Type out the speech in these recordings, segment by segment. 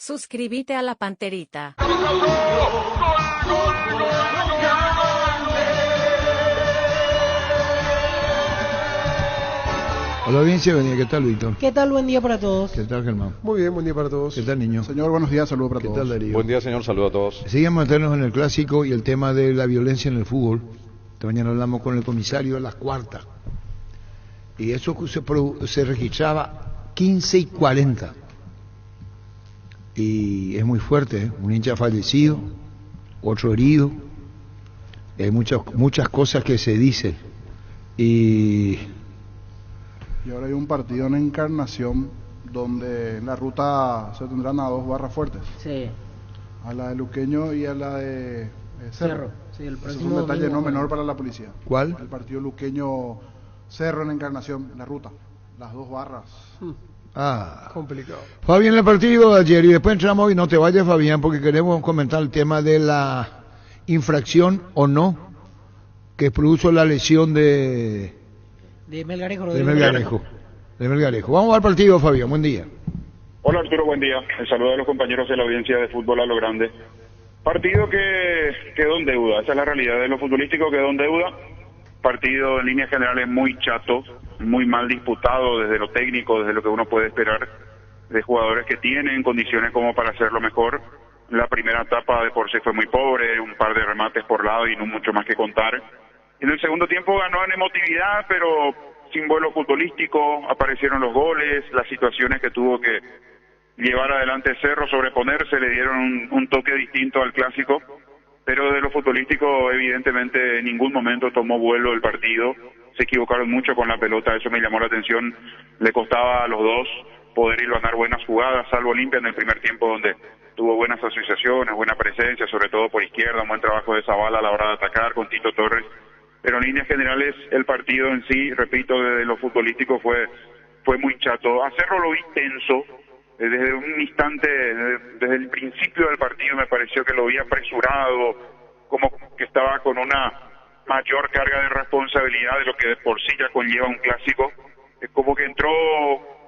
Suscríbete a la Panterita. Hola, audiencia, buen día. ¿Qué tal, Víctor? ¿Qué tal? Buen día para todos. ¿Qué tal, Germán? Muy bien, buen día para todos. ¿Qué tal, niño? Señor, buenos días, saludos para todos. ¿Qué tal, Darío? Buen día, señor, saludo a todos. Seguimos meternos en el clásico y el tema de la violencia en el fútbol. Esta mañana hablamos con el comisario a las cuartas. Y eso se registraba 15:40. Y es muy fuerte, ¿eh? Un hincha fallecido, otro herido. Hay muchas cosas que se dicen. Y ahora hay un partido en Encarnación donde en la ruta se tendrán a dos barras fuertes. Sí. A la de Luqueño y a la de Cerro. Sí, el Ese próximo es un detalle domingo, no menor para la policía. ¿cuál? El partido Luqueño Cerro en Encarnación, en la ruta. Las dos barras. Complicado. Fue bien el partido ayer y después entramos y no te vayas, Fabián, porque queremos comentar el tema de la infracción o no que produjo la lesión de Melgarejo. Melgarejo. Vamos al partido, Fabián. Buen día. Hola Arturo, buen día. El saludo a los compañeros de la audiencia de fútbol a lo grande. Partido que quedó en deuda, esa es la realidad de lo futbolístico, quedó en deuda. Partido en líneas generales muy chato, muy mal disputado desde lo técnico, desde lo que uno puede esperar de jugadores que tienen condiciones como para hacerlo mejor. La primera etapa de por sí fue muy pobre, un par de remates por lado y no mucho más que contar. En el segundo tiempo ganó en emotividad, pero sin vuelo futbolístico, aparecieron los goles, las situaciones que tuvo que llevar adelante Cerro, sobreponerse, le dieron un toque distinto al clásico, pero de lo futbolístico evidentemente en ningún momento tomó vuelo el partido, se equivocaron mucho con la pelota, eso me llamó la atención, le costaba a los dos poder ganar buenas jugadas, salvo Olimpia en el primer tiempo donde tuvo buenas asociaciones, buena presencia, sobre todo por izquierda, un buen trabajo de Zavala a la hora de atacar con Tito Torres, pero en líneas generales el partido en sí, repito, desde lo futbolístico fue muy chato. A Cerro lo vi tenso, desde un instante, desde el principio del partido me pareció que lo vi apresurado, como que estaba con una mayor carga de responsabilidad de lo que de por sí ya conlleva un clásico, como que entró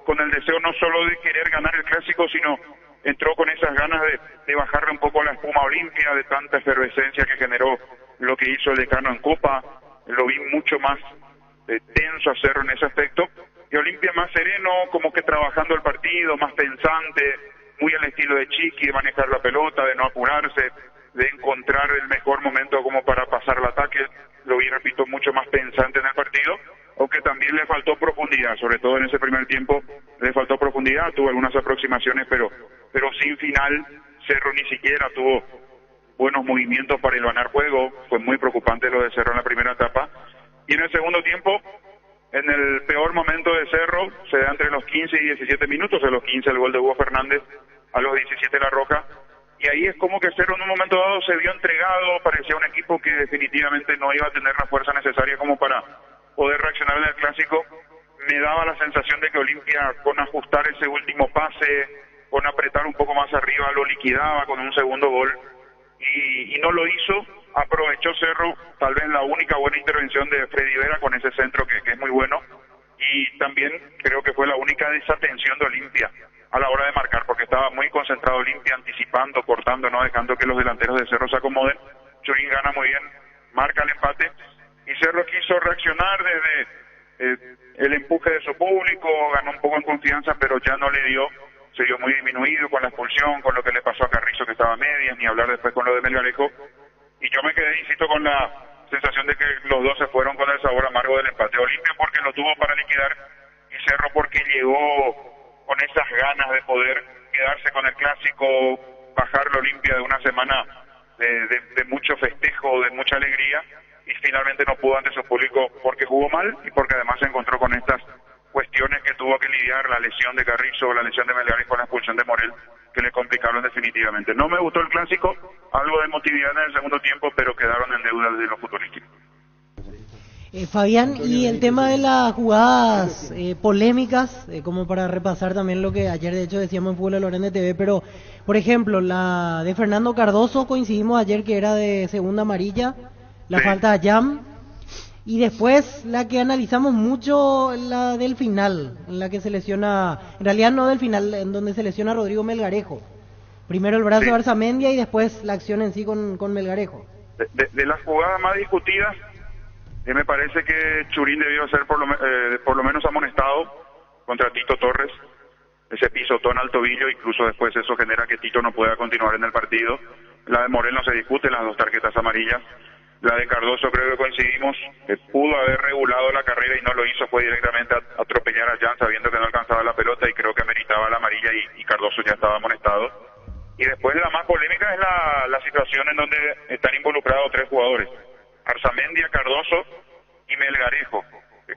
con el deseo no solo de querer ganar el clásico, sino entró con esas ganas de bajarle un poco la espuma a Olimpia, de tanta efervescencia que generó lo que hizo el Decano en Copa. Lo vi mucho más tenso a Cerro en ese aspecto, y Olimpia más sereno, como que trabajando el partido, más pensante, muy al estilo de Chiqui, de manejar la pelota, de no apurarse, de encontrar el mejor momento como para pasar el ataque. Lo vi, repito, mucho más pensante en el partido, aunque también le faltó profundidad, sobre todo en ese primer tiempo le faltó profundidad, tuvo algunas aproximaciones, pero sin final. Cerro ni siquiera tuvo buenos movimientos para hilvanar juego, fue muy preocupante lo de Cerro en la primera etapa, y en el segundo tiempo, en el peor momento de Cerro, se da entre los 15 y 17 minutos, a los 15 el gol de Hugo Fernández, a los 17 La Roja, y ahí es como que Cerro en un momento dado se vio entregado, parecía un equipo que definitivamente no iba a tener la fuerza necesaria como para poder reaccionar en el clásico. Me daba la sensación de que Olimpia, con ajustar ese último pase, con apretar un poco más arriba, lo liquidaba con un segundo gol, y no lo hizo. Aprovechó Cerro tal vez la única buena intervención de Freddy Vera con ese centro que es muy bueno, y también creo que fue la única desatención de Olimpia a la hora de marcar, porque estaba muy concentrado Olimpia, anticipando, cortando, no dejando que los delanteros de Cerro se acomoden. Churín gana muy bien, marca el empate, y Cerro quiso reaccionar desde el empuje de su público, ganó un poco en confianza, pero ya no le dio, se vio muy disminuido con la expulsión, con lo que le pasó a Carrizo que estaba a medias, ni hablar después con lo de Melgarejo, y yo me quedé, insisto, con la sensación de que los dos se fueron con el sabor amargo del empate. Olimpia porque lo tuvo para liquidar, y Cerro porque llegó con esas ganas de poder quedarse con el clásico, bajarlo Olimpia de una semana de mucho festejo, de mucha alegría, y finalmente no pudo ante su público porque jugó mal y porque además se encontró con estas cuestiones que tuvo que lidiar, la lesión de Carrizo, la lesión de Melgarejo, con la expulsión de Morel, que le complicaron definitivamente. No me gustó el clásico, algo de emotividad en el segundo tiempo, pero quedaron en deuda de lo futbolístico. Fabián, y el tema de las jugadas polémicas, como para repasar también lo que ayer de hecho decíamos en Fútbol a lo Grande TV, pero por ejemplo la de Fernando Cardoso, coincidimos ayer que era de segunda amarilla, la falta a Jam, y después la que analizamos mucho, la del final, en la que se lesiona, en realidad no del final, en donde se lesiona Rodrigo Melgarejo. Primero el brazo Sí. de Arzamendia y después la acción en sí con Melgarejo. De las jugadas más discutidas, me parece que Churín debió ser por lo menos amonestado contra Tito Torres. Ese pisotón al tobillo, incluso después eso genera que Tito no pueda continuar en el partido. La de Morel no se discute, las 2 tarjetas amarillas. La de Cardoso creo que coincidimos, pudo haber regulado la carrera y no lo hizo, fue directamente a atropellar a Jan sabiendo que no alcanzaba la pelota y creo que ameritaba la amarilla y Cardoso ya estaba amonestado. Y después la más polémica es la situación en donde están involucrados 3 jugadores, Arzamendia, Cardoso y Melgarejo.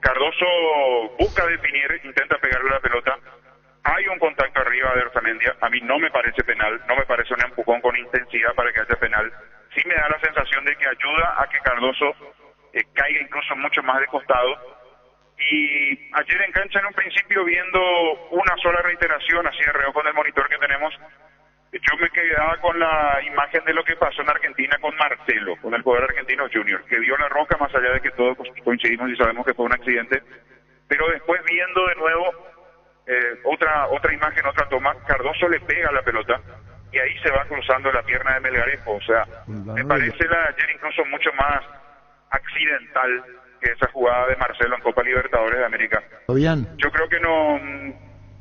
Cardoso busca definir, intenta pegarle la pelota, hay un contacto arriba de Arzamendia, a mí no me parece penal, no me parece un empujón con intensidad para que haya penal, sí me da la sensación de que ayuda a que Cardoso caiga incluso mucho más de costado. Y ayer en cancha en un principio viendo una sola reiteración así de reojo con el monitor que tenemos, yo me quedaba con la imagen de lo que pasó en Argentina con Marcelo, con el jugador argentino Junior, que vio la roja más allá de que todos coincidimos y sabemos que fue un accidente, pero después viendo de nuevo otra imagen, otra toma, Cardoso le pega la pelota y ahí se va cruzando la pierna de Melgarejo, o sea, me parece la de ayer incluso mucho más accidental que esa jugada de Marcelo en Copa Libertadores de América. Fabián. Yo creo que no,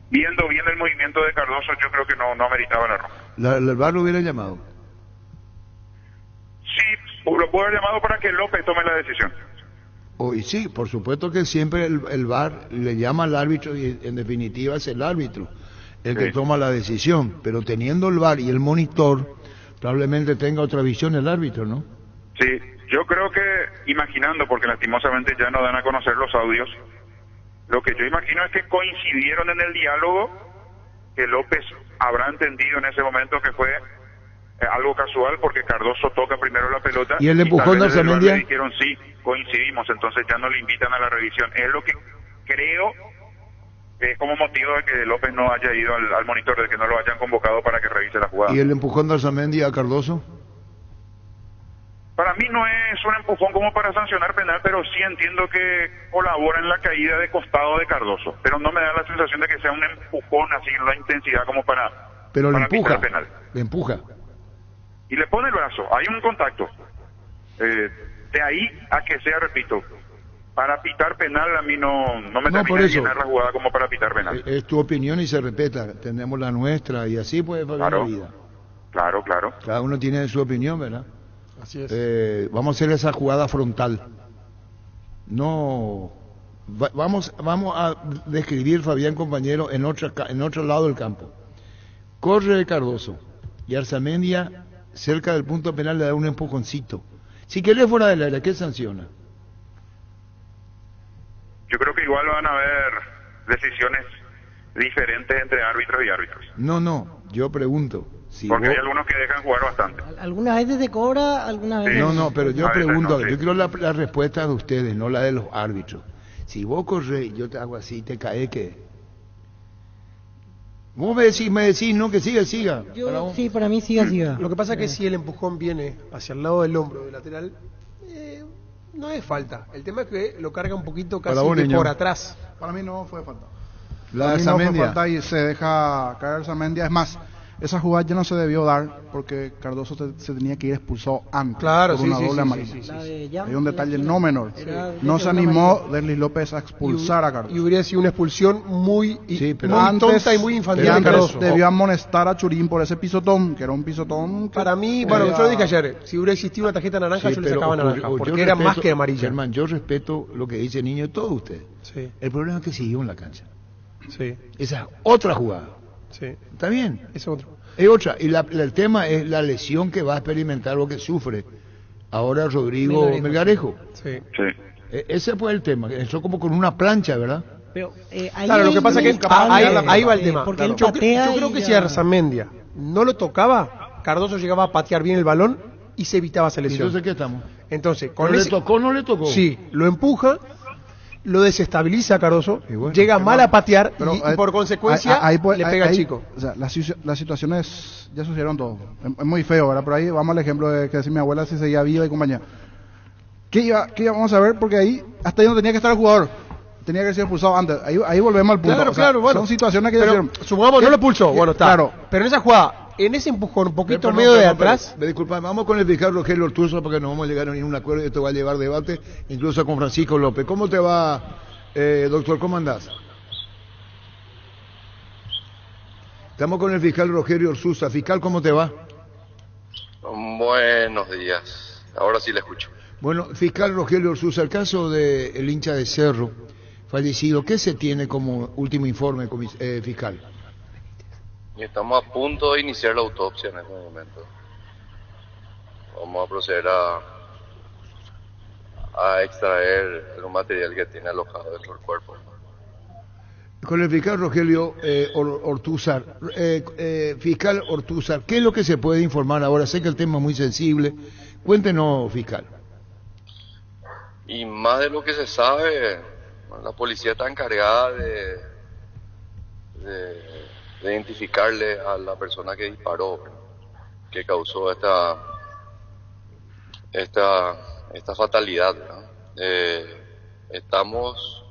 viendo bien el movimiento de Cardoso, yo creo que no ameritaba la roja. ¿El VAR lo hubiera llamado? Sí, lo puedo haber llamado para que López tome la decisión. Y sí, por supuesto que siempre el VAR le llama al árbitro y en definitiva es el árbitro el que toma la decisión, pero teniendo el VAR y el monitor, probablemente tenga otra visión el árbitro, ¿no? Sí, yo creo que, imaginando, porque lastimosamente ya no dan a conocer los audios, lo que yo imagino es que coincidieron en el diálogo, que López habrá entendido en ese momento que fue algo casual porque Cardoso toca primero la pelota. ¿Y el empujón de Arzamendia? Le dijeron sí, coincidimos, entonces ya no le invitan a la revisión. Es lo que creo que es como motivo de que López no haya ido al monitor, de que no lo hayan convocado para que revise la jugada. ¿Y el empujón de Arzamendia a Cardoso? Para mí no es un empujón como para sancionar penal, pero sí entiendo que colabora en la caída de costado de Cardoso, pero no me da la sensación de que sea un empujón así en la intensidad como para pero para le empuja, penal. le empuja. Y le pone el brazo, hay un contacto. De ahí a que sea, repito, para pitar penal a mí no me termina de llenar la jugada como para pitar penal. Es tu opinión y se respeta, tenemos la nuestra y así puede pasar la vida. Claro. Cada uno tiene su opinión, ¿verdad? Así es. Vamos a hacer esa jugada frontal. No, vamos a describir, Fabián, compañero, en otro lado del campo. Corre Cardoso y Arzamendia cerca del punto penal le da un empujoncito. Si querés fuera del área, ¿qué sanciona? Yo creo que igual van a haber decisiones diferentes entre árbitros y árbitros. No, yo pregunto. Si porque vos... hay algunos que dejan jugar bastante. Algunas veces se cobra, algunas veces... No, pero yo pregunto, no, sí. Yo quiero la respuesta de ustedes, no la de los árbitros. Si vos corres, yo te hago así, te cae, ¿qué? Vos me decís, no, que siga. Sí, para mí siga. Lo que pasa es que si el empujón viene hacia el lado del hombro del lateral, no es falta. El tema es que lo carga un poquito casi por atrás. Para mí no fue falta. La de Arzamendia. No fue falta y se deja caer Arzamendia. Es más, esa jugada ya no se debió dar porque Cardoso se tenía que ir expulsado antes. Claro, por una doble amarilla. Hay un detalle no menor. No se animó Derlis López a expulsar a Cardoso. Y hubiera sido una expulsión muy antes, tonta y muy infantil de antes Cardoso. debió amonestar a Churín por ese pisotón, que era un pisotón que para mí, yo lo dije ayer, si hubiera existido una tarjeta naranja yo le sacaba naranja, porque era más que amarilla. Germán, yo respeto lo que dice el niño de todos ustedes. Sí. El problema es que siguió en la cancha. Sí. Esa es otra jugada. Sí. ¿Está bien? Es otro. Es otra. Y el tema es la lesión que va a experimentar o que sufre ahora Rodrigo Melgarejo. Sí. Ese fue el tema. Entró como con una plancha, ¿verdad? Pero, claro, lo que pasa es que ahí va el tema. Porque Yo creo que si Arzamendia no lo tocaba, Cardoso llegaba a patear bien el balón y se evitaba esa lesión. Entonces, ¿qué estamos? Entonces, ¿Le tocó o no le tocó? Sí, lo empuja, lo desestabiliza a Cardoso, bueno, llega mal a patear y por consecuencia le pega al chico. O sea, las situaciones ya sucedieron todo. Es muy feo, ¿verdad? Pero ahí vamos al ejemplo de que decía mi abuela si seguía viva y compañía. ¿Qué íbamos a ver? Porque ahí hasta ahí no tenía que estar el jugador. Tenía que haber sido expulsado antes. Ahí volvemos al punto. Claro, bueno. Son situaciones que pero, supongamos, no lo expulsó. Bueno, está. Claro. Pero en esa jugada, en ese empujón un poquito medio de atrás. Disculpa, vamos con el fiscal Rogelio Ortúzar porque no vamos a llegar a ningún acuerdo y esto va a llevar debate, incluso con Francisco López. ¿Cómo te va, doctor? ¿Cómo andás? Estamos con el fiscal Rogelio Ortúzar. Fiscal, ¿cómo te va? Buenos días. Ahora sí le escucho. Bueno, fiscal Rogelio Ortúzar, el caso del hincha de Cerro fallecido, ¿qué se tiene como último informe, fiscal? Estamos a punto de iniciar la autopsia en este momento. Vamos a proceder a extraer el material que tiene alojado dentro del cuerpo. Con el fiscal Rogelio Ortúzar, fiscal Ortúzar, ¿qué es lo que se puede informar ahora? Sé que el tema es muy sensible. Cuéntenos, fiscal. Y más de lo que se sabe, la policía está encargada de identificarle a la persona que disparó, que causó esta fatalidad, ¿no? Estamos,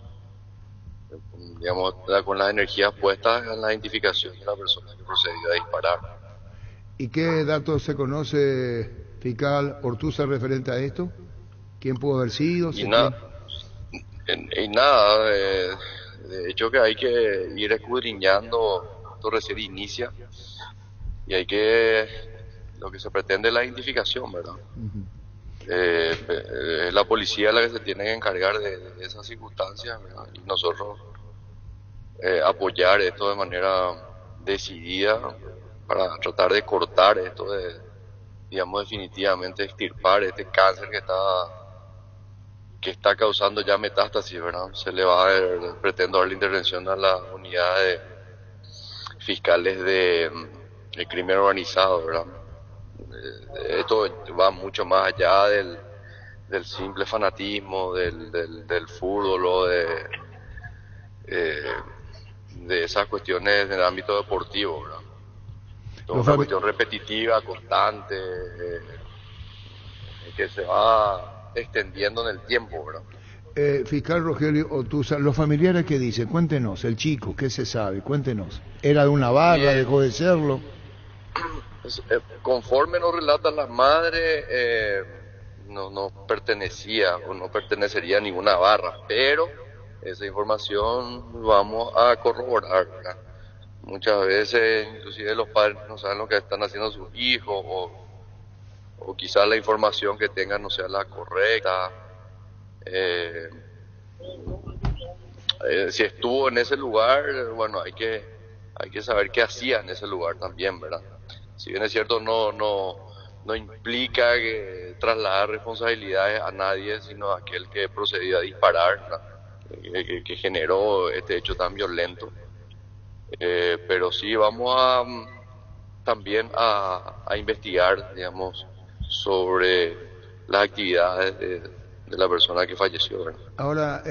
digamos, con las energías puestas en la identificación de la persona que procedió a disparar. ¿Y qué datos se conoce, fiscal Ortúzar, referente a esto? ¿Quién pudo haber sido? Y nada, de hecho que hay que ir escudriñando, esto recién inicia, y lo que se pretende es la identificación, ¿verdad? Es la policía la que se tiene que encargar de esas circunstancias, ¿verdad? Y nosotros apoyar esto de manera decidida para tratar de cortar esto, digamos, definitivamente extirpar este cáncer que está causando ya metástasis, ¿verdad? Se le va pretendo dar la intervención a las unidades fiscales de crimen organizado, ¿verdad? Esto va mucho más allá del simple fanatismo, del fútbol o de esas cuestiones en el ámbito deportivo, ¿verdad? Es una cuestión repetitiva, constante, que se va extendiendo en el tiempo, ¿verdad? Fiscal Rogelio Ortúzar, los familiares, ¿qué dicen? Cuéntenos, el chico, ¿qué se sabe? Cuéntenos. ¿Era de una barra, dejó de serlo? Conforme nos relatan las madres, no pertenecía o no pertenecería a ninguna barra, pero esa información vamos a corroborar, ¿verdad? Muchas veces, inclusive los padres no saben lo que están haciendo sus hijos, o quizás la información que tengan no sea la correcta. Si estuvo en ese lugar, bueno, hay que saber qué hacía en ese lugar también, ¿verdad? Si bien es cierto, no implica que trasladar responsabilidades a nadie, sino a aquel que procedió a disparar, ¿verdad? Que generó este hecho tan violento. Pero sí vamos también a investigar, digamos, sobre las actividades de la persona que falleció, ¿verdad? Ahora,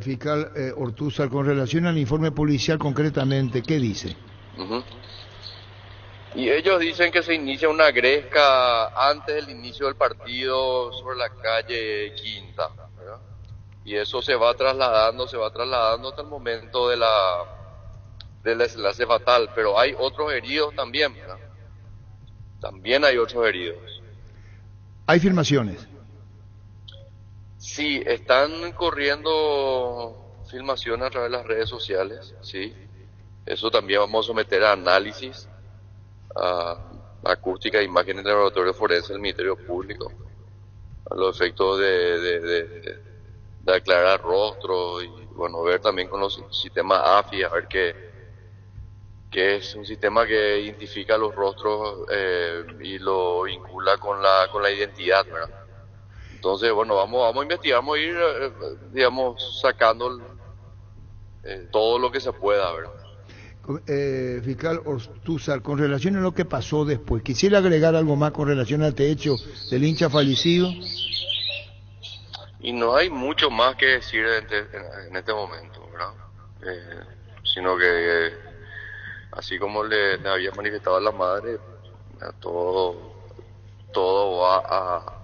fiscal Ortúzar, con relación al informe policial concretamente, ¿qué dice? Y ellos dicen que se inicia una gresca antes del inicio del partido sobre la calle Quinta, ¿verdad? Y eso se va trasladando hasta el momento del desenlace fatal, pero hay otros heridos también, ¿verdad? También hay otros heridos. ¿Hay filmaciones? Sí, están corriendo filmaciones a través de las redes sociales, sí. Eso también vamos a someter a análisis, a acústica e imágenes del laboratorio forense del Ministerio Público, a los efectos de aclarar rostros y, bueno, ver también con los sistemas AFI, a ver que es un sistema que identifica los rostros y lo vincula con la identidad, ¿verdad? Entonces, bueno, vamos a investigar, vamos a ir, digamos, sacando todo lo que se pueda, ¿verdad? Fiscal Ortúzar, con relación a lo que pasó después, ¿quisiera agregar algo más con relación a este hecho del hincha fallecido? Y no hay mucho más que decir en este momento, ¿verdad? Sino que, así como le había manifestado a la madre, todo va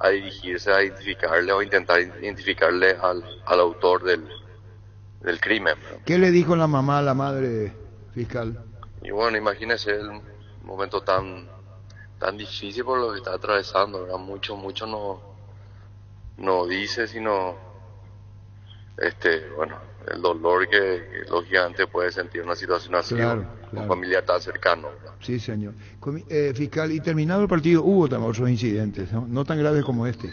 a dirigirse a identificarle o intentar identificarle al autor del crimen, ¿verdad? ¿Qué le dijo la mamá a la madre, fiscal? Y bueno, imagínese, momento tan difícil por lo que está atravesando, ¿verdad? Mucho no dice, sino bueno, el dolor que lógicamente puede sentir una situación así, Claro. un familiar tan cercano, ¿verdad? Sí, señor. Fiscal, y terminado el partido hubo también otros incidentes, ¿no? No tan graves como este.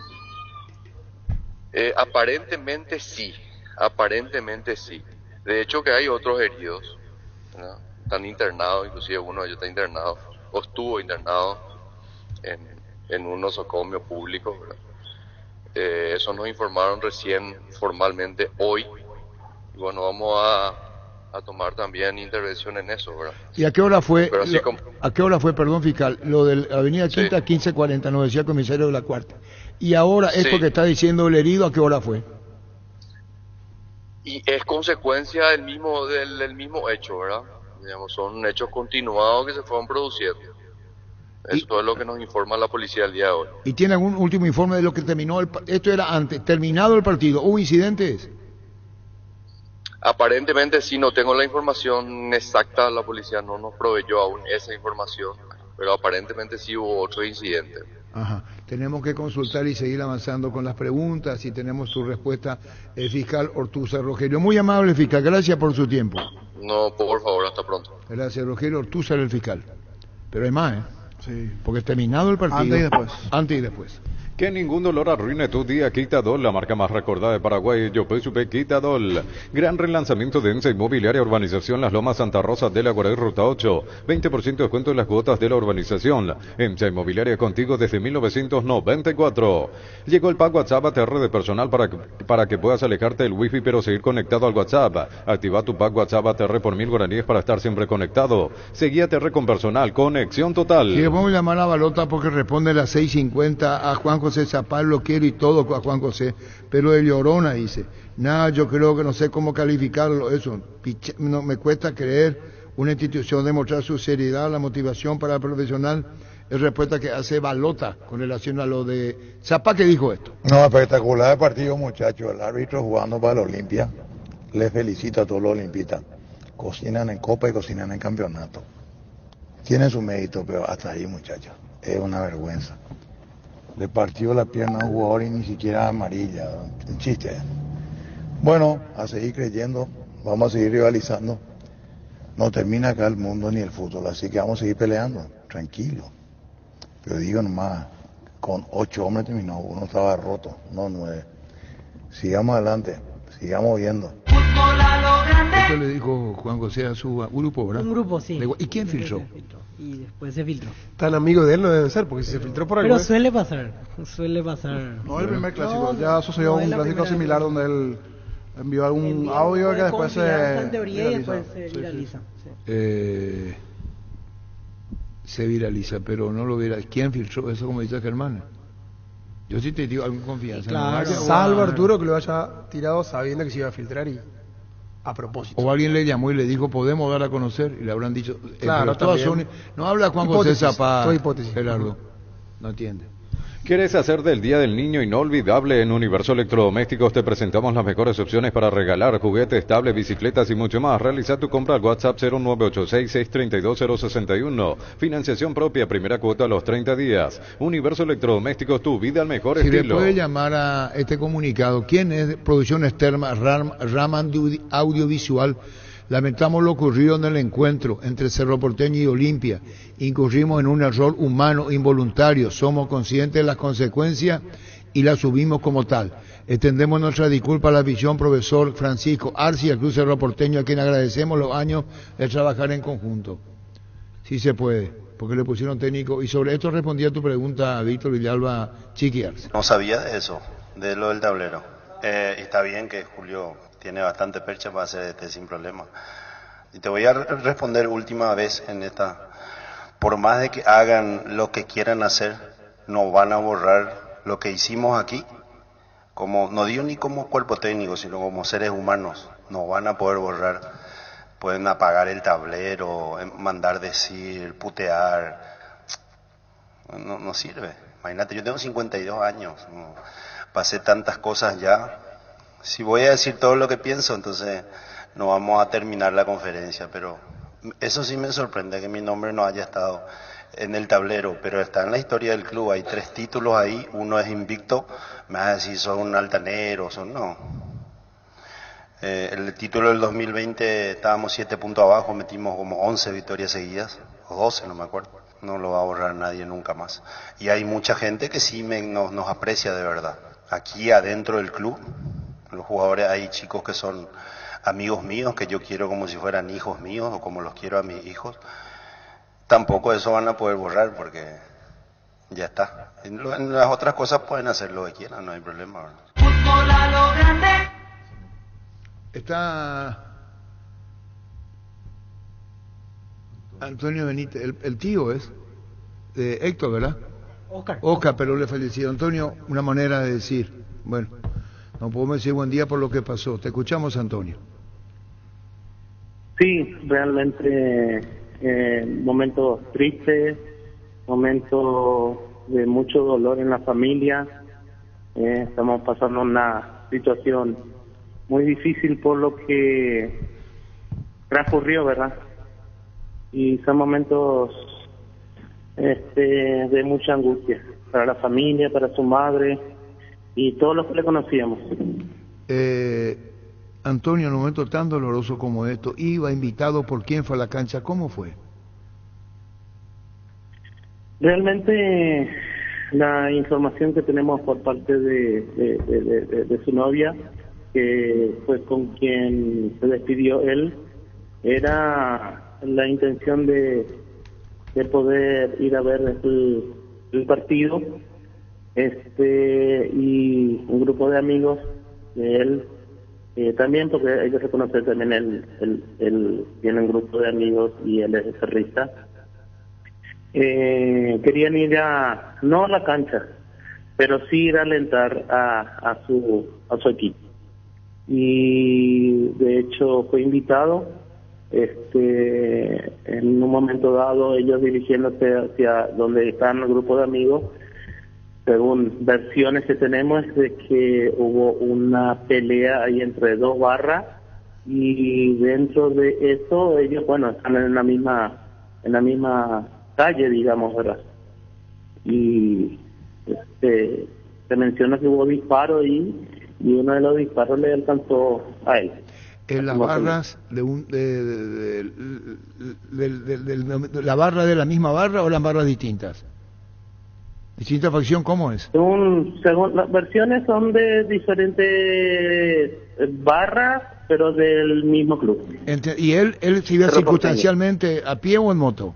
Aparentemente sí. De hecho que hay otros heridos, ¿verdad? Están internados, inclusive uno de ellos está internado, o estuvo internado en un nosocomio público, ¿verdad? Eso nos informaron recién formalmente hoy. Y bueno, vamos a tomar también intervención en eso, ¿verdad? ¿Y a qué hora fue? Pero así como... ¿A qué hora fue, perdón, fiscal? Lo de la Avenida Quinta, Sí. 1540, nos decía el comisario de la Cuarta. Y ahora, esto Sí. que está diciendo el herido, ¿a qué hora fue? Y es consecuencia del mismo hecho, ¿verdad? Digamos, son hechos continuados que se fueron produciendo. Eso es lo que nos informa la policía el día de hoy. ¿Y tiene algún último informe de lo que terminó esto era antes, terminado el partido? ¿Hubo incidentes? Aparentemente sí, no tengo la información exacta, la policía no nos proveyó aún esa información, pero aparentemente sí hubo otro incidente. Ajá. Tenemos que consultar y seguir avanzando con las preguntas y tenemos su respuesta, fiscal Ortúzar Rogelio. Muy amable, fiscal, gracias por su tiempo. No, por favor, hasta pronto. Gracias, Rogelio Ortúzar, el fiscal. Pero hay más, ¿eh? Sí. Porque terminado el partido... Antes y después. Antes y después. Que ningún dolor arruine tu día. Quitadol, la marca más recordada de Paraguay. Yo Supe Quitadol. Gran relanzamiento de ENSA Inmobiliaria Urbanización Las Lomas Santa Rosa de la Guaray Ruta 8. 20% de descuento en las cuotas de la urbanización. ENSA Inmobiliaria contigo desde 1994. Llegó el pack WhatsApp ATR de personal para que puedas alejarte del wifi pero seguir conectado al WhatsApp. Activa tu pack WhatsApp ATR por 1000 guaraníes para estar siempre conectado. Seguí ATR con personal. Conexión total. Sí, vamos a llamar a Balota porque responde a las 6:50 a Juan José Zapal, lo quiero y todo a Juan José, pero de Llorona dice, nada, yo creo que no sé cómo calificarlo, eso, no, me cuesta creer una institución demostrar su seriedad, la motivación para el profesional, es respuesta que hace Balota con relación a lo de Zapal, que dijo esto. No, espectacular el partido, muchachos, el árbitro jugando para la Olimpia, les felicito a todos los olimpistas, cocinan en Copa y cocinan en campeonato, tienen su mérito, pero hasta ahí, muchachos, es una vergüenza. Le partió la pierna a un jugador y ni siquiera amarilla, un chiste. Bueno, a seguir creyendo, vamos a seguir rivalizando. No termina acá el mundo ni el fútbol, así que vamos a seguir peleando, tranquilo. Pero digo nomás, con 8 hombres terminó, uno estaba roto, no 9. Sigamos adelante, sigamos viendo. Esto le dijo Juan José a su grupo, ¿verdad? Un grupo, sí. ¿Y quién filtró? Y después se filtró. Tan amigos de él no deben ser, porque si se filtró por algo. Pero suele pasar. No el primer clásico, ya sucedió no es un la clásico primera similar vez. donde él envió algún Envió audio que de después confianza se en teoría y viraliza. después se Sí, sí. viraliza. Sí. Se viraliza, pero no lo viraliza. ¿Quién filtró eso, como dice Germán? Yo sí te digo alguna confianza. Claro. ¿No? Salvo Arturo que lo haya tirado sabiendo que se iba a filtrar y a propósito. O alguien le llamó y le dijo, podemos dar a conocer, y le habrán dicho, Claro, pero todas también. no habla Juan Hipótesis, José Zapá, toda hipótesis. Gerardo, no entiende. ¿Quieres hacer del Día del Niño inolvidable? En Universo Electrodomésticos te presentamos las mejores opciones para regalar juguetes, tablets, bicicletas y mucho más. Realiza tu compra al WhatsApp 0986-632-061. Financiación propia, primera cuota a los 30 días. Universo Electrodomésticos, tu vida al mejor Si le estilo. puede llamar a este comunicado, ¿quién es Producción Externa, Rama Audiovisual? Lamentamos lo ocurrido en el encuentro entre Cerro Porteño y Olimpia. Incurrimos en un error humano involuntario. Somos conscientes de las consecuencias y las asumimos como tal. Extendemos nuestra disculpa a la visión profesor Francisco Arce y al Club Cerro Porteño, a quien agradecemos los años de trabajar en conjunto. Sí se puede, porque le pusieron técnico. Y sobre esto respondía tu pregunta, Víctor Villalba Chiqui Arce. No sabía de eso, de lo del tablero. Está bien que Julio tiene bastante percha para hacer sin problema. Y te voy a responder última vez en esta. Por más de que hagan lo que quieran hacer, no van a borrar lo que hicimos aquí. Como, no digo ni como cuerpo técnico, sino como seres humanos. No van a poder borrar. Pueden apagar el tablero, mandar decir, putear. No sirve. Imagínate, yo tengo 52 años. Pasé tantas cosas ya. Si voy a decir todo lo que pienso, entonces no vamos a terminar la conferencia, pero Eso sí me sorprende que mi nombre no haya estado en el tablero, pero está en la historia del club. Hay 3 títulos ahí, uno es invicto. Me vas a decir, son altaneros, no. El título del 2020 estábamos 7 puntos abajo, metimos como 11 victorias seguidas, o 12, no me acuerdo. No lo va a borrar nadie nunca más. Y hay mucha gente que sí nos aprecia de verdad. Aquí adentro del club, los jugadores, hay chicos que son amigos míos, que yo quiero como si fueran hijos míos, o como los quiero a mis hijos. Tampoco eso van a poder borrar, porque ya está. En las otras cosas pueden hacer lo que quieran, no hay problema, ¿verdad? Fútbol a lo grande. Está Antonio Benítez, el tío es de Héctor, ¿verdad? Oscar, pero le falleció. Antonio, una manera de decir, bueno, no podemos decir buen día por lo que pasó. Te escuchamos, Antonio. Sí, realmente momentos tristes, momentos de mucho dolor en la familia. Estamos pasando una situación muy difícil por lo que transcurrió, ¿verdad? Y son momentos de mucha angustia para la familia, para su madre y todos los que le conocíamos. Antonio, en un momento tan doloroso como esto, ¿iba invitado por quién fue a la cancha? ¿Cómo fue? Realmente la información que tenemos por parte de su novia, que fue con quien se despidió él, era la intención de poder ir a ver el partido, y un grupo de amigos de él, también porque ellos se conocen también, él tiene un grupo de amigos y él es cerrista. Querían ir no a la cancha, pero sí ir a alentar a su equipo. Y de hecho fue invitado, en un momento dado ellos dirigiéndose hacia donde están el grupo de amigos. Según versiones que tenemos, es de que hubo una pelea ahí entre 2 barras, y dentro de eso ellos, bueno, están en la misma calle, digamos, ¿verdad? Y se menciona que hubo disparo y uno de los disparos le alcanzó a él. En las barras ¿la barra de la misma barra o las barras distintas? ¿Distinta facción? ¿Cómo es? Según las versiones son de diferentes barras, pero del mismo club. ¿Y él se iba circunstancialmente a pie o en moto?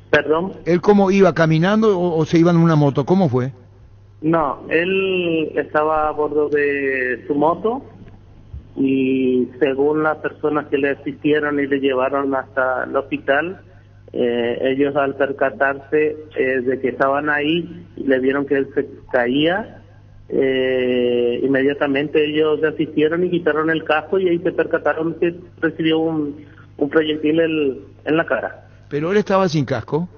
¿Perdón? ¿Él cómo iba, caminando o se iba en una moto? ¿Cómo fue? No, él estaba a bordo de su moto, y según las personas que le asistieron y le llevaron hasta el hospital, ellos al percatarse de que estaban ahí y le vieron que él se caía, inmediatamente ellos le asistieron y quitaron el casco, y ahí se percataron que recibió un proyectil en la cara. ¿Pero él estaba sin casco?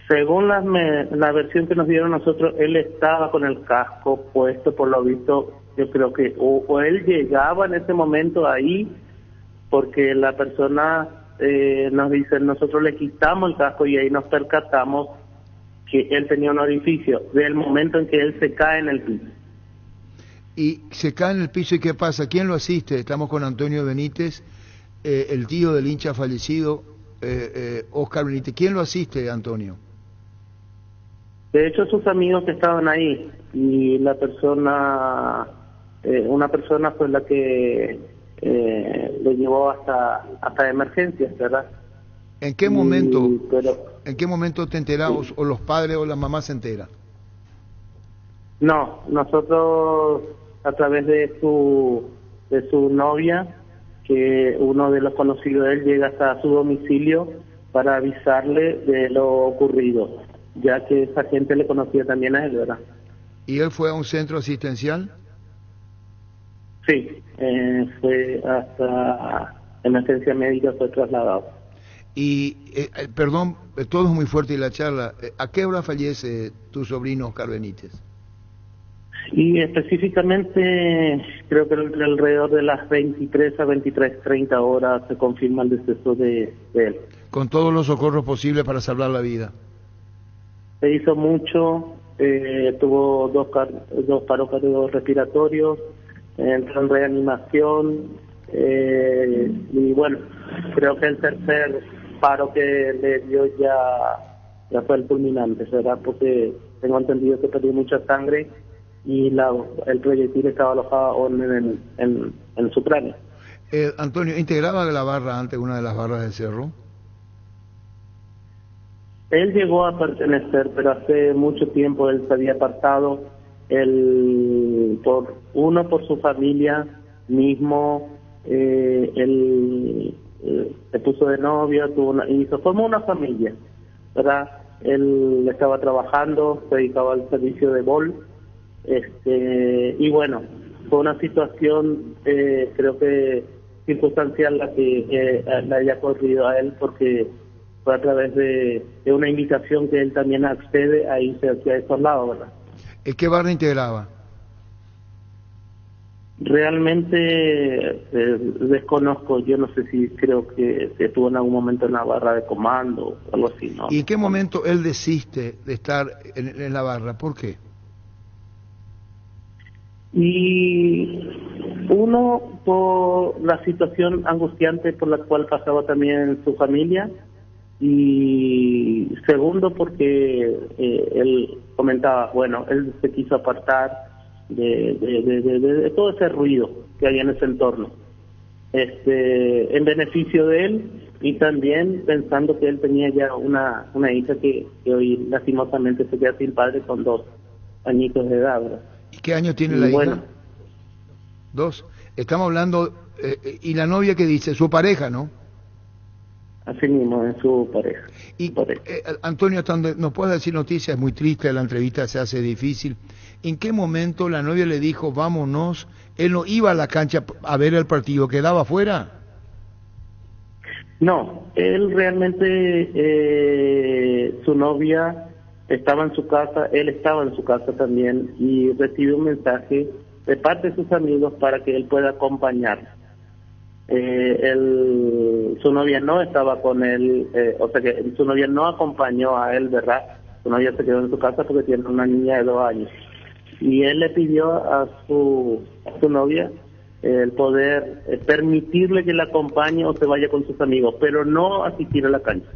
Según la versión que nos dieron nosotros, él estaba con el casco puesto. Por lo visto, yo creo que o él llegaba en ese momento ahí, porque la persona nos dice, nosotros le quitamos el casco y ahí nos percatamos que él tenía un orificio del momento en que él se cae en el piso. Y se cae en el piso, ¿y qué pasa? ¿Quién lo asiste? Estamos con Antonio Benítez, el tío del hincha fallecido, Oscar Benítez. ¿Quién lo asiste, Antonio? De hecho, sus amigos que estaban ahí, y la persona, una persona fue la que lo llevó hasta emergencias, ¿verdad? ¿En qué momento te enteramos, o los padres o la mamá se enteran? No, nosotros a través de su novia, que uno de los conocidos de él llega hasta su domicilio para avisarle de lo ocurrido, ya que esa gente le conocía también a él, ¿verdad? ¿Y él fue a un centro asistencial? Sí, fue hasta emergencia médica, fue trasladado. Y, perdón, todo es muy fuerte y la charla, ¿a qué hora fallece tu sobrino Oscar Benítez? Y específicamente creo que alrededor de las 23 a 23:30 horas se confirma el deceso de él. Con todos los socorros posibles para salvar la vida. Se hizo mucho, tuvo dos paros cardiorrespiratorios, entró en reanimación, y bueno, creo que el tercer paro que le dio ya fue el fulminante, ¿verdad? Porque tengo entendido que perdió mucha sangre y el proyectil estaba alojado en su cráneo. Antonio, ¿integraba la barra antes, una de las barras del Cerro? Él llegó a pertenecer, pero hace mucho tiempo él se había apartado, por su familia mismo, él se puso de novio, formó una familia, ¿verdad? Él estaba trabajando, se dedicaba al servicio de bol, y bueno, fue una situación, creo que circunstancial la que le haya ocurrido a él, porque fue a través de una invitación que él también accede a irse hacia esos lados, ¿verdad? ¿Qué barra integraba? Realmente desconozco, yo no sé si creo que estuvo en algún momento en la barra de comando o algo así, ¿no? ¿Y en qué momento él desiste de estar en la barra? ¿Por qué? Y uno, por la situación angustiante por la cual pasaba también su familia, y segundo porque él comentaba, bueno, él se quiso apartar de todo ese ruido que hay en ese entorno, en beneficio de él, y también pensando que él tenía ya una hija que hoy lastimosamente se queda sin padre con 2 añitos de edad, ¿verdad? ¿Y qué año tiene la hija? 2. Estamos hablando, y la novia que dice, su pareja, ¿no? Así mismo, es su pareja. Y Antonio, hasta donde nos puedes decir noticias, es muy triste, la entrevista se hace difícil. ¿En qué momento la novia le dijo, vámonos? ¿Él no iba a la cancha a ver el partido, quedaba afuera? No, él realmente, su novia estaba en su casa, él estaba en su casa también, y recibió un mensaje de parte de sus amigos para que él pueda acompañar. Su novia no estaba con él, o sea que su novia no acompañó a él, ¿verdad? Su novia se quedó en su casa porque tiene una niña de 2 años. Y él le pidió a su novia el poder permitirle que la acompañe o se vaya con sus amigos, pero no asistir a la cancha.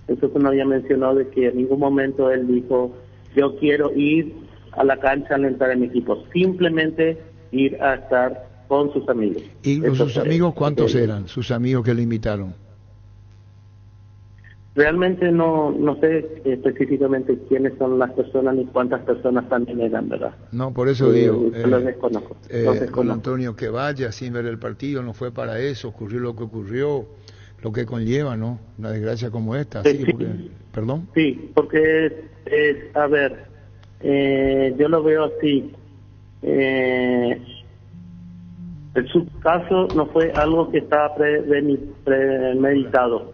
Entonces su novia mencionó de que en ningún momento él dijo, yo quiero ir a la cancha a alentar a mi equipo, simplemente ir a estar con sus amigos. ¿Y sus amigos cuántos eran, sus amigos que le invitaron? Realmente no sé específicamente quiénes son las personas ni cuántas personas también eran, ¿verdad? No, por eso digo, los desconozco. Con Antonio, que vaya sin ver el partido, no fue para eso, ocurrió lo que ocurrió, lo que conlleva, ¿no? Una desgracia como esta, ¿sí? Sí. Porque, ¿perdón? Sí, porque, a ver, yo lo veo así, en su caso no fue algo que estaba premeditado,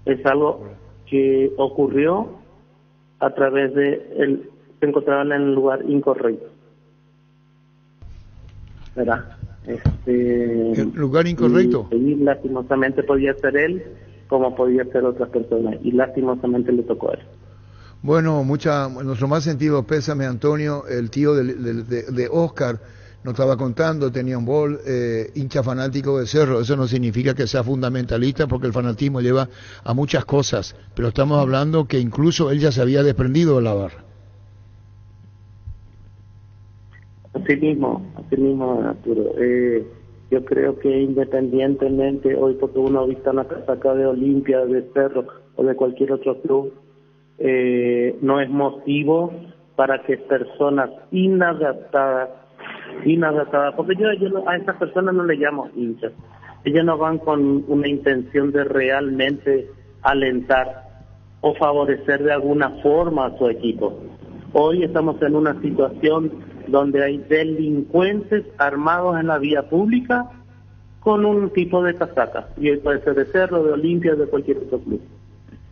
es algo que ocurrió a través de se encontraban en el lugar incorrecto, ¿verdad? ¿El lugar incorrecto? Y lastimosamente podía ser él como podía ser otras personas, y lastimosamente le tocó a él. Bueno, nuestro más sentido pésame, Antonio. El tío de Oscar nos estaba contando, tenía un bol, hincha fanático de Cerro. Eso no significa que sea fundamentalista, porque el fanatismo lleva a muchas cosas, pero estamos hablando que incluso él ya se había desprendido de la barra. Así mismo, Arturo. Yo creo que independientemente, hoy porque uno vista una casaca de Olimpia, de Cerro o de cualquier otro club, no es motivo para que personas inadaptadas, porque yo a esas personas no le llamo hinchas, ellos no van con una intención de realmente alentar o favorecer de alguna forma a su equipo. Hoy estamos en una situación donde hay delincuentes armados en la vía pública con un tipo de casaca, y hoy puede ser de Cerro, de Olimpia, de cualquier otro club.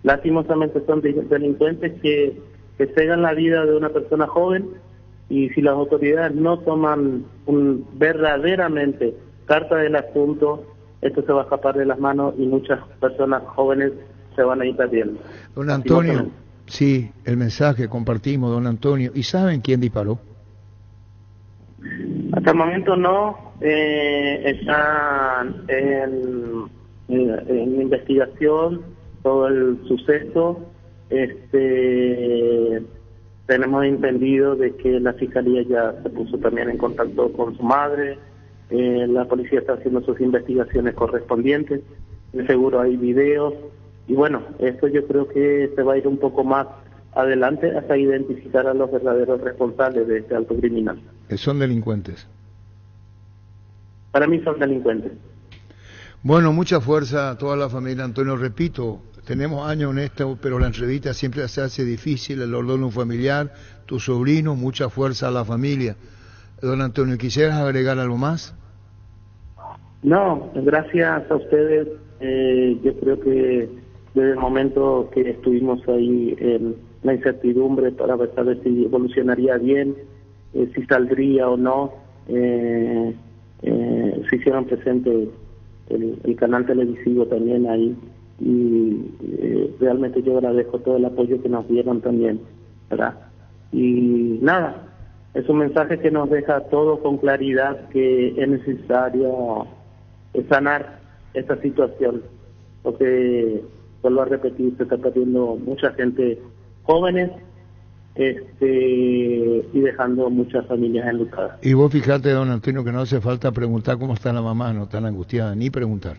Lastimosamente son delincuentes que cegan la vida de una persona joven y si las autoridades no toman verdaderamente carta del asunto, esto se va a escapar de las manos y muchas personas jóvenes se van a ir perdiendo. Don Antonio, sí, el mensaje compartimos, don Antonio. ¿Y saben quién disparó? Hasta el momento no, están en investigación todo el suceso. Tenemos entendido de que la fiscalía ya se puso también en contacto con su madre, la policía está haciendo sus investigaciones correspondientes, de seguro hay videos, y bueno, esto yo creo que se va a ir un poco más adelante hasta identificar a los verdaderos responsables de este acto criminal. Son delincuentes. Para mí son delincuentes. Bueno, mucha fuerza a toda la familia, Antonio. Repito, tenemos años en esto, pero la entrevista siempre se hace difícil, el orden familiar, tu sobrino, mucha fuerza a la familia. Don Antonio, ¿quisieras agregar algo más? No, gracias a ustedes. Yo creo que desde el momento que estuvimos ahí en la incertidumbre para saber si evolucionaría bien, si saldría o no, se hicieron presente el canal televisivo también ahí, y realmente yo agradezco todo el apoyo que nos dieron también, ¿verdad? Y nada, es un mensaje que nos deja a todos con claridad que es necesario sanar esta situación, porque, vuelvo a repetir, se está perdiendo mucha gente jóvenes y dejando muchas familias enlutadas. Y vos fijate, don Antonio, que no hace falta preguntar cómo está la mamá, no tan angustiada, ni preguntar.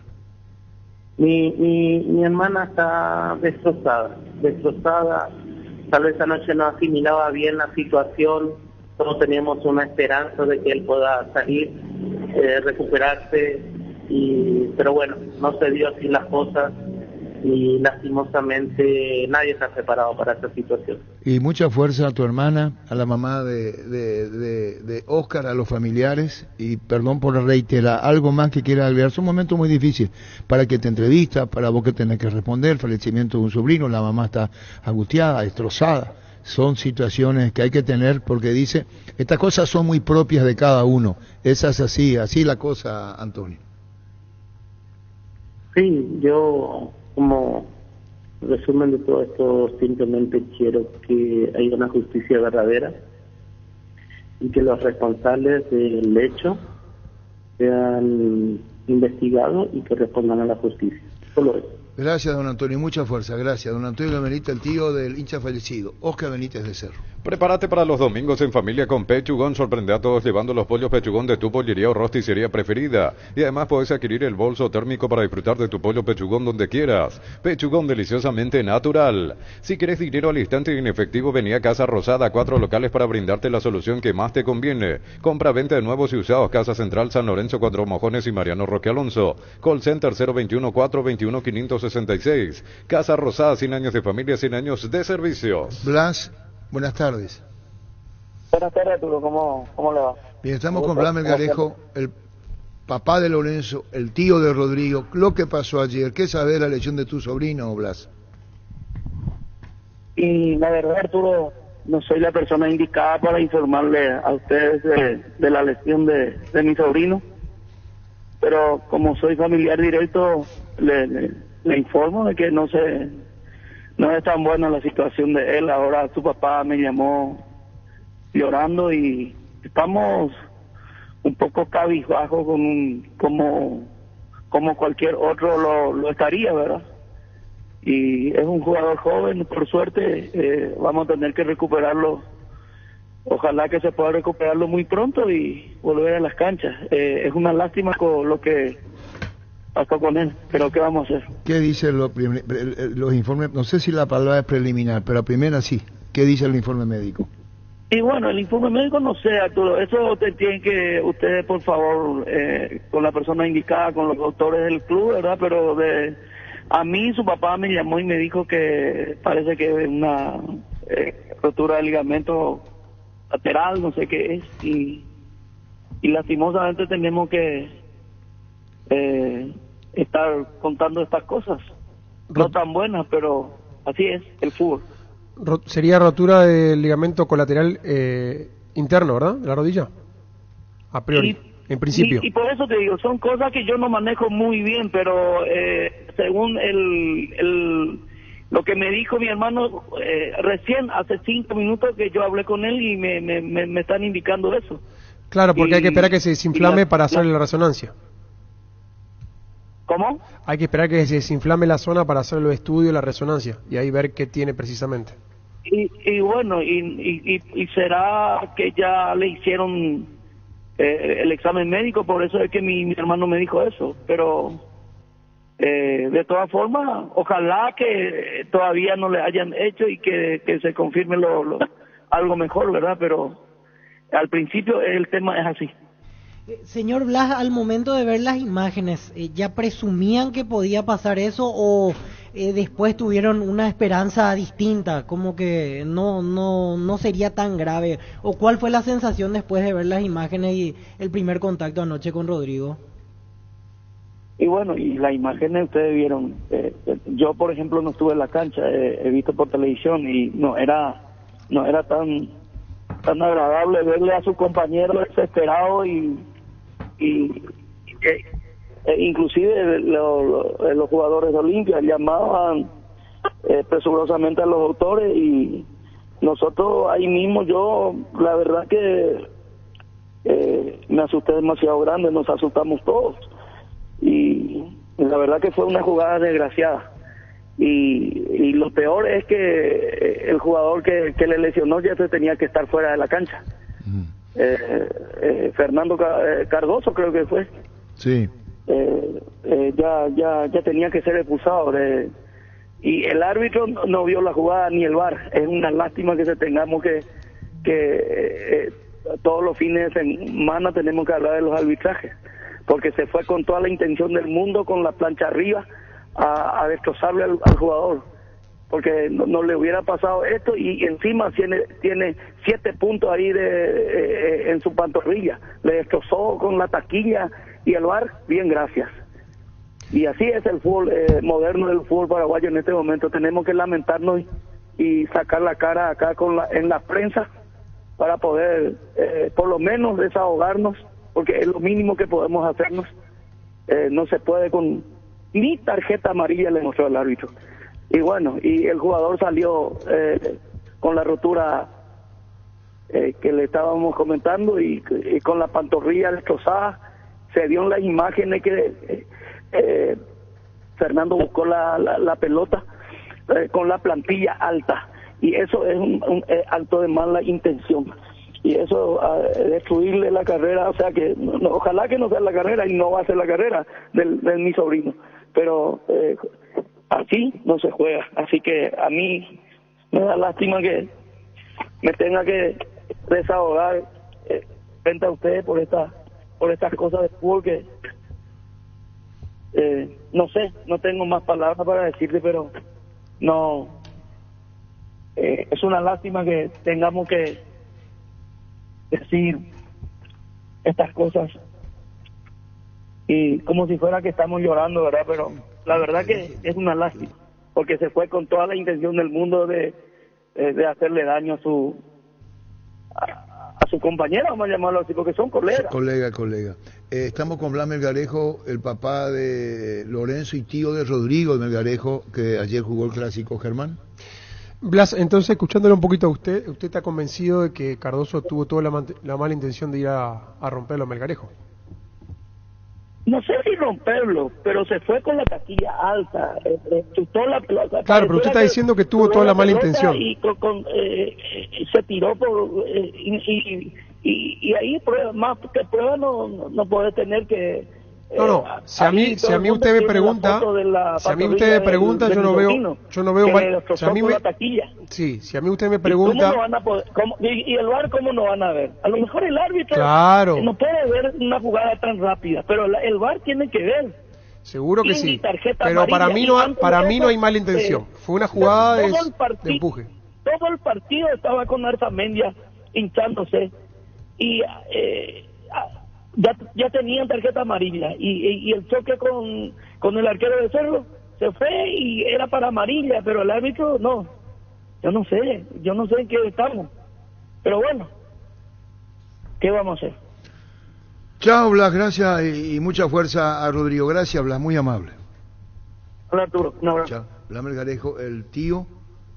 Mi hermana está destrozada, tal vez anoche no asimilaba bien la situación, todos teníamos una esperanza de que él pueda salir, recuperarse, pero bueno, no se dio así las cosas, y lastimosamente nadie está preparado para esta situación. Y mucha fuerza a tu hermana, a la mamá de Oscar, a los familiares, y perdón por reiterar, algo más que quiera agregar. Es un momento muy difícil para que te entrevistas, para vos que tenés que responder, fallecimiento de un sobrino, la mamá está angustiada, destrozada. Son situaciones que hay que tener, porque dice, estas cosas son muy propias de cada uno. Esa es así la cosa, Antonio. Sí, yo, como resumen de todo esto, simplemente quiero que haya una justicia verdadera y que los responsables del hecho sean investigados y que respondan a la justicia. Solo eso. Gracias, don Antonio, mucha fuerza, gracias. Don Antonio Benítez, el tío del hincha fallecido, Oscar Benítez de Cerro. Prepárate para los domingos en familia con Pechugón. Sorprende a todos llevando los pollos Pechugón de tu pollería o rosticería preferida. Y además puedes adquirir el bolso térmico para disfrutar de tu pollo Pechugón donde quieras. Pechugón, deliciosamente natural. Si querés dinero al instante y en efectivo, vení a Casa Rosada, 4 locales para brindarte la solución que más te conviene. Compra-venta de nuevos y usados. Casa Central, San Lorenzo, 4 Mojones y Mariano Roque Alonso. Call Center 021-421-566. Casa Rosada, 100 años de familia, 100 años de servicios. Blas, buenas tardes. Buenas tardes, Arturo, ¿cómo le va? Bien, estamos con Blas Melgarejo, el papá de Lorenzo, el tío de Rodrigo. Lo que pasó ayer, ¿qué sabés de la lesión de tu sobrino, Blas? Y la verdad, Arturo, no soy la persona indicada para informarle a ustedes de la lesión de mi sobrino, pero como soy familiar directo, le informo de que no es tan buena la situación de él. Ahora su papá me llamó llorando y estamos un poco cabizbajos como cualquier otro lo estaría, ¿verdad? Y es un jugador joven, por suerte vamos a tener que recuperarlo. Ojalá que se pueda recuperarlo muy pronto y volver a las canchas. Es una lástima con lo que pasó con él, pero ¿qué vamos a hacer? ¿Qué dicen los informes? No sé si la palabra es preliminar, pero a primera sí. ¿Qué dice el informe médico? Y bueno, el informe médico no sé, Arturo, eso tienen que ustedes, por favor, con la persona indicada, con los doctores del club, ¿verdad? Pero a mí su papá me llamó y me dijo que parece que es una rotura de ligamento lateral, no sé qué es, y lastimosamente tenemos que estar contando estas cosas, no tan buenas, pero así es el fútbol. Sería rotura del ligamento colateral interno, ¿verdad? De la rodilla. A priori, en principio. Y por eso te digo, son cosas que yo no manejo muy bien, pero según lo que me dijo mi hermano recién, hace 5 minutos que yo hablé con él y me están indicando eso. Claro, porque hay que esperar que se desinflame para hacerle la resonancia. ¿Cómo? Hay que esperar que se desinflame la zona para hacer los estudios, la resonancia, y ahí ver qué tiene precisamente. Y bueno, y será que ya le hicieron el examen médico, por eso es que mi hermano me dijo eso, pero de todas formas, ojalá que todavía no le hayan hecho y que se confirme algo mejor, ¿verdad? Pero al principio el tema es así. Señor Blas, al momento de ver las imágenes, ¿ya presumían que podía pasar eso o después tuvieron una esperanza distinta, como que no sería tan grave? ¿O cuál fue la sensación después de ver las imágenes y el primer contacto anoche con Rodrigo? Y bueno, y las imágenes ustedes vieron, yo por ejemplo no estuve en la cancha, he visto por televisión y no era tan agradable verle a su compañero desesperado y inclusive los jugadores de Olimpia llamaban presurosamente a los autores y nosotros ahí mismo, yo la verdad que me asusté demasiado grande, nos asustamos todos y la verdad que fue una jugada desgraciada y lo peor es que el jugador que le lesionó ya se tenía que estar fuera de la cancha. Fernando Cardoso creo que fue. Sí. Ya tenía que ser expulsado y el árbitro no vio la jugada ni el VAR. Es una lástima que tengamos que todos los fines de semana tenemos que hablar de los arbitrajes, porque se fue con toda la intención del mundo con la plancha arriba a destrozarle al jugador, porque no le hubiera pasado esto y encima tiene 7 puntos ahí en su pantorrilla, le destrozó con la taquilla y el VAR, bien, gracias. Y así es el fútbol moderno del fútbol paraguayo en este momento. Tenemos que lamentarnos y sacar la cara acá en la prensa para poder por lo menos desahogarnos, porque es lo mínimo que podemos hacernos. No se puede ni tarjeta amarilla le mostró el árbitro. Y bueno, y el jugador salió con la rotura que le estábamos comentando y con la pantorrilla destrozada. Se dio en las imágenes que Fernando buscó la pelota con la plantilla alta y eso es un acto de mala intención y eso destruirle la carrera, o sea que ojalá que no sea la carrera y no va a ser la carrera de mi sobrino, pero así no se juega, así que a mí me da lástima que me tenga que desahogar frente a ustedes por estas cosas de fútbol que no sé, no tengo más palabras para decirle, pero no es una lástima que tengamos que decir estas cosas y como si fuera que estamos llorando, ¿verdad? Pero la verdad que es una lástima, porque se fue con toda la intención del mundo de hacerle daño a su compañera, vamos a llamarlo así, porque son colegas. Colega. Estamos con Blas Melgarejo, el papá de Lorenzo y tío de Rodrigo Melgarejo, que ayer jugó el clásico, Germán. Blas, entonces, escuchándole un poquito a usted está convencido de que Cardoso tuvo toda la mala intención de ir a romperlo a Melgarejo. No sé si romperlo, pero se fue con la taquilla alta, chutó la pelota. Claro, pero usted está diciendo que tuvo toda la mala intención. Y se tiró y ahí más que prueba no puede tener que... si a mí usted me pregunta, yo no veo, si a mí usted me pregunta, ¿y el VAR cómo no van a ver? A lo mejor el árbitro no puede ver una jugada tan rápida, pero el VAR tiene que ver. Seguro que sí, pero para mí no hay mala intención, fue una jugada de empuje. Todo el partido estaba con Arzamendia hinchándose y ya tenían tarjeta amarilla y el choque con el arquero de Cerro se fue y era para amarilla, pero el árbitro no. Yo no sé en qué estamos, pero bueno, ¿Qué vamos a hacer? Chao, Blas, gracias y mucha fuerza a Rodrigo. Gracias, Blas, muy amable. Hola, Arturo. Un abrazo. Chao. Blas Melgarejo, el tío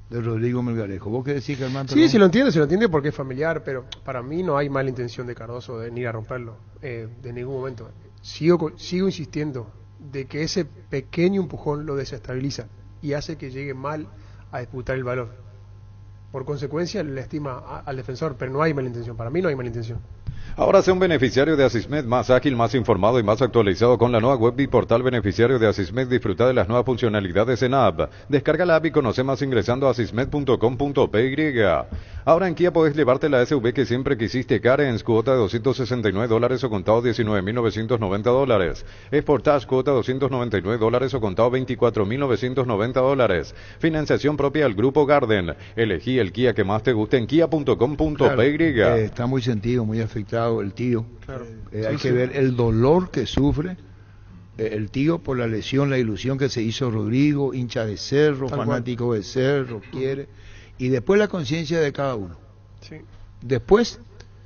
de Rodrigo Melgarejo. ¿Vos qué decís, Germán? Sí, se lo entiende porque es familiar, pero para mí no hay mala intención de Cardoso de ir a romperlo, de ningún momento. Sigo insistiendo de que ese pequeño empujón lo desestabiliza y hace que llegue mal a disputar el balón. Por consecuencia, le estima al defensor, pero no hay mala intención. Para mí no hay mala intención. Ahora sea un beneficiario de Asismed más ágil, más informado y más actualizado con la nueva web y portal beneficiario de Asismed. Disfruta de las nuevas funcionalidades en app. Descarga la app y conoce más ingresando a asismed.com.py. Ahora en Kia podés llevarte la SUV que siempre quisiste, Carens, cuota de $269 o contado $19.990. Sportage, cuota de $299 o contado $24.990. Financiación propia al Grupo Garden. Elegí el Kia que más te guste en kia.com.py. Claro, está muy sentido, muy afectado el tío. Claro. Hay que ver el dolor que sufre el tío por la lesión, la ilusión que se hizo Rodrigo, hincha de Cerro, fanático de Cerro, quiere, y después la conciencia de cada uno. Sí. Después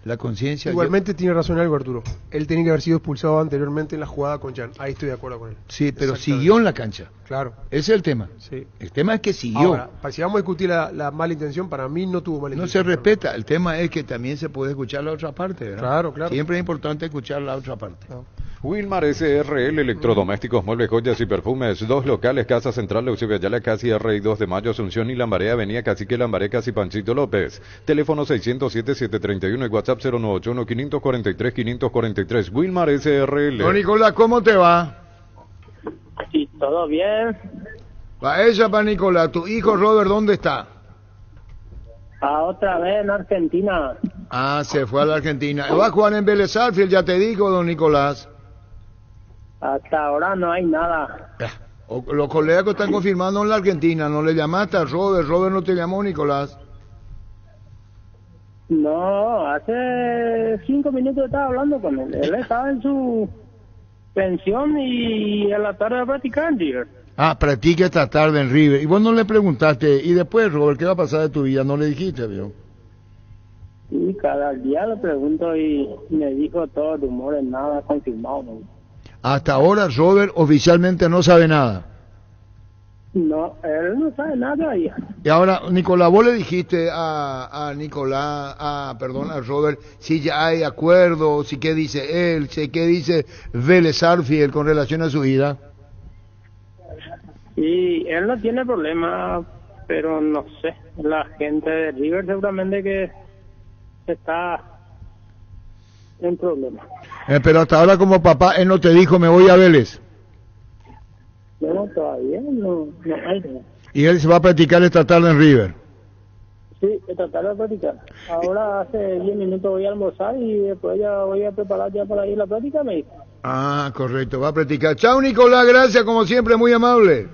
la conciencia. Igualmente tiene razón algo, Arturo. Él tenía que haber sido expulsado anteriormente en la jugada con Jan. Ahí estoy de acuerdo con él. Sí, pero siguió en la cancha. Claro. Ese es el tema. Sí. El tema es que siguió. Ahora, si vamos a discutir la mala intención, para mí no tuvo mala intención. No se respeta. El tema es que también se puede escuchar la otra parte, ¿verdad? Claro, claro. Siempre es importante escuchar la otra parte. No. Wilmar SRL, electrodomésticos, muebles, joyas y perfumes. 2 locales, Casa Central, Eusebio Ayala, Casi RI 2 de Mayo, Asunción y Lambaré, Avenida Cacique Lambaré, Casi Panchito López. Teléfono 607-731 y WhatsApp 091-543-543. Wilmar SRL. Don Nicolás, ¿cómo te va? Sí, todo bien. Va ella para Nicolás. ¿Tu hijo Robert dónde está? Otra vez en Argentina. Se fue a la Argentina. Va a jugar en Vélez Sarsfield, ya te digo, don Nicolás. Hasta ahora no hay nada. Los colegas que están confirmando en la Argentina, ¿no le llamaste a Robert? ¿Robert no te llamó, Nicolás? No, hace 5 minutos estaba hablando con él. Él estaba en su pensión y en la tarde va a practicar en River. Practica esta tarde en River. Y vos no le preguntaste, y después, Robert, ¿qué va a pasar de tu vida? No le dijiste, vio. Sí, cada día le pregunto y me dijo todo de humor, nada confirmado. ¿No? Hasta ahora Robert oficialmente no sabe nada. No, él no sabe nada ahí. Y ahora, Nicolás, vos le dijiste a Robert, si ya hay acuerdo, si qué dice él, si qué dice Vélez Sarsfield con relación a su vida. Sí, él no tiene problema, pero no sé, la gente de River seguramente que está en problema. Pero hasta ahora como papá, él no te dijo, me voy a Vélez. No, todavía no hay nada. Y él se va a practicar esta tarde en River. Sí, esta tarde a practicar. Ahora hace 10 minutos voy a almorzar y después ya voy a preparar ya para ir a la práctica, me dijo. Correcto, va a practicar. Chao, Nicolás, gracias, como siempre, muy amable.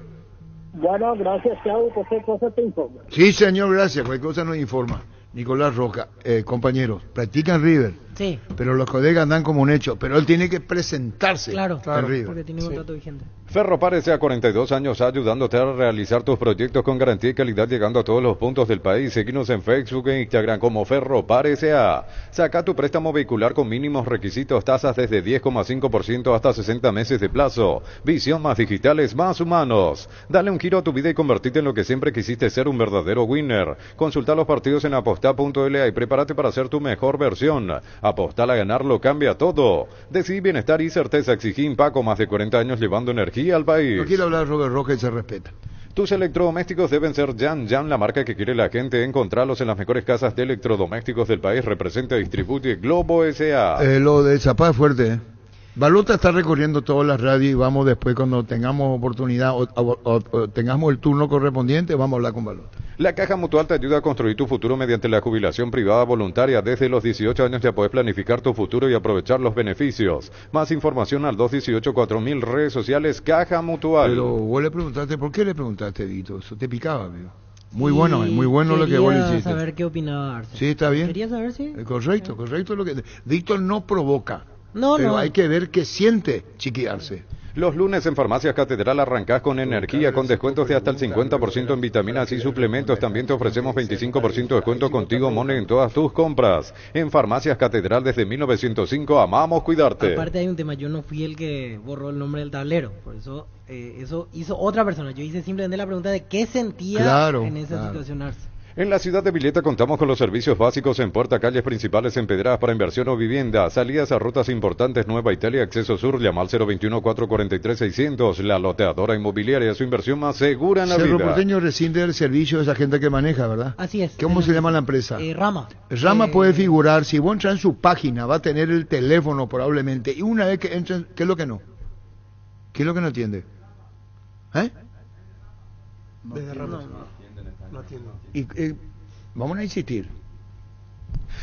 Bueno, gracias, chao, cualquier cosa te informa. Sí, señor, gracias, cualquier cosa nos informa. Nicolás Roca, compañeros, practican River. Sí. Pero los colegas dan como un hecho, pero él tiene que presentarse claro, en River. Porque tiene contrato vigente. Ferropar S.A. 42 años ayudándote a realizar tus proyectos con garantía y calidad, llegando a todos los puntos del país. Seguinos en Facebook e Instagram como Ferropar S.A. Saca tu préstamo vehicular con mínimos requisitos, tasas desde 10,5% hasta 60 meses de plazo. Visión más digitales, más humanos. Dale un giro a tu vida y convertirte en lo que siempre quisiste ser, un verdadero winner. Consulta los partidos en aposta.la y prepárate para ser tu mejor versión. Apostar a ganarlo cambia todo. Decidí bienestar y certeza. Exigí Impaco, más de 40 años llevando energía al país. No quiero hablar de Robert Roca y se respeta. Tus electrodomésticos deben ser Jan, la marca que quiere la gente. Encontralos en las mejores casas de electrodomésticos del país. Representa y distribuye Globo S.A. Lo de Zapá es fuerte, Balota está recorriendo todas las radios y vamos después, cuando tengamos oportunidad o tengamos el turno correspondiente, vamos a hablar con Balota. La Caja Mutual te ayuda a construir tu futuro mediante la jubilación privada voluntaria. Desde los 18 años ya puedes planificar tu futuro y aprovechar los beneficios. Más información al 218-4000, redes sociales Caja Mutual. Pero vos le preguntaste, ¿por qué le preguntaste, Dito? Eso te picaba, amigo. Muy bueno lo que vos le hiciste. Quería saber qué opinaba Arce. Sí, está bien. Quería saber si... Correcto lo que... Víctor no provoca. No, pero no. hay que ver qué siente Chiqui Arce. Los lunes en Farmacias Catedral arrancás con energía, con descuentos de hasta el 50% en vitaminas y suplementos. También te ofrecemos 25% de descuento contigo, Mone, en todas tus compras. En Farmacias Catedral desde 1905, amamos cuidarte. Aparte hay un tema, yo no fui el que borró el nombre del tablero, por eso eso hizo otra persona. Yo hice simplemente la pregunta de qué sentía en esa situación Arce. En la ciudad de Villeta contamos con los servicios básicos en puerta, calles principales empedradas para inversión o vivienda, salidas a rutas importantes, Nueva Italia, Acceso Sur, llama al 021-443-600, la loteadora inmobiliaria, su inversión más segura en la Cerro vida. Porteño rescinde el servicio de esa gente que maneja, ¿verdad? Así es. ¿Cómo se llama la empresa? Rama. Rama puede figurar, si vos entras en su página, va a tener el teléfono probablemente, y una vez que entran, ¿qué es lo que no? ¿Qué es lo que no atiende? ¿Eh? No atiendo. Y vamos a insistir.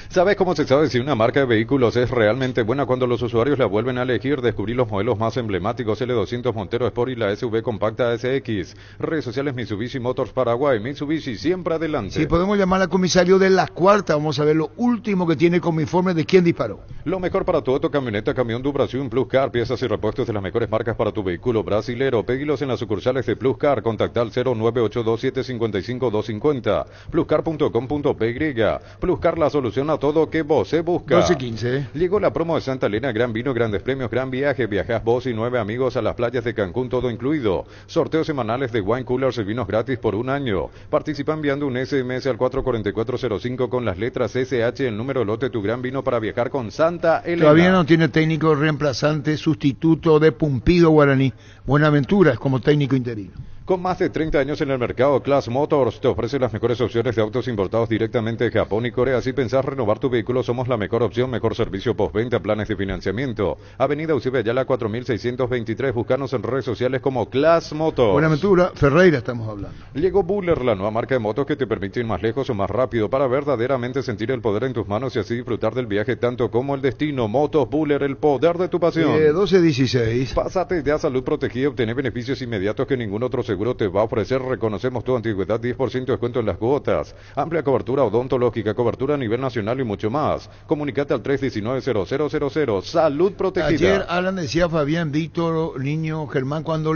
¿Sabes cómo se sabe si una marca de vehículos es realmente buena? Cuando los usuarios la vuelven a elegir. Descubrí los modelos más emblemáticos, L200 Montero Sport y la SUV compacta SX. Redes sociales Mitsubishi Motors Paraguay. Mitsubishi siempre adelante. Si podemos llamar al comisario de la cuarta, vamos a ver lo último que tiene como informe de quién disparó. Lo mejor para tu auto, camioneta, camión du Brasil, Plus Car, piezas y repuestos de las mejores marcas para tu vehículo brasilero. Pedilos en las sucursales de Plus Car. Contacta al 09827555250. pluscar.com.py. Plus Car, la solución a todo que vos se busca. 12:15. Llegó la promo de Santa Elena, gran vino, grandes premios, gran viaje. Viajás vos y 9 amigos a las playas de Cancún, todo incluido. Sorteos semanales de wine coolers y vinos gratis por un año. Participa enviando un SMS al 44405 con las letras SH, el número lote, tu gran vino para viajar con Santa Elena. Todavía no tiene técnico reemplazante, sustituto de Pumpido Guaraní. Buenaventura es como técnico interino. Con más de 30 años en el mercado, Class Motors te ofrece las mejores opciones de autos importados directamente de Japón y Corea. Si pensás renovar tu vehículo, somos la mejor opción, mejor servicio postventa, planes de financiamiento. Avenida Eusebio Ayala 4623, buscanos en redes sociales como Class Motors. Buenaventura, Ferreira estamos hablando. Llegó Buller, la nueva marca de motos que te permite ir más lejos o más rápido para verdaderamente sentir el poder en tus manos y así disfrutar del viaje tanto como el destino. Motos Buller, el poder de tu pasión. 12:16. Pásate ya a Salud Protegida y obtener beneficios inmediatos que ningún otro seguro te va a ofrecer. Reconocemos tu antigüedad, 10% de descuento en las cuotas, amplia cobertura odontológica, cobertura a nivel nacional y mucho más. Comunicate al 319-0000. Salud Protegida. Ayer Alan decía Fabián, Víctor, Niño, Germán, cuando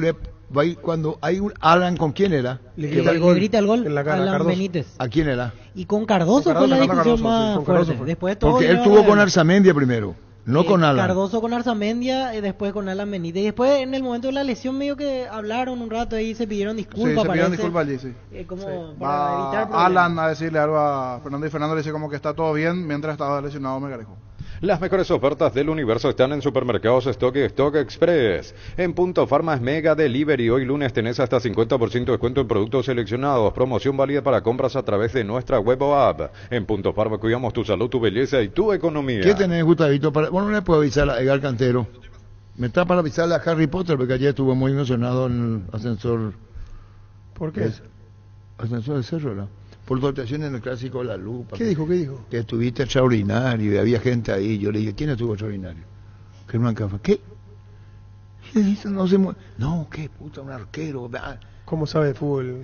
hay un Alan, ¿con quién era? Le grita el gol en la cara, Alan Cardoso. Benítez. ¿A quién era? Y con Cardoso fue la discusión más fuerte. Después de todo, porque él tuvo con Arzamendia primero. No con Alan. Cardoso con Arzamendia, después con Alan Benítez. Y después, en el momento de la lesión, medio que hablaron un rato ahí, se pidieron disculpas. Sí, se pidieron disculpas allí, sí. Como Sí. para evitar problemas. Alan a decirle algo a Fernando y Fernando le dice como que está todo bien mientras estaba lesionado Melgarejo. Las mejores ofertas del universo están en Supermercados Stock y Stock Express. En Punto Farma es Mega Delivery. Hoy lunes tenés hasta 50% de descuento en productos seleccionados. Promoción válida para compras a través de nuestra web o app. En Punto Farma cuidamos tu salud, tu belleza y tu economía. ¿Qué tenés, Gustavito? Bueno, no le puedo avisar a Edgar Cantero. Me está para avisarle a Harry Potter porque ayer estuvo muy emocionado en el ascensor. ¿Por qué? Ascensor de Cerro, ¿no? Por tu actuación en el Clásico de la Lupa. ¿Qué dijo? Que estuviste extraordinario y había gente ahí. Yo le dije, ¿quién estuvo extraordinario? Germán Cafa. ¿Qué? No se mueve. No, qué puta, un arquero. ¿Cómo sabe de fútbol?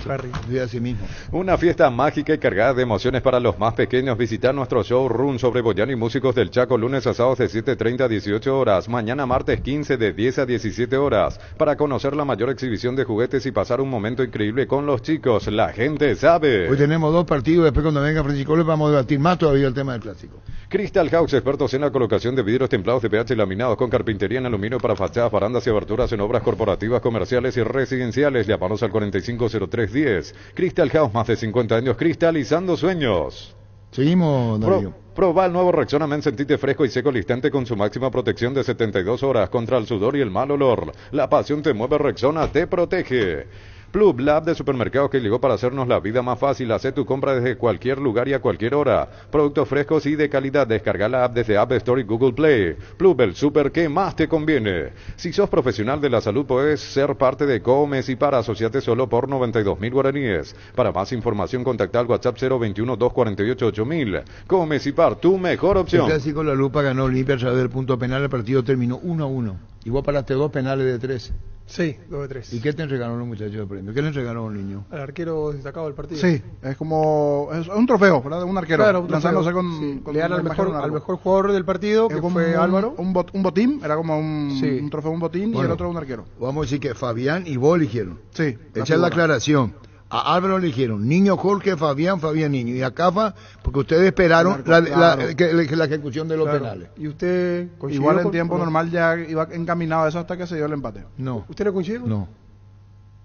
Harry. De así mismo. Una fiesta mágica y cargada de emociones para los más pequeños. Visitar nuestro showroom sobre Boyano y Músicos del Chaco lunes a sábados de 7:30 a 18 horas. Mañana martes 15 de 10 a 17 horas. Para conocer la mayor exhibición de juguetes y pasar un momento increíble con los chicos. La gente sabe. Hoy tenemos 2 partidos. Después cuando venga Francisco les vamos a debatir más todavía el tema del Clásico. Crystal House, expertos en la colocación de vidrios templados de pH laminados con carpintería en aluminio para fachadas, barandas y aberturas en obras corporativas, comerciales y residenciales. Llámanos al 450310. Crystal House, más de 50 años cristalizando sueños. Seguimos, Darío. Proba el nuevo Rexona Men, sentite fresco y seco al instante con su máxima protección de 72 horas contra el sudor y el mal olor. La pasión te mueve, Rexona te protege. Plub, la app de supermercados que llegó para hacernos la vida más fácil. Haz tu compra desde cualquier lugar y a cualquier hora. Productos frescos y de calidad. Descarga la app desde App Store y Google Play. Plub, el super que más te conviene. Si sos profesional de la salud, puedes ser parte de Comes y para asociarte solo por 92.000 guaraníes. Para más información, contacta al WhatsApp 021-248-8000. Comes y Par, tu mejor opción. El Clásico La Lupa ganó Olimpia a través del punto penal. El partido terminó 1-1. Y vos paraste 2 penales de 3. Sí, 2 de 3. ¿Y qué te entregaron los muchachos de premio? ¿Qué le entregaron al niño? Al arquero destacado del partido. Sí, es como es un trofeo, ¿verdad? Un arquero. Claro, un trofeo. Lanzándose Sí, con le dan la al imagen de mejor, un al árbol. mejor jugador del partido, que Es como fue Álvaro. un botín, era como Sí. un trofeo, un botín, y Bueno. el otro un arquero. Vamos a decir que Fabián y vos eligieron. Sí. Echar la aclaración. A Álvaro le dijeron Niño Jorge, Fabián, Fabián Niño. Y a Cafa, porque ustedes esperaron Claro. la ejecución de los Claro. penales. ¿Y usted coincidió Igual en con- tiempo o no? normal ya iba encaminado a eso hasta que se dio el empate. No, ¿Usted no coincide? no.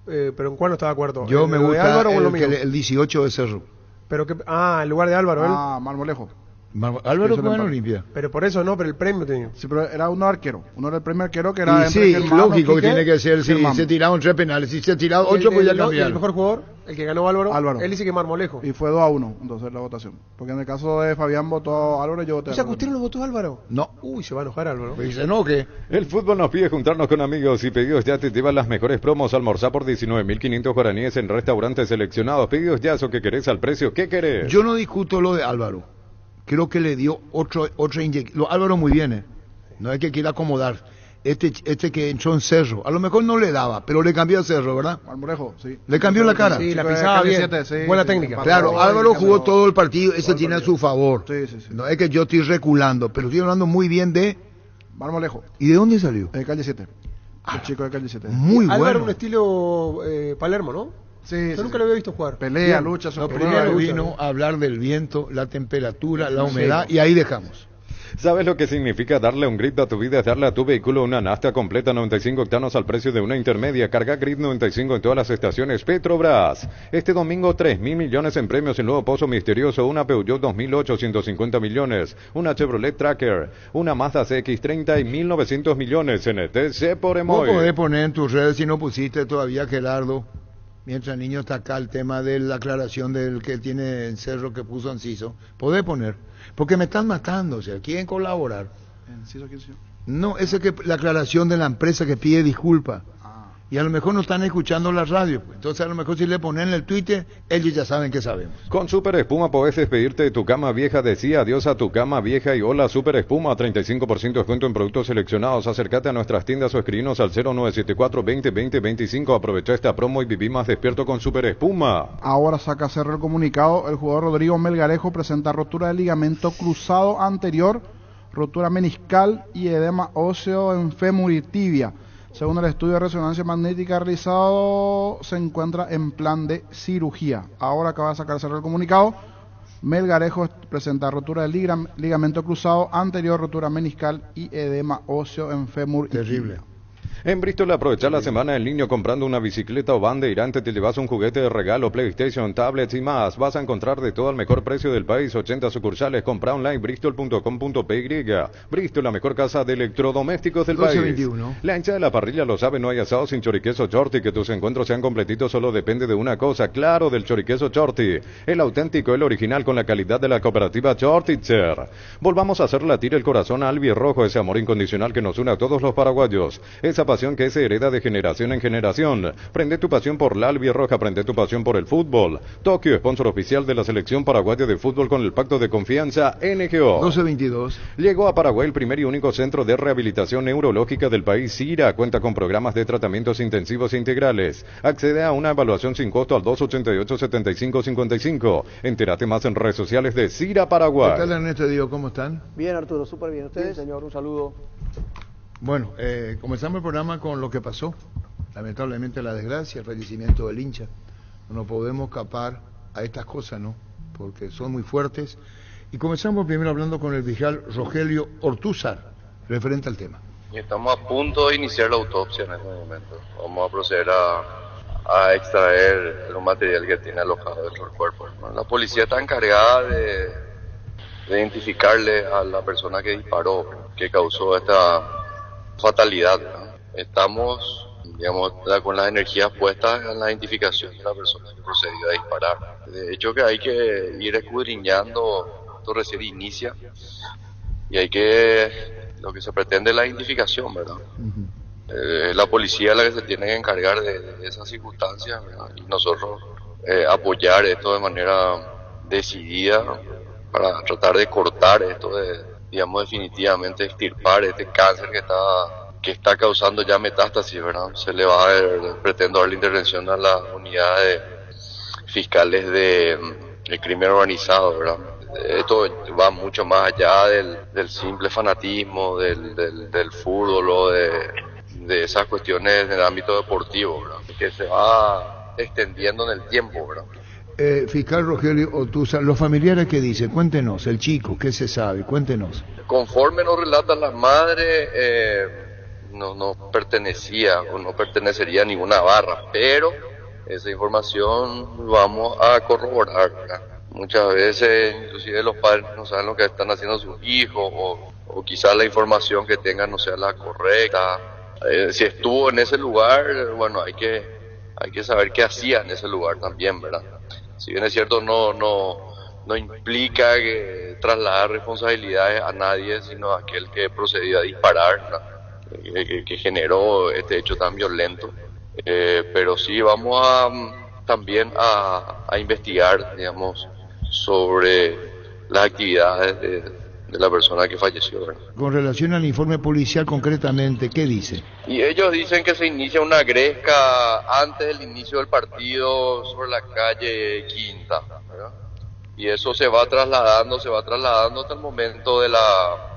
Pero ¿en cuál no está de acuerdo? Yo ¿En me lo de gusta Álvaro o en lo mío? el 18 de Cerro. Pero que, en lugar de Álvaro, él. Marmolejo. Álvaro Eso juega en lo Olimpia. Pero por eso no, pero el premio tenía. Sí, pero era uno arquero. Uno era el primer arquero que era Y entre sí, Germán, lógico que Quique, tiene que ser. Si Germán. se tiraron 3 penales, si se tiraron ¿Y 8, pues ya el cambiaron. mejor jugador, el que ganó Álvaro, él dice que Marmolejo. Y fue 2-1, entonces la votación. Porque en el caso de Fabián votó a Álvaro, yo voté O sea, a que usted no lo votó a Álvaro. No. Uy, se va a enojar Álvaro. Pues dice, no, que El fútbol nos pide juntarnos con amigos y Pedidos Ya te lleva las mejores promos. Almorzar por 19.500 guaraníes en restaurantes seleccionados. Pedidos Ya, eso que querés al precio que querés. yo no discuto lo de Álvaro. Creo que le dio otra inyección. Álvaro muy bien, ¿eh? No hay que quiera acomodar. Este que entró en Cerro, a lo mejor no le daba, pero le cambió a Cerro, ¿verdad? Marmolejo, sí. Le cambió la cara. Sí, la Chico de pisaba calle bien. 7, sí, Buena sí, técnica. sí. Claro, Pasó, Álvaro y jugó cambió. todo el partido, ese tiene a su favor. Sí, sí, sí. No es que yo estoy reculando, pero estoy hablando muy bien de... Marmolejo, ¿Y de dónde salió? de calle 7. El chico de calle 7. Muy Álvaro bueno. un estilo Palermo, ¿no? Sí, Yo sí, nunca sí. lo había visto jugar. Pelea, Bien. lucha, No, primero primero lucha, vino ¿no? a hablar del viento, la temperatura, la Sí. humedad, y ahí dejamos. ¿Sabes lo que significa darle un grip a tu vida? Es darle a tu vehículo una nafta completa 95 octanos al precio de una intermedia. Carga Grip 95 en todas las estaciones Petrobras. Este domingo 3.000 millones en premios. El nuevo Pozo Misterioso, una Peugeot 2008, 150 millones. Una Chevrolet Tracker, una Mazda CX-30 y 1.900 millones en ETC por Vos Emoy. podés poner en tus redes, si no pusiste todavía, Gerardo, mientras el niño está acá, el tema de la aclaración del que tiene en Cerro que puso Anciso. Podés poner, porque me están matando, o sea, quieren colaborar. Enciso, ¿quién se- No, ese que la aclaración de la empresa que pide disculpa. Y a lo mejor no están escuchando la radio, pues. Entonces a lo mejor si le ponen en el Twitter, ellos ya saben que sabemos. Con Super Espuma podés despedirte de tu cama vieja. Decía adiós a tu cama vieja y hola Super Espuma. 35% de descuento en productos seleccionados. Acércate a nuestras tiendas o escribinos al 0974 20 20 25. Aprovecha esta promo y viví más despierto con Super Espuma. Ahora saca Cerro el comunicado. El jugador Rodrigo Melgarejo presenta rotura de ligamento cruzado anterior, rotura meniscal y edema óseo en fémur y tibia. Según el estudio de resonancia magnética realizado, se encuentra en plan de cirugía. Ahora acaba de sacar Cerro el comunicado. Melgarejo presenta rotura del ligamento cruzado anterior, rotura meniscal y edema óseo en fémur y Terrible. tibia. En Bristol aprovecha la semana en línea comprando una bicicleta o van de irante, te llevas un juguete de regalo, PlayStation, tablets y más. Vas a encontrar de todo al mejor precio del país, 80 sucursales. Compra online bristol.com.py. Bristol, la mejor casa de electrodomésticos del país. 12:21. La hincha de la parrilla lo sabe, no hay asado sin choriqueso Chorty. Que tus encuentros sean completitos solo depende de una cosa, claro, del choriqueso Chorty. El auténtico, el original con la calidad de la cooperativa Chortitzer. Volvamos a hacer latir el corazón albirrojo, ese amor incondicional que nos une a todos los paraguayos. Esa pasión que se hereda de generación en generación. Prende tu pasión por la albirroja, prende tu pasión por el fútbol. Tokio, sponsor oficial de la selección paraguaya de fútbol con el pacto de confianza NGO. 12:22. Llegó a Paraguay el primer y único centro de rehabilitación neurológica del país, CIRA. Cuenta con programas de tratamientos intensivos e integrales. Accede a una evaluación sin costo al 288-7555. Entérate más en redes sociales de CIRA Paraguay. ¿Qué tal, Ernesto Diego? ¿Cómo están? Bien, Arturo, súper bien. ¿Ustedes? Sí, señor, un saludo. Bueno, comenzamos el programa con lo que pasó. Lamentablemente la desgracia, el fallecimiento del hincha. No podemos escapar a estas cosas, ¿no? Porque son muy fuertes. Y comenzamos primero hablando con el fiscal Rogelio Ortúzar, referente al tema. Y estamos a punto de iniciar la autopsia en este momento. Vamos a proceder a extraer el material que tiene alojado dentro del cuerpo. Bueno, la policía está encargada de identificarle a la persona que disparó, que causó esta fatalidad, ¿no? Estamos, digamos, con las energías puestas en la identificación de la persona que procedió a disparar. De hecho que hay que ir escudriñando, esto recién inicia, y lo que se pretende es la identificación, ¿verdad? La policía es la que se tiene que encargar de esas circunstancias, ¿verdad? Y nosotros apoyar esto de manera decidida para tratar de cortar esto, digamos definitivamente extirpar este cáncer que está que está causando ya metástasis, ¿verdad? Se le va a pretendo dar la intervención a las unidades fiscales de crimen organizado, ¿verdad? Esto va mucho más allá del simple fanatismo, del fútbol o de esas cuestiones en el ámbito deportivo, ¿verdad? Que se va extendiendo en el tiempo, ¿verdad? Fiscal Rogelio Otuzar, los familiares que dicen, cuéntenos, el chico, ¿qué se sabe? Cuéntenos. Conforme nos relatan las madres, no pertenecía o no pertenecería a ninguna barra, pero esa información vamos a corroborar, ¿verdad? Muchas veces, inclusive los padres no saben lo que están haciendo sus hijos, o quizás la información que tengan no sea la correcta. Si estuvo en ese lugar, bueno, hay que saber qué hacía en ese lugar también, ¿verdad? Si bien es cierto, no implica que trasladar responsabilidades a nadie, sino a aquel que procedió a disparar, ¿no? que generó este hecho tan violento. Pero sí vamos también a investigar, digamos, sobre las actividades de la persona que falleció, ¿verdad? Con relación al informe policial concretamente, ¿qué dice? Y ellos dicen que se inicia una gresca antes del inicio del partido sobre la calle Quinta, ¿verdad? Y eso se va trasladando hasta el momento del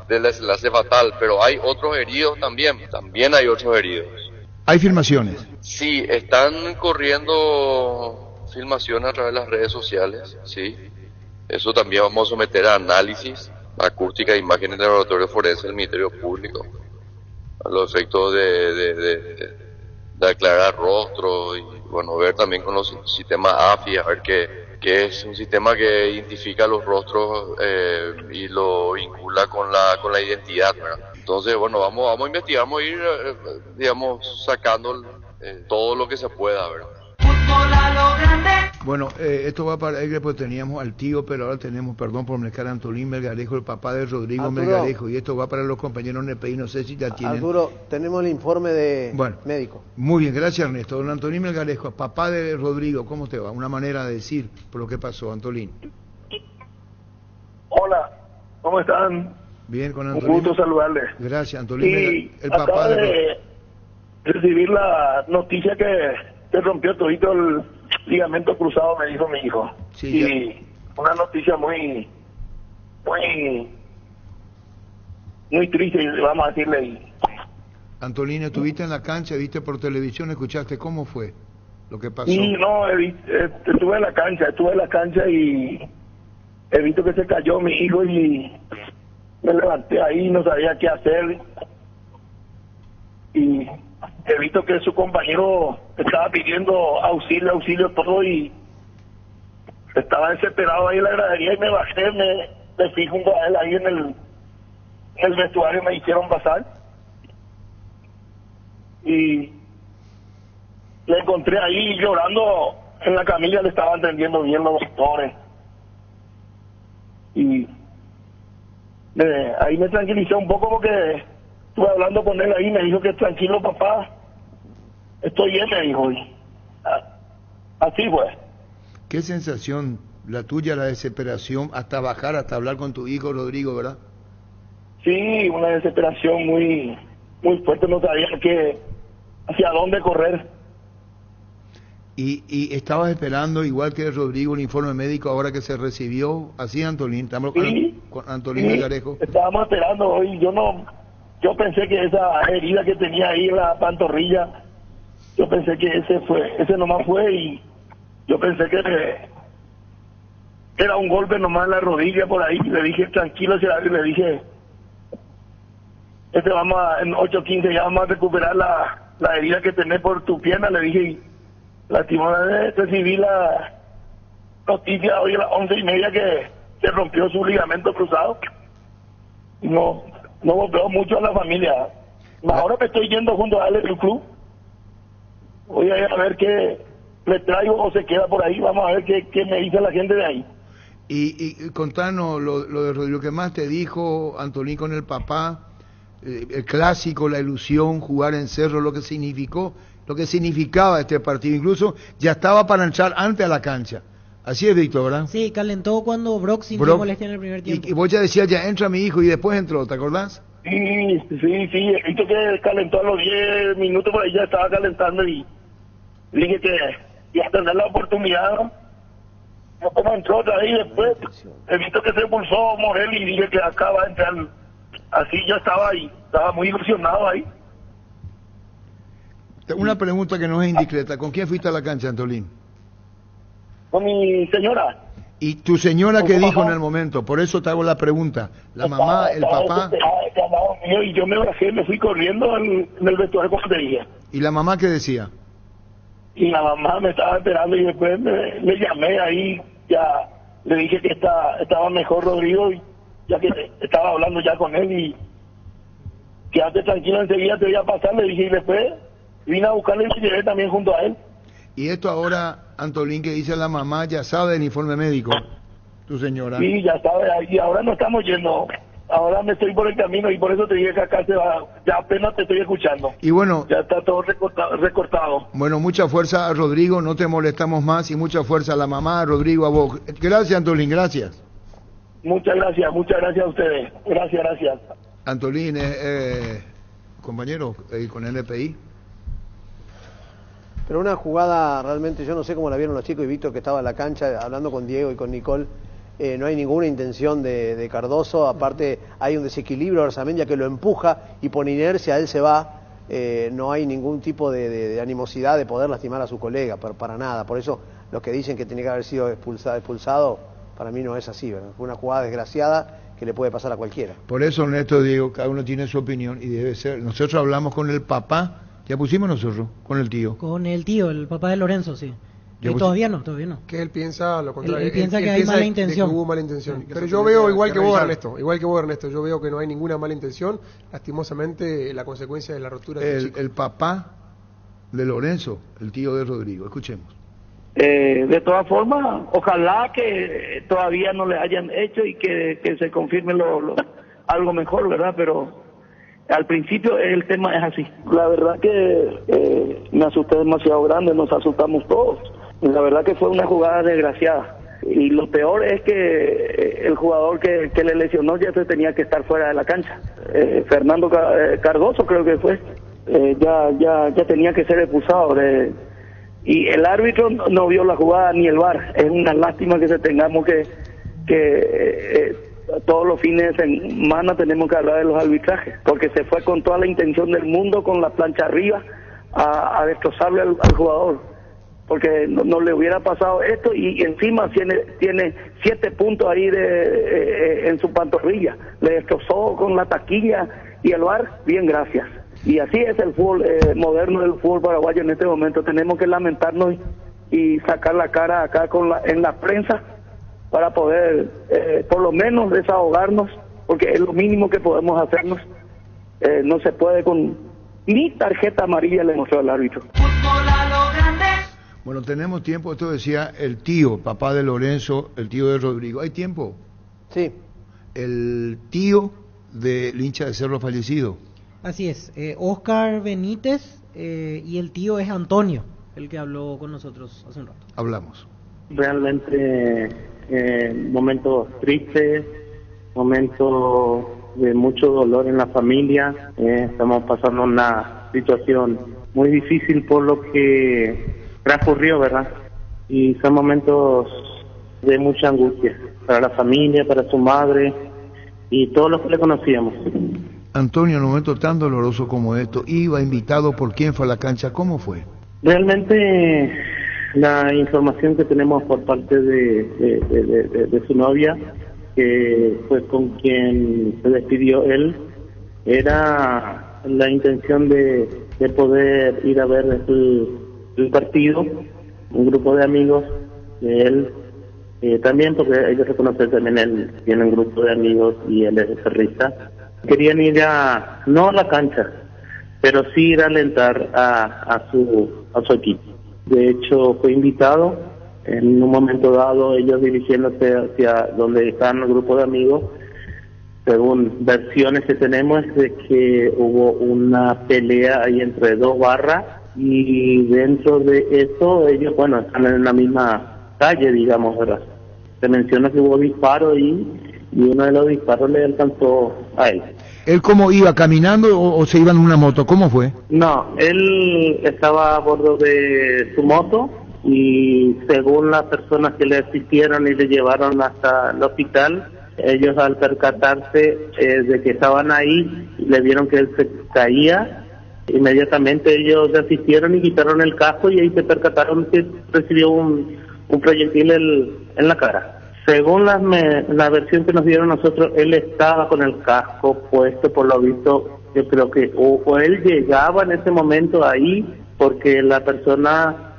desenlace fatal, pero hay otros heridos también hay otros heridos. ¿Hay filmaciones? Sí, están corriendo filmaciones a través de las redes sociales, sí. Eso también vamos a someter a análisis acústica e imágenes del laboratorio forense del Ministerio Público, a los efectos de aclarar rostros y, bueno, ver también con los sistemas AFI, a ver que es un sistema que identifica los rostros y lo vincula con la identidad, ¿verdad? Entonces, bueno, vamos a investigar, vamos a ir, digamos, sacando todo lo que se pueda, ¿verdad? Bueno, esto va para él, pues teníamos al tío, pero ahora tenemos, perdón por mezclar, a Antolín Melgarejo, el papá de Rodrigo Melgarejo, y esto va para los compañeros NPI, no sé si ya tienen. Arturo, tenemos el informe de médico. Muy bien, gracias Ernesto. Don Antolín Melgarejo, papá de Rodrigo, ¿cómo te va? Una manera de decir por lo que pasó, Antolín. Hola, ¿cómo están? Bien, con Antolín. Un gusto saludarles. Gracias, Antolín. Y el papá acaba de recibir la noticia que se rompió todito el ligamento cruzado, me dijo mi hijo. Sí, y una noticia muy triste, vamos a decirle. Antolín, ¿estuviste en la cancha, viste por televisión, escuchaste cómo fue lo que pasó? Sí, no, estuve en la cancha y he visto que se cayó mi hijo y me levanté ahí, no sabía qué hacer. Y he visto que su compañero estaba pidiendo auxilio todo, y estaba desesperado ahí en la gradería y me bajé, me fui junto a él ahí en el vestuario, me hicieron pasar y le encontré ahí llorando en la camilla, le estaban atendiendo bien los doctores y ahí me tranquilicé un poco porque estuve hablando con él ahí, me dijo que tranquilo papá, estoy bien, me dijo, y así fue. ¿Qué sensación la tuya, la desesperación, hasta bajar, hasta hablar con tu hijo Rodrigo, verdad? Sí, una desesperación muy fuerte, no sabía hacia dónde correr. ¿Y estabas esperando, igual que Rodrigo, un informe médico ahora que se recibió? ¿Así, Antolín? ¿Estamos con Antolín Melgarejo? Estábamos esperando hoy, yo pensé que esa herida que tenía ahí en la pantorrilla, yo pensé que ese nomás fue, y yo pensé que era un golpe nomás en la rodilla por ahí. Le dije tranquilo, le dije en 8:15 ya vamos a recuperar la herida que tenés por tu pierna, le dije, y lastimosamente recibí la noticia hoy a las 11:30 que se rompió su ligamento cruzado. No volvió mucho a la familia. Ahora me estoy yendo junto a él en el club. Voy a ir a ver qué le traigo o se queda por ahí. Vamos a ver qué me dice la gente de ahí. Y contanos lo de Rodrigo, que más te dijo Antolín con el papá, el clásico, la ilusión, jugar en Cerro, lo que significaba este partido. Incluso ya estaba para entrar antes a la cancha. Así es, Víctor, ¿verdad? Sí, calentó cuando Brock sintió molestia en el primer tiempo. Y vos ya decías, ya entra mi hijo, y después entró, ¿te acordás? Sí, he visto que calentó a los 10 minutos, por ahí ya estaba calentando y dije que iba a tener la oportunidad, ¿no? Como entró otra vez y después he visto que se expulsó Morel y dije que acá va a entrar. Así yo estaba ahí, estaba muy ilusionado ahí. Una pregunta que no es indiscreta. ¿Con quién fuiste a la cancha, Antolín? Con mi señora. ¿Y tu señora Con qué su dijo mamá. en el momento? Por eso te hago la pregunta. ¿La mamá, el papá? Y yo me bajé, me fui corriendo en el vestuario como te dije. ¿Y la mamá qué decía? Y la mamá me estaba esperando y después le llamé ahí, ya le dije que estaba mejor Rodrigo, y ya que estaba hablando ya con él y quédate tranquilo, enseguida te voy a pasar, le dije, y después vine a buscarle y me llevé también junto a él. Y esto ahora, Antolín, que dice la mamá, ya sabe el informe médico, tu señora. Sí, ya sabe, y ahora no estamos yendo, ahora me estoy por el camino y por eso te dije que acá se va, ya apenas te estoy escuchando. Y bueno, Ya está todo recortado. bueno, mucha fuerza a Rodrigo, no te molestamos más, y mucha fuerza a la mamá, a Rodrigo, a vos. Gracias, Antolín, gracias. Muchas gracias a ustedes. Gracias. Antolín, compañero, con NPI. Pero una jugada realmente, yo no sé cómo la vieron los chicos y Víctor que estaba en la cancha hablando con Diego y con Nicole. No hay ninguna intención de Cardoso, aparte hay un desequilibrio, Arzamendia que lo empuja y por inercia él se va. No hay ningún tipo de animosidad de poder lastimar a su colega, para nada. Por eso los que dicen que tenía que haber sido expulsado, para mí no es así, ¿verdad? Fue una jugada desgraciada que le puede pasar a cualquiera. Por eso, Ernesto, Diego, cada uno tiene su opinión y debe ser. Nosotros hablamos con el papá, ya pusimos nosotros, con el tío. Con el tío, el papá de Lorenzo, sí. Todavía no. Que él piensa lo contrario. Él piensa que hay mala intención. Que hubo mala intención. Pero yo veo igual que vos, Ernesto, yo veo que no hay ninguna mala intención. Lastimosamente, la consecuencia de la rotura de este chico. El papá de Lorenzo, el tío de Rodrigo, escuchemos. De todas formas, ojalá que todavía no le hayan hecho y que se confirme algo mejor, ¿verdad? Pero al principio el tema es así. La verdad que me asusté demasiado grande, nos asustamos todos. La verdad que fue una jugada desgraciada. Y lo peor es que el jugador que le lesionó ya se tenía que estar fuera de la cancha. Fernando Cardoso creo que fue. Ya tenía que ser expulsado. Y el árbitro no vio la jugada ni el VAR. Es una lástima que tengamos que todos los fines de semana tenemos que hablar de los arbitrajes, porque se fue con toda la intención del mundo, con la plancha arriba, a destrozarle al jugador, porque no le hubiera pasado esto y encima tiene 7 puntos ahí en su pantorrilla. Le destrozó con la taquilla y el VAR, bien, gracias. Y así es el fútbol moderno del fútbol paraguayo en este momento. Tenemos que lamentarnos y sacar la cara acá en la prensa para poder por lo menos desahogarnos, porque es lo mínimo que podemos hacernos. No se puede ni tarjeta amarilla le mostró al árbitro. Bueno, tenemos tiempo, esto decía el tío, papá de Lorenzo, el tío de Rodrigo. ¿Hay tiempo? Sí. El tío del hincha de Cerro fallecido. Así es, Oscar Benítez y el tío es Antonio, el que habló con nosotros hace un rato. Hablamos. Realmente momentos tristes, momentos de mucho dolor en la familia. Estamos pasando una situación muy difícil por lo que transcurrió, ¿verdad? Y son momentos de mucha angustia para la familia, para su madre y todos los que le conocíamos. Antonio, en un momento tan doloroso como esto, iba invitado por quién fue a la cancha, ¿cómo fue? Realmente la información que tenemos por parte de su novia, que fue con quien se despidió él, era la intención de poder ir a ver el partido, un grupo de amigos de él, también porque ellos se conocen también, él tiene un grupo de amigos y él es cerrista. Querían ir no a la cancha, pero sí ir a alentar a su equipo. De hecho, fue invitado en un momento dado, ellos dirigiéndose hacia donde están el grupo de amigos. Según versiones que tenemos, es de que hubo una pelea ahí entre 2 barras y dentro de eso ellos, bueno, están en la misma calle, digamos, ¿verdad? Se menciona que hubo disparos y uno de los disparos le alcanzó a él. ¿Él cómo iba, caminando o se iba en una moto? ¿Cómo fue? No, él estaba a bordo de su moto y según las personas que le asistieron y le llevaron hasta el hospital, ellos al percatarse de que estaban ahí, le vieron que él se caía, inmediatamente ellos le asistieron y quitaron el casco y ahí se percataron que recibió un proyectil en la cara. Según la versión que nos dieron nosotros, él estaba con el casco puesto, por lo visto, yo creo que o él llegaba en ese momento ahí, porque la persona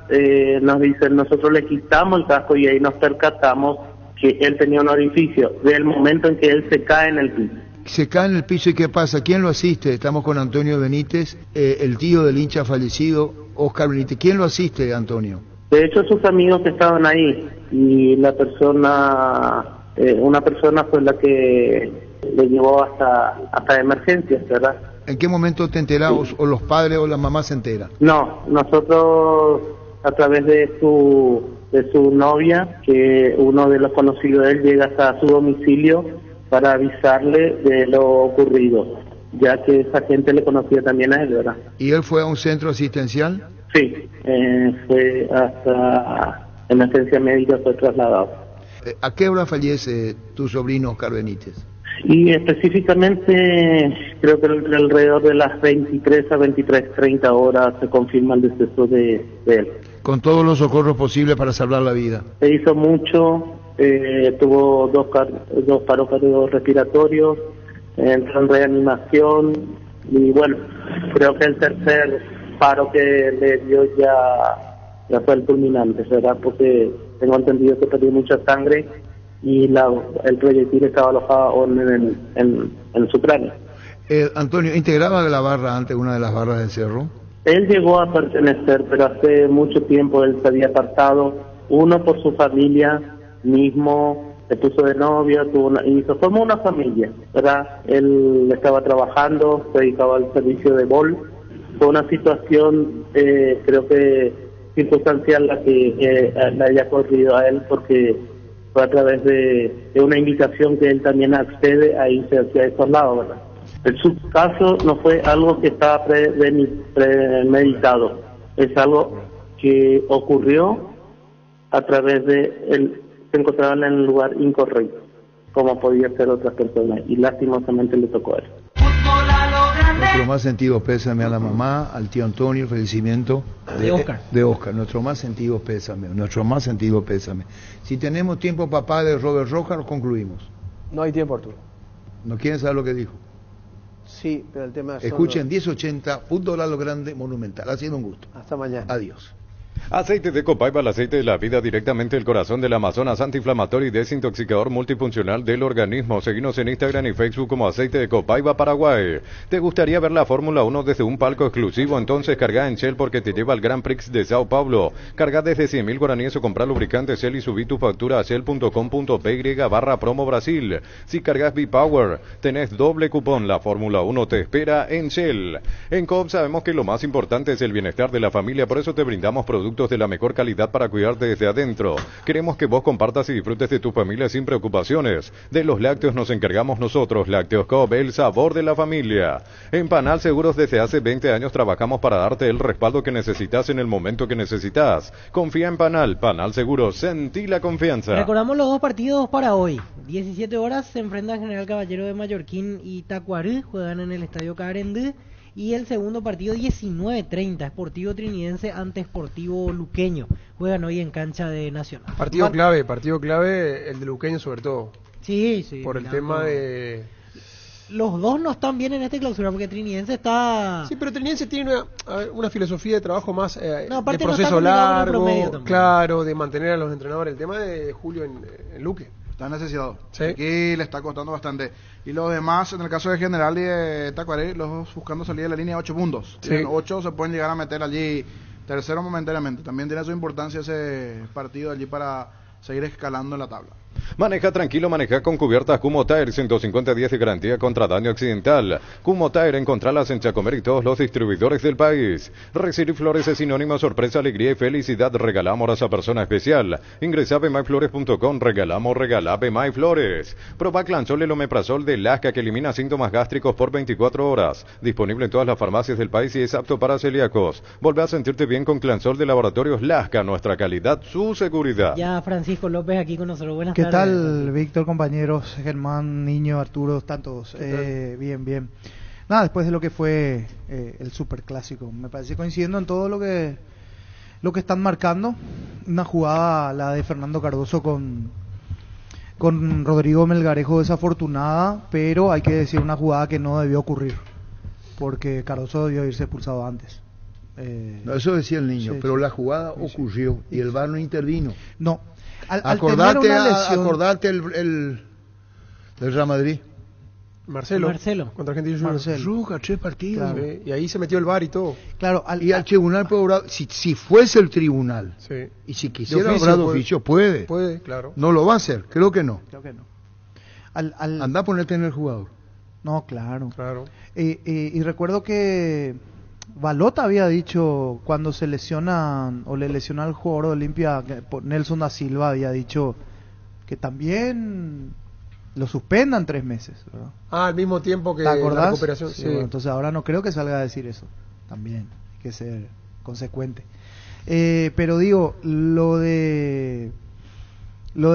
nos dice, nosotros le quitamos el casco y ahí nos percatamos que él tenía un orificio, del momento en que él se cae en el piso. Se cae en el piso y ¿qué pasa? ¿Quién lo asiste? Estamos con Antonio Benítez, el tío del hincha fallecido, Oscar Benítez. ¿Quién lo asiste, Antonio? De hecho, sus amigos que estaban ahí y la persona, una persona fue la que le llevó hasta emergencias, ¿verdad? ¿En qué momento te enterás o los padres o la mamá se enteran? No, nosotros a través de su novia, que uno de los conocidos de él llega hasta su domicilio para avisarle de lo ocurrido, ya que esa gente le conocía también a él, ¿verdad? ¿Y él fue a un centro asistencial? Sí, fue hasta emergencia médica, fue trasladado. ¿A qué hora fallece tu sobrino Oscar Benítez? Y específicamente creo que alrededor de las 23 a 23:30 horas se confirma el deceso de él. Con todos los socorros posibles para salvar la vida. Se hizo mucho, tuvo dos paros cardiorrespiratorios, entró en reanimación y bueno, creo que el tercer paro que le dio ya fue el culminante, ¿verdad? Porque tengo entendido que perdió mucha sangre y el proyectil estaba alojado en su cráneo. Antonio, ¿integraba la barra antes, una de las barras del Cerro? Él llegó a pertenecer, pero hace mucho tiempo él se había apartado, uno por su familia mismo, se puso de novio, y se formó una familia, ¿verdad? Él estaba trabajando, se dedicaba al servicio de bol. Fue una situación, creo que circunstancial la que le haya ocurrido a él, porque fue a través de una invitación que él también accede a irse hacia esos lados, ¿verdad? En su caso no fue algo que estaba premeditado, es algo que ocurrió a través de se encontraban en el lugar incorrecto, como podía ser otras personas, y lastimosamente le tocó a él. Nuestro más sentido pésame a la mamá, al tío Antonio, el fallecimiento de Oscar. Nuestro más sentido pésame. Si tenemos tiempo, papá, de Robert Rojas, nos concluimos. No hay tiempo, Arturo. ¿No quieren saber lo que dijo? Sí, pero el tema es... Escuchen, 1080, Fútbol a lo Grande, Monumental. Ha sido un gusto. Hasta mañana. Adiós. Aceite de Copaiba, el aceite de la vida, directamente del corazón del Amazonas, antiinflamatorio y desintoxicador multifuncional del organismo. Seguinos en Instagram y Facebook como Aceite de Copaiba Paraguay. ¿Te gustaría ver la Fórmula 1 desde un palco exclusivo? Entonces carga en Shell, porque te lleva al Grand Prix de Sao Paulo. Carga desde 100.000 guaraníes o comprar lubricante Shell y subí tu factura a shell.com.py/promo Brasil. Si cargas B-Power, tenés doble cupón. La Fórmula 1 te espera en Shell. En Coop sabemos que lo más importante es el bienestar de la familia, por eso te brindamos productos de la mejor calidad para cuidarte desde adentro. Queremos que vos compartas y disfrutes de tu familia sin preocupaciones. De los lácteos nos encargamos nosotros. Lácteos Coop, el sabor de la familia. En Panal Seguros desde hace 20 años trabajamos para darte el respaldo que necesitas en el momento que necesitas. Confía en Panal. Panal Seguros, sentí la confianza. Recordamos los dos partidos para hoy. 17 horas se enfrentan General Caballero de Mallorquín y Tacuarembó, juegan en el Estadio Carendú. Y el segundo partido 19:30, Sportivo Trinidense ante Sportivo Luqueño. Juegan hoy en cancha de Nacional. Partido clave, el de Luqueño sobre todo. Sí. Por el tema de... Los dos no están bien en esta clausura, porque Trinidense está... Sí, pero Trinidense tiene una filosofía de trabajo más de no proceso largo, claro, de mantener a los entrenadores. El tema de Julio en Luque. Está necesidad. ¿Sí? Aquí le está costando bastante. Y los demás, en el caso de General y de Tacuarembó, los dos buscando salir de la línea de 8 puntos. Sí. 8 se pueden llegar a meter allí tercero momentáneamente. También tiene su importancia ese partido allí para seguir escalando en la tabla. Maneja tranquilo, maneja con cubiertas Kumho Tire, 150 días de garantía contra daño accidental. Kumho Tire, encontralas en Chacomer y todos los distribuidores del país. Recibir flores es sinónimo, sorpresa, alegría y felicidad. Regalamos a esa persona especial. Ingresa a bemyflores.com, regala Bemyflores. Proba Clansol, el omeprazol de Lasca que elimina síntomas gástricos por 24 horas. Disponible en todas las farmacias del país y es apto para celíacos. Volvé a sentirte bien con Clansol de Laboratorios Lasca, nuestra calidad, su seguridad. Ya Francisco López aquí con nosotros. Buenas ¿Qué tardes. tal, Víctor, compañeros? Germán, Niño, Arturo, están todos. Bien. Nada, después de lo que fue el superclásico, me parece coincidiendo en todo lo que están marcando. Una jugada, la de Fernando Cardoso con Rodrigo Melgarejo, desafortunada, pero hay que decir una jugada que no debió ocurrir, porque Cardoso debió irse expulsado antes. No, eso decía el niño, sí, pero sí. la jugada ocurrió y el VAR no intervino. No. Acordate lesión... del Real Madrid. Marcelo. Contra Argentinos Juniors. Roja, 3 partidos. Claro. Y ahí se metió el VAR y todo. Claro, y al tribunal puede obrar, si fuese el tribunal, sí, y si quisiera de obrar de oficio, puede. Puede, claro. No lo va a hacer, creo que no. Anda a ponerte en el jugador. No, claro. Claro. Y recuerdo que Balota había dicho cuando se lesionan o le lesiona al jugador de Olimpia, Nelson da Silva había dicho que también lo suspendan 3 meses, ¿verdad? Al mismo tiempo que ¿te acordás? la recuperación. Sí, Sí. bueno, entonces ahora no creo que salga a decir eso. También hay que ser consecuente. Pero digo, lo de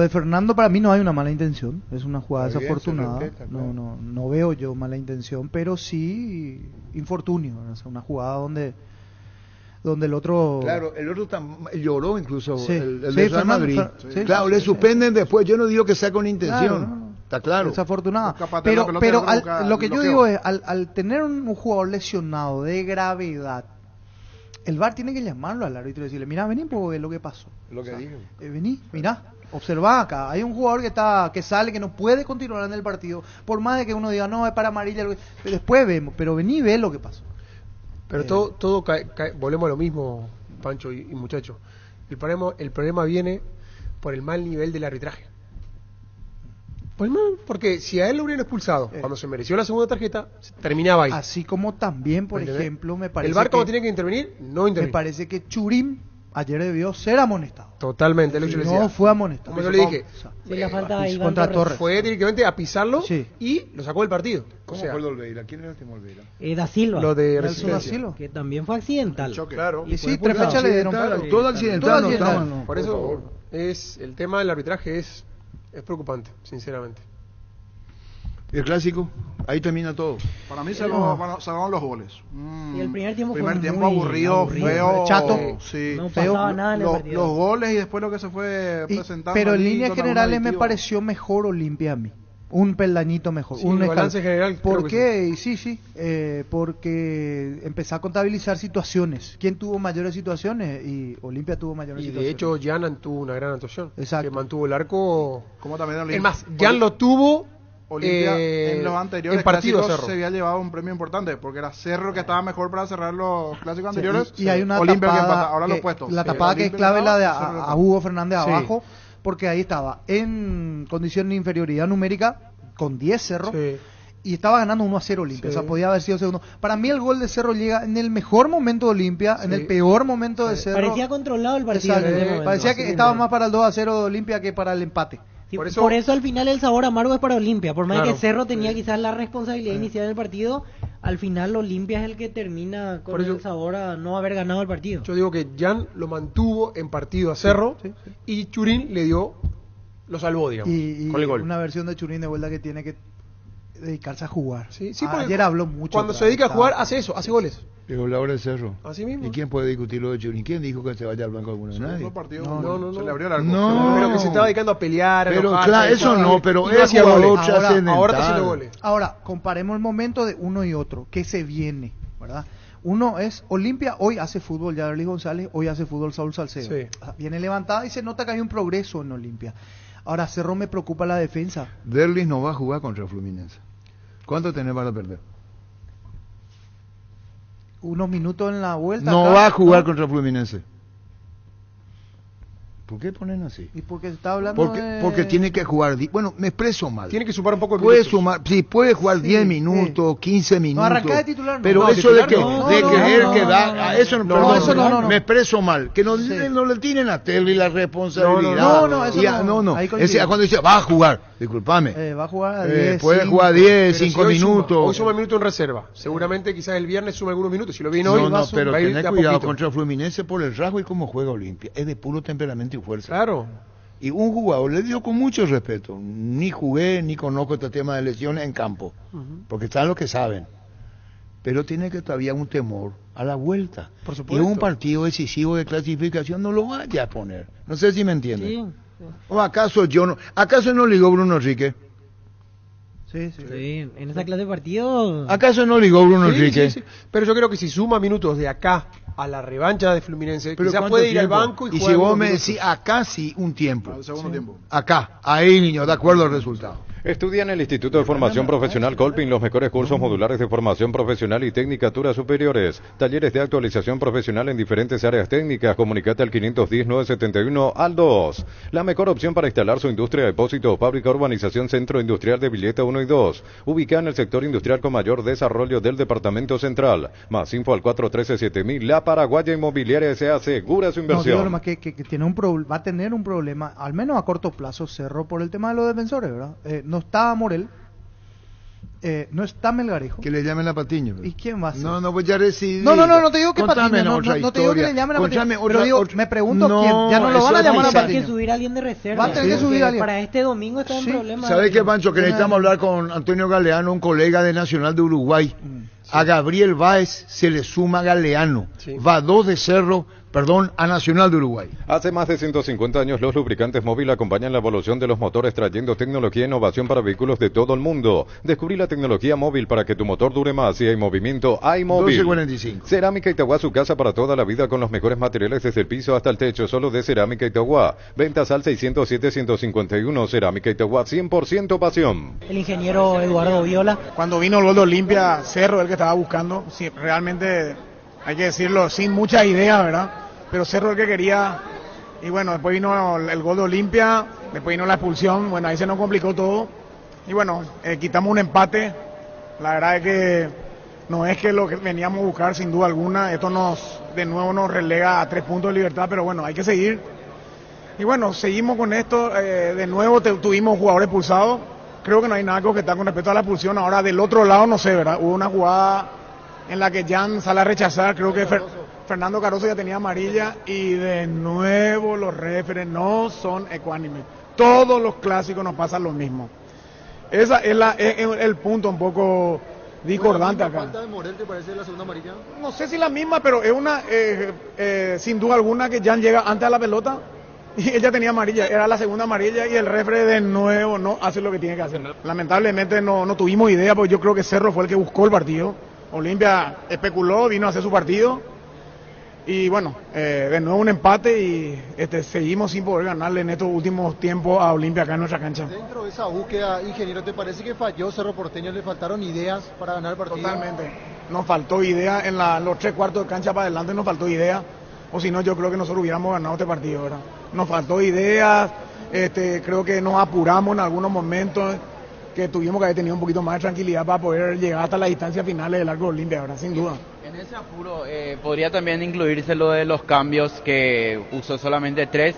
Fernando, para mí no hay una mala intención, es una jugada Está bien, desafortunada. se respeta, claro. No veo yo mala intención, pero sí infortunio, o sea, una jugada donde el otro... Claro, el otro lloró incluso, Sí. el Sí, de Real Fernando, Madrid. sí, Claro, sí, le sí. suspenden después, yo no digo que sea con intención, Claro, no. está claro. Desafortunada. Busca patear la Pero pelota y el otro busca lo que el yo bloqueo. digo es, al tener un jugador lesionado de gravedad, el VAR tiene que llamarlo al árbitro y decirle, mira, vení, pues ver lo que pasó. Lo que digo. Vení, mirá, observá acá, hay un jugador que sale, que no puede continuar en el partido, por más de que uno diga, no, es para amarilla, pero después vemos, pero vení, ve lo que pasó. Pero todo volvemos a lo mismo, Pancho y muchacho. El problema viene por el mal nivel del arbitraje. Porque si a él lo hubieran expulsado cuando se mereció la segunda tarjeta, terminaba ahí. Así como también, por ¿Entendés? ejemplo, me parece el VAR cuando que, tiene que intervenir, no me interviene. parece que Churim ayer debió ser amonestado. Totalmente, es lo que yo le decía. No fue amonestado. Como yo le dije, Sí, la falta de Iván contra Torres. Torres. fue directamente a pisarlo Sí. y lo sacó del partido. ¿Cómo O sea, fue el de Olveira? ¿Quién era el tema Olveira? Da Silva. lo de Nelson da resistencia. Silva. Que también fue accidental. Claro. Y sí, fue 3 fechas le dieron. Accidental, claro. todo accidental, no accidental. estaba, no. Por eso favor. es el tema del arbitraje es preocupante, sinceramente. ¿Y el clásico? Ahí termina todo. Para mí salvaron los goles. Y el primer tiempo fue tiempo muy aburrido, feo. chato. Sí, No feo. pasaba nada en el partido. Los goles y después lo que se fue Y- presentando. pero en allí líneas con algún generales me aditivo. pareció mejor Olimpia a mí. Un peldañito mejor. Sí, un el balance escal- general creo ¿Por que qué? Y sí. Porque empecé a contabilizar situaciones. ¿Quién tuvo mayores situaciones? Y Olimpia tuvo mayores Y situaciones. de hecho Jan tuvo una gran actuación. Exacto. Que mantuvo el arco. Como también Olimpia. Es más, Jan lo tuvo Olimpia en los anteriores en partido clásicos Cerro. se había llevado un premio importante porque era Cerro que estaba mejor para cerrar los clásicos anteriores. Y hay una Olimpia que tapada, empata, ahora que- lo opuesto. la Sí, tapada que es Olimpia clave, ganaba, la de Cerro a empata. Hugo Fernández Sí. abajo, porque ahí estaba en condición de inferioridad numérica con 10 Cerro. Sí. Y estaba ganando 1-0 Olimpia, Sí. o sea, podía haber sido segundo. Para mí el gol de Cerro llega en el mejor momento de Olimpia, en Sí. el peor momento de Cerro. Parecía controlado el partido. Exacto. en ese momento. Parecía Así que mismo. estaba más para el 2-0 de Olimpia que para el empate. Sí, Por por eso- eso al final el sabor amargo es para Olimpia. Por más Claro. que Cerro tenía quizás la responsabilidad inicial del partido, al final Olimpia es el que termina con Por eso- el sabor a no haber ganado el partido. Yo digo que Jan lo mantuvo en partido a Cerro y Churín lo salvó, digamos, Y con el gol. una versión de Churín de vuelta que tiene que dedicarse a jugar. Sí, porque Ayer habló mucho. Cuando se dedica a jugar, hace eso, hace goles. Pero la hora de Cerro. Así mismo. ¿Y quién puede discutir lo de Churín? ¿Quién dijo que se vaya al blanco alguno? Nadie. Segundo partido, No. se le abrió el arco. No. Pero que se estaba dedicando a pelear, a Pero enojarse, claro, eso y- no, pero y no es hacía jugador goles. trascendental. Ahora está haciendo goles. Ahora, comparemos el momento de uno y otro. ¿Qué se viene? ¿Verdad? Uno es Olimpia, hoy hace fútbol Yarlis González, hoy hace fútbol Saúl Salcedo. Sí. Viene levantada y se nota que hay un progreso en Olimpia. Ahora, Cerro me preocupa la defensa. Derlis no va a jugar contra Fluminense. ¿Cuánto tenés para perder? Unos minutos en la vuelta. No acá, va a jugar ¿no? contra Fluminense. ¿Por qué ponen así? Y porque está hablando Porque tiene que jugar... Bueno, me expreso mal. Tiene que sumar un poco de puede minutos. sumar, sí, puede jugar 10 minutos, 15 minutos. arrancar de titular no. Pero No, eso titular de que, no. de No, creer no, que no, da... no, a eso no, no, perdón, eso no. me expreso mal. Que no le tienen a Terry la responsabilidad. No, eso Y a- no. Ahí coincido. Cuando dice, va a jugar, discúlpame. Va a jugar a 10, puede 5, jugar 10, Pero 5 si hoy minutos. Hoy suma minutos en reserva. Seguramente quizás el viernes suma algunos minutos. Si lo viene hoy, No, pero va a ir tenés de a cuidado poquito. contra Fluminense por el rasgo y cómo juega Olimpia. Es de puro temperamento y fuerza. Claro. Y un jugador, le digo con mucho respeto, ni jugué ni conozco este tema de lesiones en campo, porque están los que saben, pero tiene que todavía un temor a la vuelta. Por Y supuesto. un partido decisivo de clasificación no lo vaya a poner. No sé si me entienden. Sí. ¿O acaso acaso no ligó Bruno Enrique? Sí. Sí, en esa clase de partido... ¿Acaso no ligó Bruno Sí, Enrique? sí. Pero yo creo que si suma minutos de acá a la revancha de Fluminense, Pero quizás ¿cuánto puede ir al tiempo? banco y si jugar vos algunos me minutos. decís acá sí un tiempo. Al segundo tiempo. Acá, ahí niño, de acuerdo al resultado. Estudia en el Instituto de Formación Profesional Colpin los mejores cursos modulares de formación profesional y tecnicaturas superiores. Talleres de actualización profesional en diferentes áreas técnicas. Comunicate al 510-971 al 2. La mejor opción para instalar su industria, depósito o fábrica, urbanización Centro Industrial de Villeta 1 y 2. Ubicada en el sector industrial con mayor desarrollo del Departamento Central. Más info al 413-7000. La Paraguaya Inmobiliaria se asegura su No, digo inversión. nomás que tiene va a tener un problema, al menos a corto plazo, Cerro, por el tema de los defensores, ¿verdad? No está Morel, no está Melgarejo. Que le llamen a Patiño. ¿Y quién va a ser? No, pues ya decidí. No te digo que Contame Patiño, otra no te digo que le historia. llamen a Patiño, Contame pero otra- digo, otra- me pregunto No, quién, ya no lo eso van a es llamar a Patiño. Hay que Patiño. subir a alguien de reserva. Va a tener que porque subir a alguien. Para este domingo está en problema. ¿Sabe qué, Pancho? Que necesitamos hablar con Antonio Galeano, un colega de Nacional de Uruguay. A Gabriel Báez se le suma Galeano. Va 2 de Cerro, a Nacional de Uruguay. Hace más de 150 años los lubricantes móvil acompañan la evolución de los motores trayendo tecnología e innovación para vehículos de todo el mundo. Descubrí la tecnología móvil para que tu motor dure más. Si hay movimiento, hay móvil. 12:45. Cerámica Itagua, su casa para toda la vida con los mejores materiales desde el piso hasta el techo, solo de Cerámica Itagua. Ventas al 607-151. Cerámica Itagua, 100% pasión. El ingeniero Eduardo Viola. Cuando vino el gol de Olimpia, Cerro el que estaba buscando, sí, realmente hay que decirlo sin mucha idea, ¿verdad? Pero Cerro el que quería, y bueno, después vino el gol de Olimpia, después vino la expulsión, bueno, ahí se nos complicó todo, y bueno, quitamos un empate, la verdad es que no es que lo que veníamos a buscar sin duda alguna, esto de nuevo nos relega a 3 puntos de libertad, pero bueno, hay que seguir, y bueno, seguimos con esto, de nuevo tuvimos jugadores expulsados, creo que no hay nada que objetar con respecto a la expulsión, ahora del otro lado no sé, ¿verdad? Hubo una jugada en la que Jan sale a rechazar, creo que Fernando Caroso ya tenía amarilla y de nuevo los referees no son ecuánimes. Todos los clásicos nos pasan lo mismo. Esa es el punto un poco discordante acá. ¿La falta de Morel te parece la segunda amarilla? No sé si la misma, pero es una, sin duda alguna, que Jan llega antes a la pelota y ella tenía amarilla, era la segunda amarilla y el referee de nuevo no hace lo que tiene que hacer. Lamentablemente no tuvimos idea, porque yo creo que Cerro fue el que buscó el partido. Olimpia especuló, vino a hacer su partido y bueno, de nuevo un empate y seguimos sin poder ganarle en estos últimos tiempos a Olimpia acá en nuestra cancha. Dentro de esa búsqueda, ingeniero, ¿te parece que falló Cerro Porteño? ¿Le faltaron ideas para ganar el partido? Totalmente, nos faltó idea en los 3/4 de cancha para adelante, nos faltó idea, o si no yo creo que nosotros hubiéramos ganado este partido, ¿verdad? Nos faltó ideas, creo que nos apuramos en algunos momentos, que tuvimos que haber tenido un poquito más de tranquilidad para poder llegar hasta las distancias finales del arco de Olimpia, ¿verdad? Sin duda. En ese apuro podría también incluirse lo de los cambios, que usó solamente 3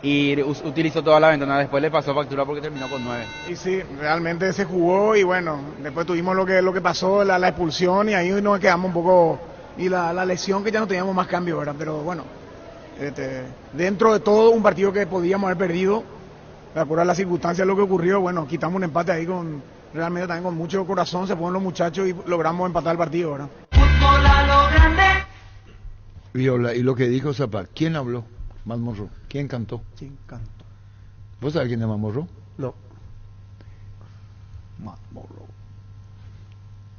y utilizó toda la ventana, después le pasó factura porque terminó con 9. Y sí, realmente se jugó y bueno, después tuvimos lo que pasó, la expulsión y ahí nos quedamos un poco, y la lesión que ya no teníamos más cambio, ¿verdad? Pero bueno, dentro de todo un partido que podíamos haber perdido, de acuerdo a las circunstancias, lo que ocurrió, bueno, quitamos un empate ahí realmente también con mucho corazón, se fueron los muchachos y logramos empatar el partido, ¿verdad? Fútbol a lo grande. Viola, y lo que dijo Zapata, ¿quién habló? Mamorro. ¿Quién cantó? ¿Quién cantó? ¿Vos sabés quién es Mamorro? No. Mamorro.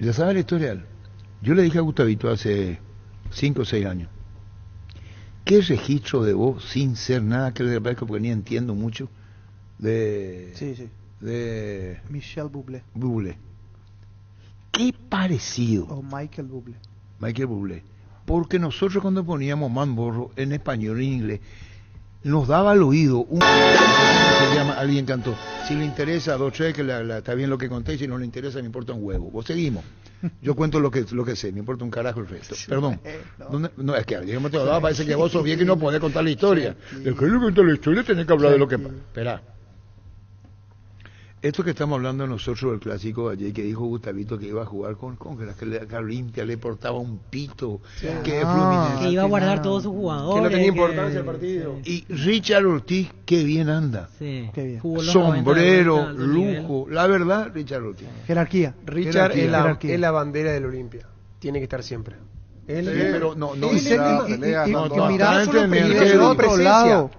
¿Ya sabes la historia? Yo le dije a Gustavito hace 5 o 6 años, ¿qué registro de vos, sin ser nada que le parezca, porque ni entiendo mucho, de Michel Bublé. Bublé? Qué parecido. O Michael Bublé. Michael Bublé. Porque nosotros cuando poníamos Mamorro en español e inglés, nos daba al oído un... se llama, alguien cantó, si le interesa, Doche, que está bien lo que conté, si no le interesa, me importa un huevo. Vos seguimos. Yo cuento lo que sé, me importa un carajo el resto. Perdón. No, es que alguien me te lo daba, parece que vos sos bien que no podés contar la historia. El que no cuenta la historia tenés que hablar de lo que... Esperá. Esto que estamos hablando nosotros del clásico de ayer, que dijo Gustavito que iba a jugar con que la Olimpia le portaba un pito, que Fluminense, que iba a guardar todos sus jugadores, que no tenía importancia el partido. Y Richard Ortiz, qué bien anda. Sí. Qué bien. Sombrero, lujo. La verdad, Richard Ortiz. Jerarquía. Richard es la bandera del Olimpia. Tiene que estar siempre. Pero no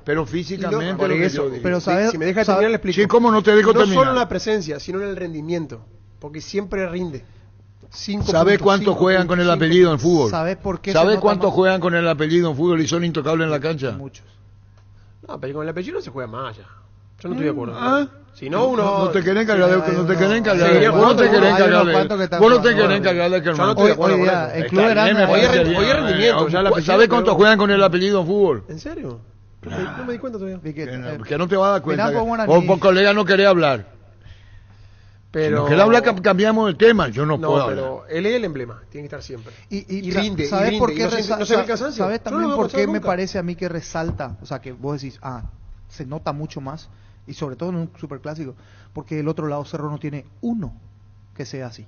pero físicamente pero si me deja terminar le explico. Sí, cómo no te dejo terminar. No solo en la presencia, sino en el rendimiento, porque siempre rinde. ¿Sabe cuántos juegan con el apellido en fútbol? ¿Sabe por qué? ¿Sabe cuántos juegan con el apellido en fútbol y son intocables en la cancha? Muchos. No, pero con el apellido no se juega más allá. Yo no estoy de acuerdo. Si no, uno... No te quieren cargar de... No te quieren cargar de... Vos no te quieren cargar de... Vos no te quieren cargar de... Yo no estoy de acuerdo. Hoy es rendimiento. ¿Sabe cuántos juegan con el apellido en fútbol? ¿En serio? No me di cuenta todavía. Que no te vas a dar cuenta. Vos por colega no querés hablar. Pero... Si no querés hablar, cambiamos el tema. Yo no puedo hablar. No, pero él es el emblema. Tiene que estar siempre. Y rinde. ¿Sabes por qué resalta? ¿Sabes también por qué me parece a mí que resalta? O sea, que vos decís, se nota mucho más. Y sobre todo en un superclásico, porque el otro lado Cerro no tiene uno que sea así.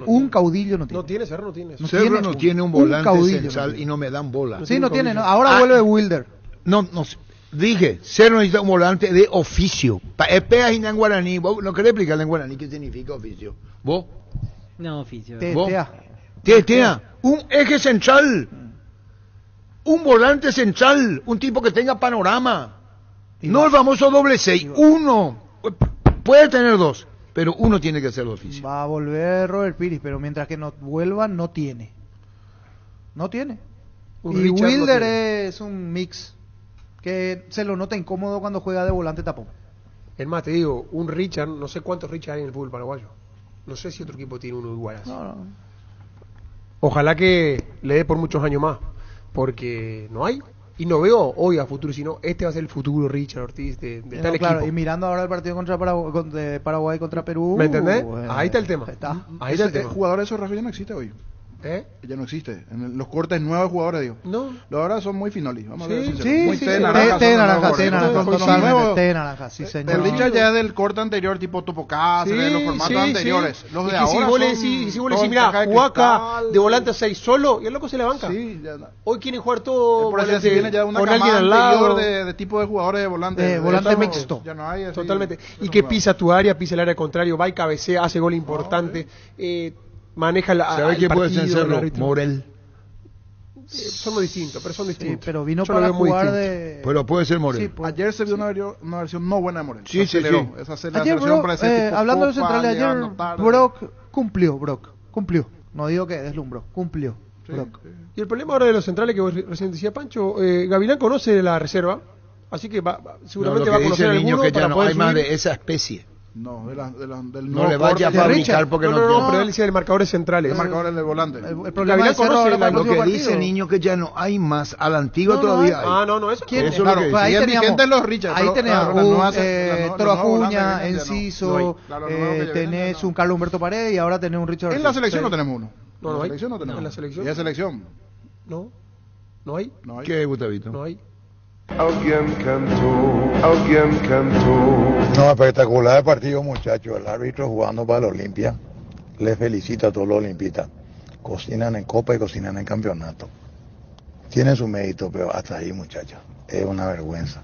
Un caudillo no tiene. No tiene, Cerro no tiene. Cerro no tiene un volante central y no me dan bola. Sí, no tiene. Ahora vuelve Wilder. No, dije, Cerro necesita un volante de oficio. Espera en guaraní. ¿Vos no querés explicarle en guaraní qué significa oficio? ¿Vos? No, oficio. Tea. Un eje central. Un volante central. Un tipo que tenga panorama. No el famoso doble 6, uno, puede tener dos, pero uno tiene que ser de oficio. Va a volver Robert Pires, pero mientras que no vuelva, no tiene. Y Wilder es un mix que se lo nota incómodo cuando juega de volante tapón. Es más, te digo, un Richard, no sé cuántos Richard hay en el fútbol paraguayo. No sé si otro equipo tiene uno igual así. No. Ojalá que le dé por muchos años más, porque no hay. Y no veo hoy a futuro, sino este va a ser el futuro Richard Ortiz de tal equipo. Y mirando ahora el partido contra Paraguay contra Perú. ¿Me entendés? Ahí está el tema. Ahí está el tema. El jugador de esos Rafa ya no existe hoy. Ya no existe. En los cortes nuevos jugadores, digo. No. Los ahora son muy finoli. Vamos a ver. Sí, té naranja, sí, señor. El Richard ya es del corte anterior, tipo Topocá, de los formatos anteriores. Los de ahora si vos le decís, mira, jugá acá de volante 6 solo, y el loco se la banca. Hoy quieren jugar todo por eso viene ya una con alguien al lado de tipo de jugadores de volante. Volante mixto. Ya no hay así. Totalmente. Y que pisa tu área, pisa el área contrario, va y cabecea, hace gol importante. Maneja la. ¿Sabe quién puede vencerlo? Morel. Somos distintos, pero son distintos. Sí, pero vino para jugar de. Pero puede ser Morel. Sí, ayer se vio una versión no buena de Morel. Sí. Esa ayer Brock, hablando de central, ayer Brock cumplió. No digo que deslumbró, cumplió. Brock. Y el problema ahora de los centrales que vos recién decía Pancho, Gavilán conoce la reserva, así que seguramente va a conocer el niño que ya no hay más subir. de esa especie. No, del no le vaya a fabricar porque no, pero él decía de marcadores centrales. El marcador del volante. El problema es lo que dice el niño que ya no hay más, a la antigua todavía hay. No, eso. Eso es lo que ahí teníamos los Richard. Ahí teníamos Toro Acuña, Enciso, tenés un Carlos Humberto Paredes y ahora tenés un Richard. En la selección no tenemos uno. No hay. En la selección. ¿Y la selección? No hay. ¿Qué, Gustavito? No hay. Alguien cantó. No, espectacular el partido, muchachos. El árbitro jugando para la Olimpia. Les felicito a todos los olimpistas. Cocinan en Copa y cocinan en campeonato. Tienen su mérito, pero hasta ahí, muchachos. Es una vergüenza.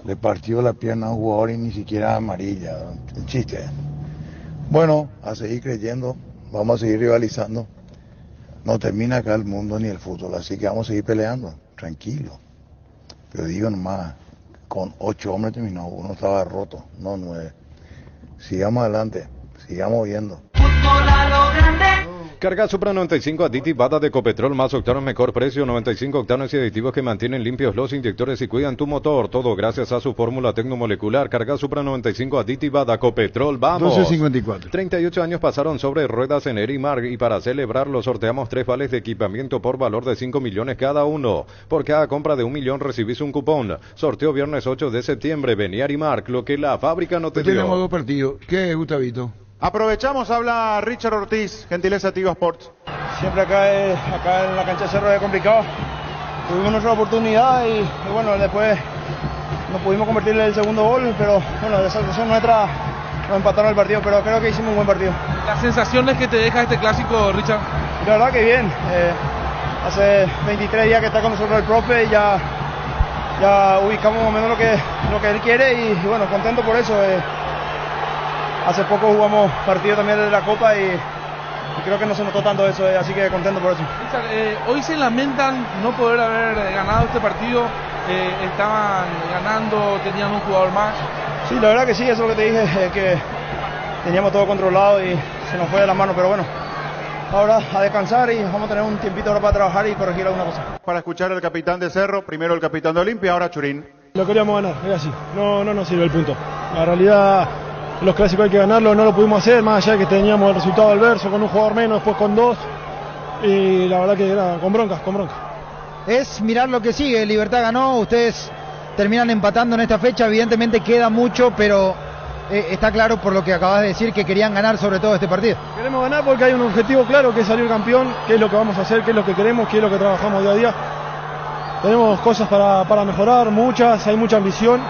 Le partió la pierna a un jugador y ni siquiera amarilla. Un chiste. Bueno, a seguir creyendo. Vamos a seguir rivalizando. No termina acá el mundo ni el fútbol, así que vamos a seguir peleando. Tranquilo. Pero digo nomás, con 8 hombres terminó, uno estaba roto, no 9. Sigamos adelante, sigamos viendo. Fútbol a lo grande. Carga Supra 95 aditivada de Copetrol más octanos mejor precio, 95 octanos y aditivos que mantienen limpios los inyectores y cuidan tu motor, todo gracias a su fórmula tecnomolecular. Carga Supra 95 aditivada Copetrol, vamos. 12.54. 38 años pasaron sobre ruedas en Erimar y para celebrarlo sorteamos 3 vales de equipamiento por valor de 5 millones cada uno. Por cada compra de 1 millón recibís un cupón. Sorteo viernes 8 de septiembre. Vení a Erimar, lo que la fábrica no te dio. Tenemos 2 partidos. ¿Qué es, Gustavito? Aprovechamos, habla Richard Ortiz, gentileza Tigo Sports. Siempre acá en la cancha de Cerro es complicado. Tuvimos nuestra oportunidad y bueno, después no pudimos convertirle el segundo gol, pero bueno, de esa situación nuestra nos empataron el partido, pero creo que hicimos un buen partido. ¿Las sensaciones que te deja este clásico, Richard? La verdad que bien. Hace 23 días que está con nosotros el profe y ya ubicamos más o menos lo que él quiere y bueno, contento por eso. Hace poco jugamos partido también de la Copa y creo que no se notó tanto eso, así que contento por eso. Hoy se lamentan no poder haber ganado este partido, estaban ganando, tenían un jugador más. Sí, la verdad que sí, eso es lo que te dije, que teníamos todo controlado y se nos fue de las manos, pero bueno, ahora a descansar y vamos a tener un tiempito ahora para trabajar y corregir alguna cosa. Para escuchar al capitán de Cerro, primero el capitán de Olimpia, ahora Churín. Lo queríamos ganar, es así, no nos sirve el punto. La realidad, los clásicos hay que ganarlo, no lo pudimos hacer, más allá de que teníamos el resultado adverso, con un jugador menos, después con 2, y la verdad que era con bronca. Es mirar lo que sigue, Libertad ganó, ustedes terminan empatando en esta fecha, evidentemente queda mucho, pero está claro por lo que acabas de decir que querían ganar sobre todo este partido. Queremos ganar porque hay un objetivo claro que es salir campeón, que es lo que vamos a hacer, que es lo que queremos, que es lo que trabajamos día a día. Tenemos cosas para mejorar, muchas, hay mucha ambición,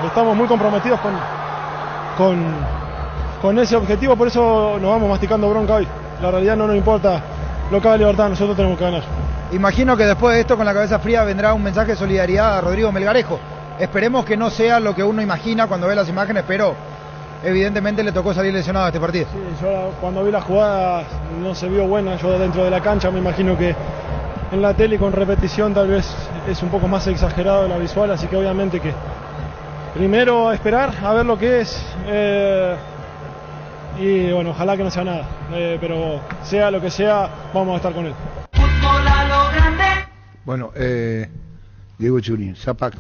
estamos muy comprometidos con ese objetivo, por eso nos vamos masticando bronca hoy. La realidad no nos importa lo que haga Libertad, nosotros tenemos que ganar. Imagino que después de esto, con la cabeza fría, vendrá un mensaje de solidaridad a Rodrigo Melgarejo. Esperemos que no sea lo que uno imagina cuando ve las imágenes, pero evidentemente le tocó salir lesionado a este partido. Sí, yo cuando vi la jugada no se vio buena, yo dentro de la cancha me imagino que en la tele con repetición tal vez es un poco más exagerado la visual, así que obviamente que primero esperar a ver lo que es y bueno, ojalá que no sea nada, pero sea lo que sea, vamos a estar con él. Bueno, Diego Churín, Zapac,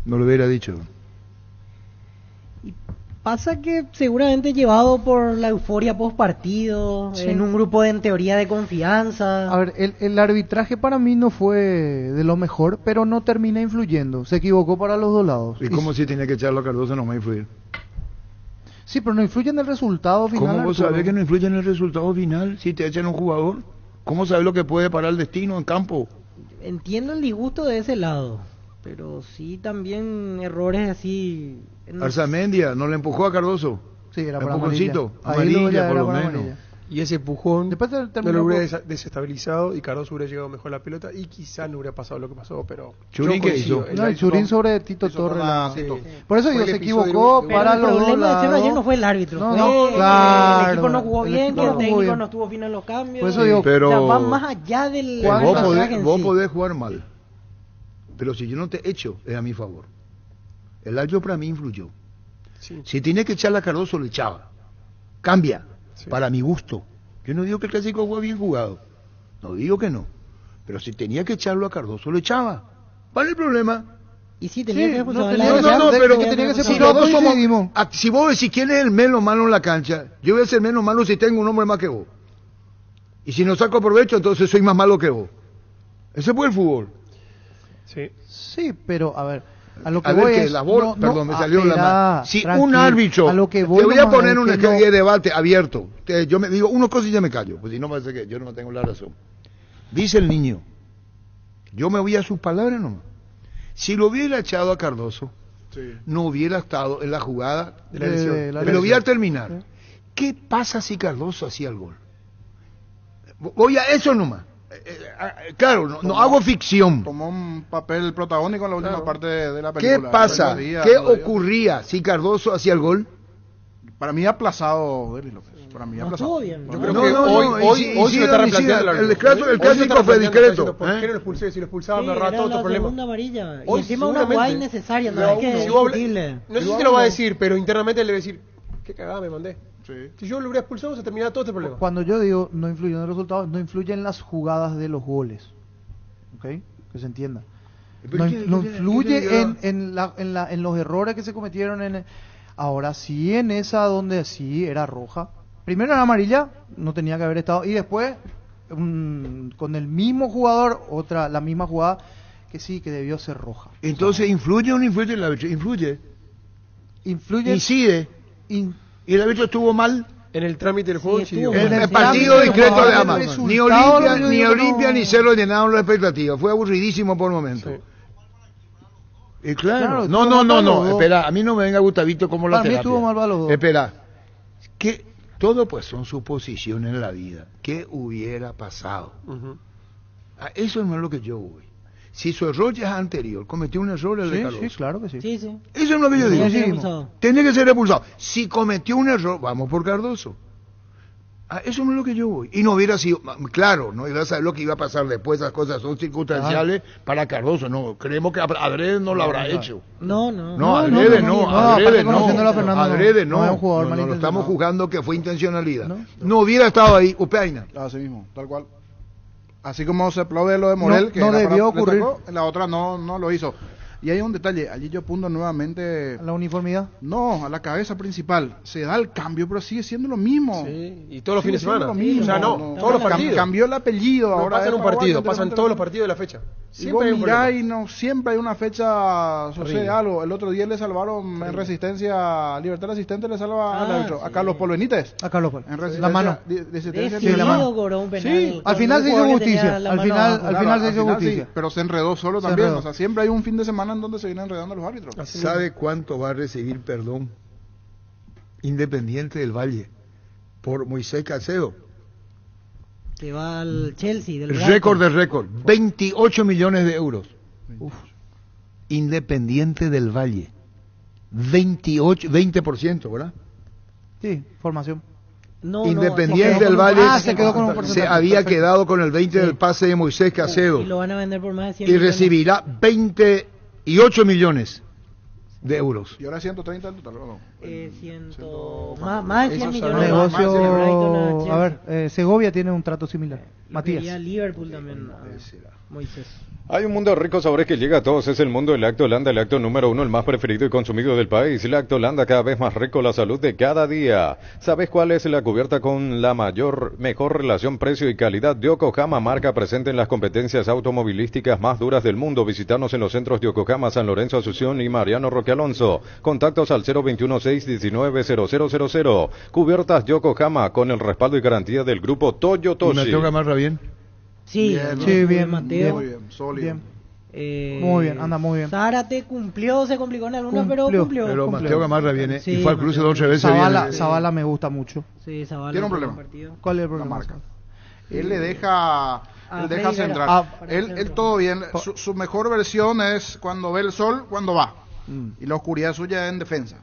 no lo hubiera dicho. Pasa que seguramente llevado por la euforia post partido, Sí. en un grupo en teoría de confianza. A ver, el arbitraje para mí no fue de lo mejor, pero no termina influyendo. Se equivocó para los dos lados. ¿Y cómo si tenía que echarlo a Cardoso no va a influir? Sí, pero no influye en el resultado final. ¿Cómo vos Arturo. sabés que no influye en el resultado final si te echan un jugador? ¿Cómo sabés lo que puede parar el destino en campo? Entiendo el disgusto de ese lado, pero sí también errores así. Arzamendia no le empujó a Cardoso. Sí, era para empujoncito, amarilla por lo menos. Y ese empujón Después no lo hubiera desestabilizado y Cardoso hubiera llegado mejor a la pelota y quizá no hubiera pasado lo que pasó, pero... Churín, ¿qué hizo? No, el Churín sobre Tito Torres. Sí. Por eso digo, se equivocó para los dos El problema de Cerro ayer no lados. fue el árbitro, No, fue no, claro. el equipo no jugó El bien, equipo que el no jugó técnico bien. no estuvo fino en los cambios. Por eso digo, pero o sea, va más allá del arbitraje en vos sí. podés jugar mal, pero si yo no te echo es a mi favor. El árbitro para mí influyó. Sí. Si tenía que echarle a Cardoso lo echaba. Cambia, para mi gusto. Yo no digo que el clásico fue bien jugado, no digo que no, pero si tenía que echarlo a Cardoso lo echaba. ¿Cuál es el problema? Y sí, tenía que No, responsabilidad. pero tenía que ser si por los los dos dos somos, coincidimos. si vos decís quién es el menos malo en la cancha, yo voy a ser menos malo si tengo un hombre más que vos. Y si no saco provecho, entonces soy más malo que vos. Ese fue el fútbol. Sí. Sí, pero a ver, a lo que A ver voy que es... la bola, perdón, me salió la mano. Si tranquilo, un árbitro, a lo que te voy a nomás poner es un que no- debate abierto. Yo me digo una cosa y ya me callo, pues si no parece que yo no tengo la razón. Dice el niño, yo me voy a sus palabras nomás. Si lo hubiera echado a Cardoso, no hubiera estado en la jugada De la elección. Pero voy a terminar. ¿Qué pasa si Cardoso hacía el gol? Voy a eso nomás. Claro, no hago ficción. Tomó un papel protagónico en la última parte de la ¿Qué película. pasa? Buenos días, ¿Qué buenos días. ocurría si Cardoso hacía el gol? Para mí aplazado, Denis López. Para mí aplazado. Yo creo que hoy se lo está replanteando el clásico fue discreto. ¿Por qué no lo expulsé? Si lo expulsaban Sí, de rato, era otro la problema. segunda amarilla. Y Hoy encima una seguramente- jugada innecesaria, no Pero es que si es vos habla- discutible. No sé si te lo va a decir, pero internamente le va a decir, qué cagada me mandé. Si yo lo hubiera expulsado, se terminaba todo este problema. Cuando yo digo no influye en los resultados, no influye en las jugadas de los goles. ¿Ok? Que se entienda. No influye en los errores que se cometieron. Ahora sí, en esa donde sí era roja. Primero era amarilla, no tenía que haber estado. Y después, con el mismo jugador, la misma jugada, que sí, que debió ser roja. Entonces, ¿influye o no influye el árbitro? Influye. Incide. ¿Y el árbitro estuvo mal? En el trámite del juego, el partido discreto de Ama. Ni Olimpia ni Cerro llenaron las expectativas. Fue aburridísimo por momentos. Y claro. No. Espera, a mí no me venga Gustavito como la terapia. Estuvo mal para los dos. Espera. Que todo pues son suposiciones en la vida. ¿Qué hubiera pasado? Eso no es lo que yo voy. Si su error ya es anterior, cometió un error el de Cardoso. Sí, claro que sí. Sí. Eso es lo que yo digo. Tiene que ser expulsado. Si cometió un error, vamos por Cardoso. Eso no es lo que yo voy. Y no hubiera sido, claro, no iba a saber lo que iba a pasar después, esas cosas son circunstanciales para Cardoso. No, creemos que Adrede no lo habrá hecho. No, Adrede no. Adrede no. Es un jugador no lo estamos juzgando que fue intencionalidad. No hubiera estado ahí, Upeaina. Así mismo, tal cual. Así como se aplaude lo de Morel, que no debió ocurrir. En la otra no lo hizo. Y hay un detalle, allí yo apunto nuevamente... ¿A la uniformidad? No, a la cabeza principal. Se da el cambio, pero sigue siendo lo mismo. Sí, y todos los fines de semana. Lo mismo. O sea, todos los partidos. Cambió el apellido. No ahora pasa en un partido, pasan todos los partidos de la fecha. Siempre hay un problema. Y no siempre hay una fecha, sucede algo. El otro día le salvaron en resistencia, Libertad del Asistente le salva al árbitro, a Carlos Polo Benítez. A Carlos Polo. La mano. La mano. Sí, al final se hizo justicia. Al final se hizo justicia. Pero se enredó solo también. O sea, siempre hay un fin de semana en donde se vienen enredando los árbitros. ¿Sabe cuánto va a recibir perdón Independiente del Valle por Moisés Caicedo? Que va al Chelsea. Récord de récord, 28 millones de euros. Independiente del Valle, 20%, ¿verdad? Sí, formación. Independiente del Valle se había quedado con el 20 del pase de Moisés Caicedo. Y lo van a vender por más de 100 y millones. recibirá 28 millones de euros. ¿Y ahora 130 en total? Más de 100 millones. Negocio, a ver, Segovia tiene un trato similar. Matías. Liverpool también. Moisés. Hay un mundo de ricos sabores que llega a todos, es el mundo del Lactolanda, el lácteo número 1, el más preferido y consumido del país. Lactolanda, cada vez más rico, la salud de cada día. ¿Sabes cuál es la cubierta con la mejor relación precio y calidad? Yokohama, marca presente en las competencias automovilísticas más duras del mundo. Visitarnos en los centros de Yokohama, San Lorenzo, Asunción y Mariano Roque Alonso. Contactos al 021-619-0000. Cubiertas Yokohama con el respaldo y garantía del grupo Toyotoshi. ¿Y Mateo Gamarra bien? Sí, bien, Mateo. Muy bien, sólido. Muy bien, anda muy bien. Zárate cumplió, se complicó en algunos, pero cumplió. Pero Mateo Gamarra viene y fue al cruce 2 veces. Zavala me gusta mucho. Sí, Zavala. Tiene un problema. ¿Cuál es el problema? La marca. Él le deja... Él deja central. Él todo bien. Su mejor versión es cuando ve el sol, cuando va. Y la oscuridad suya en defensa.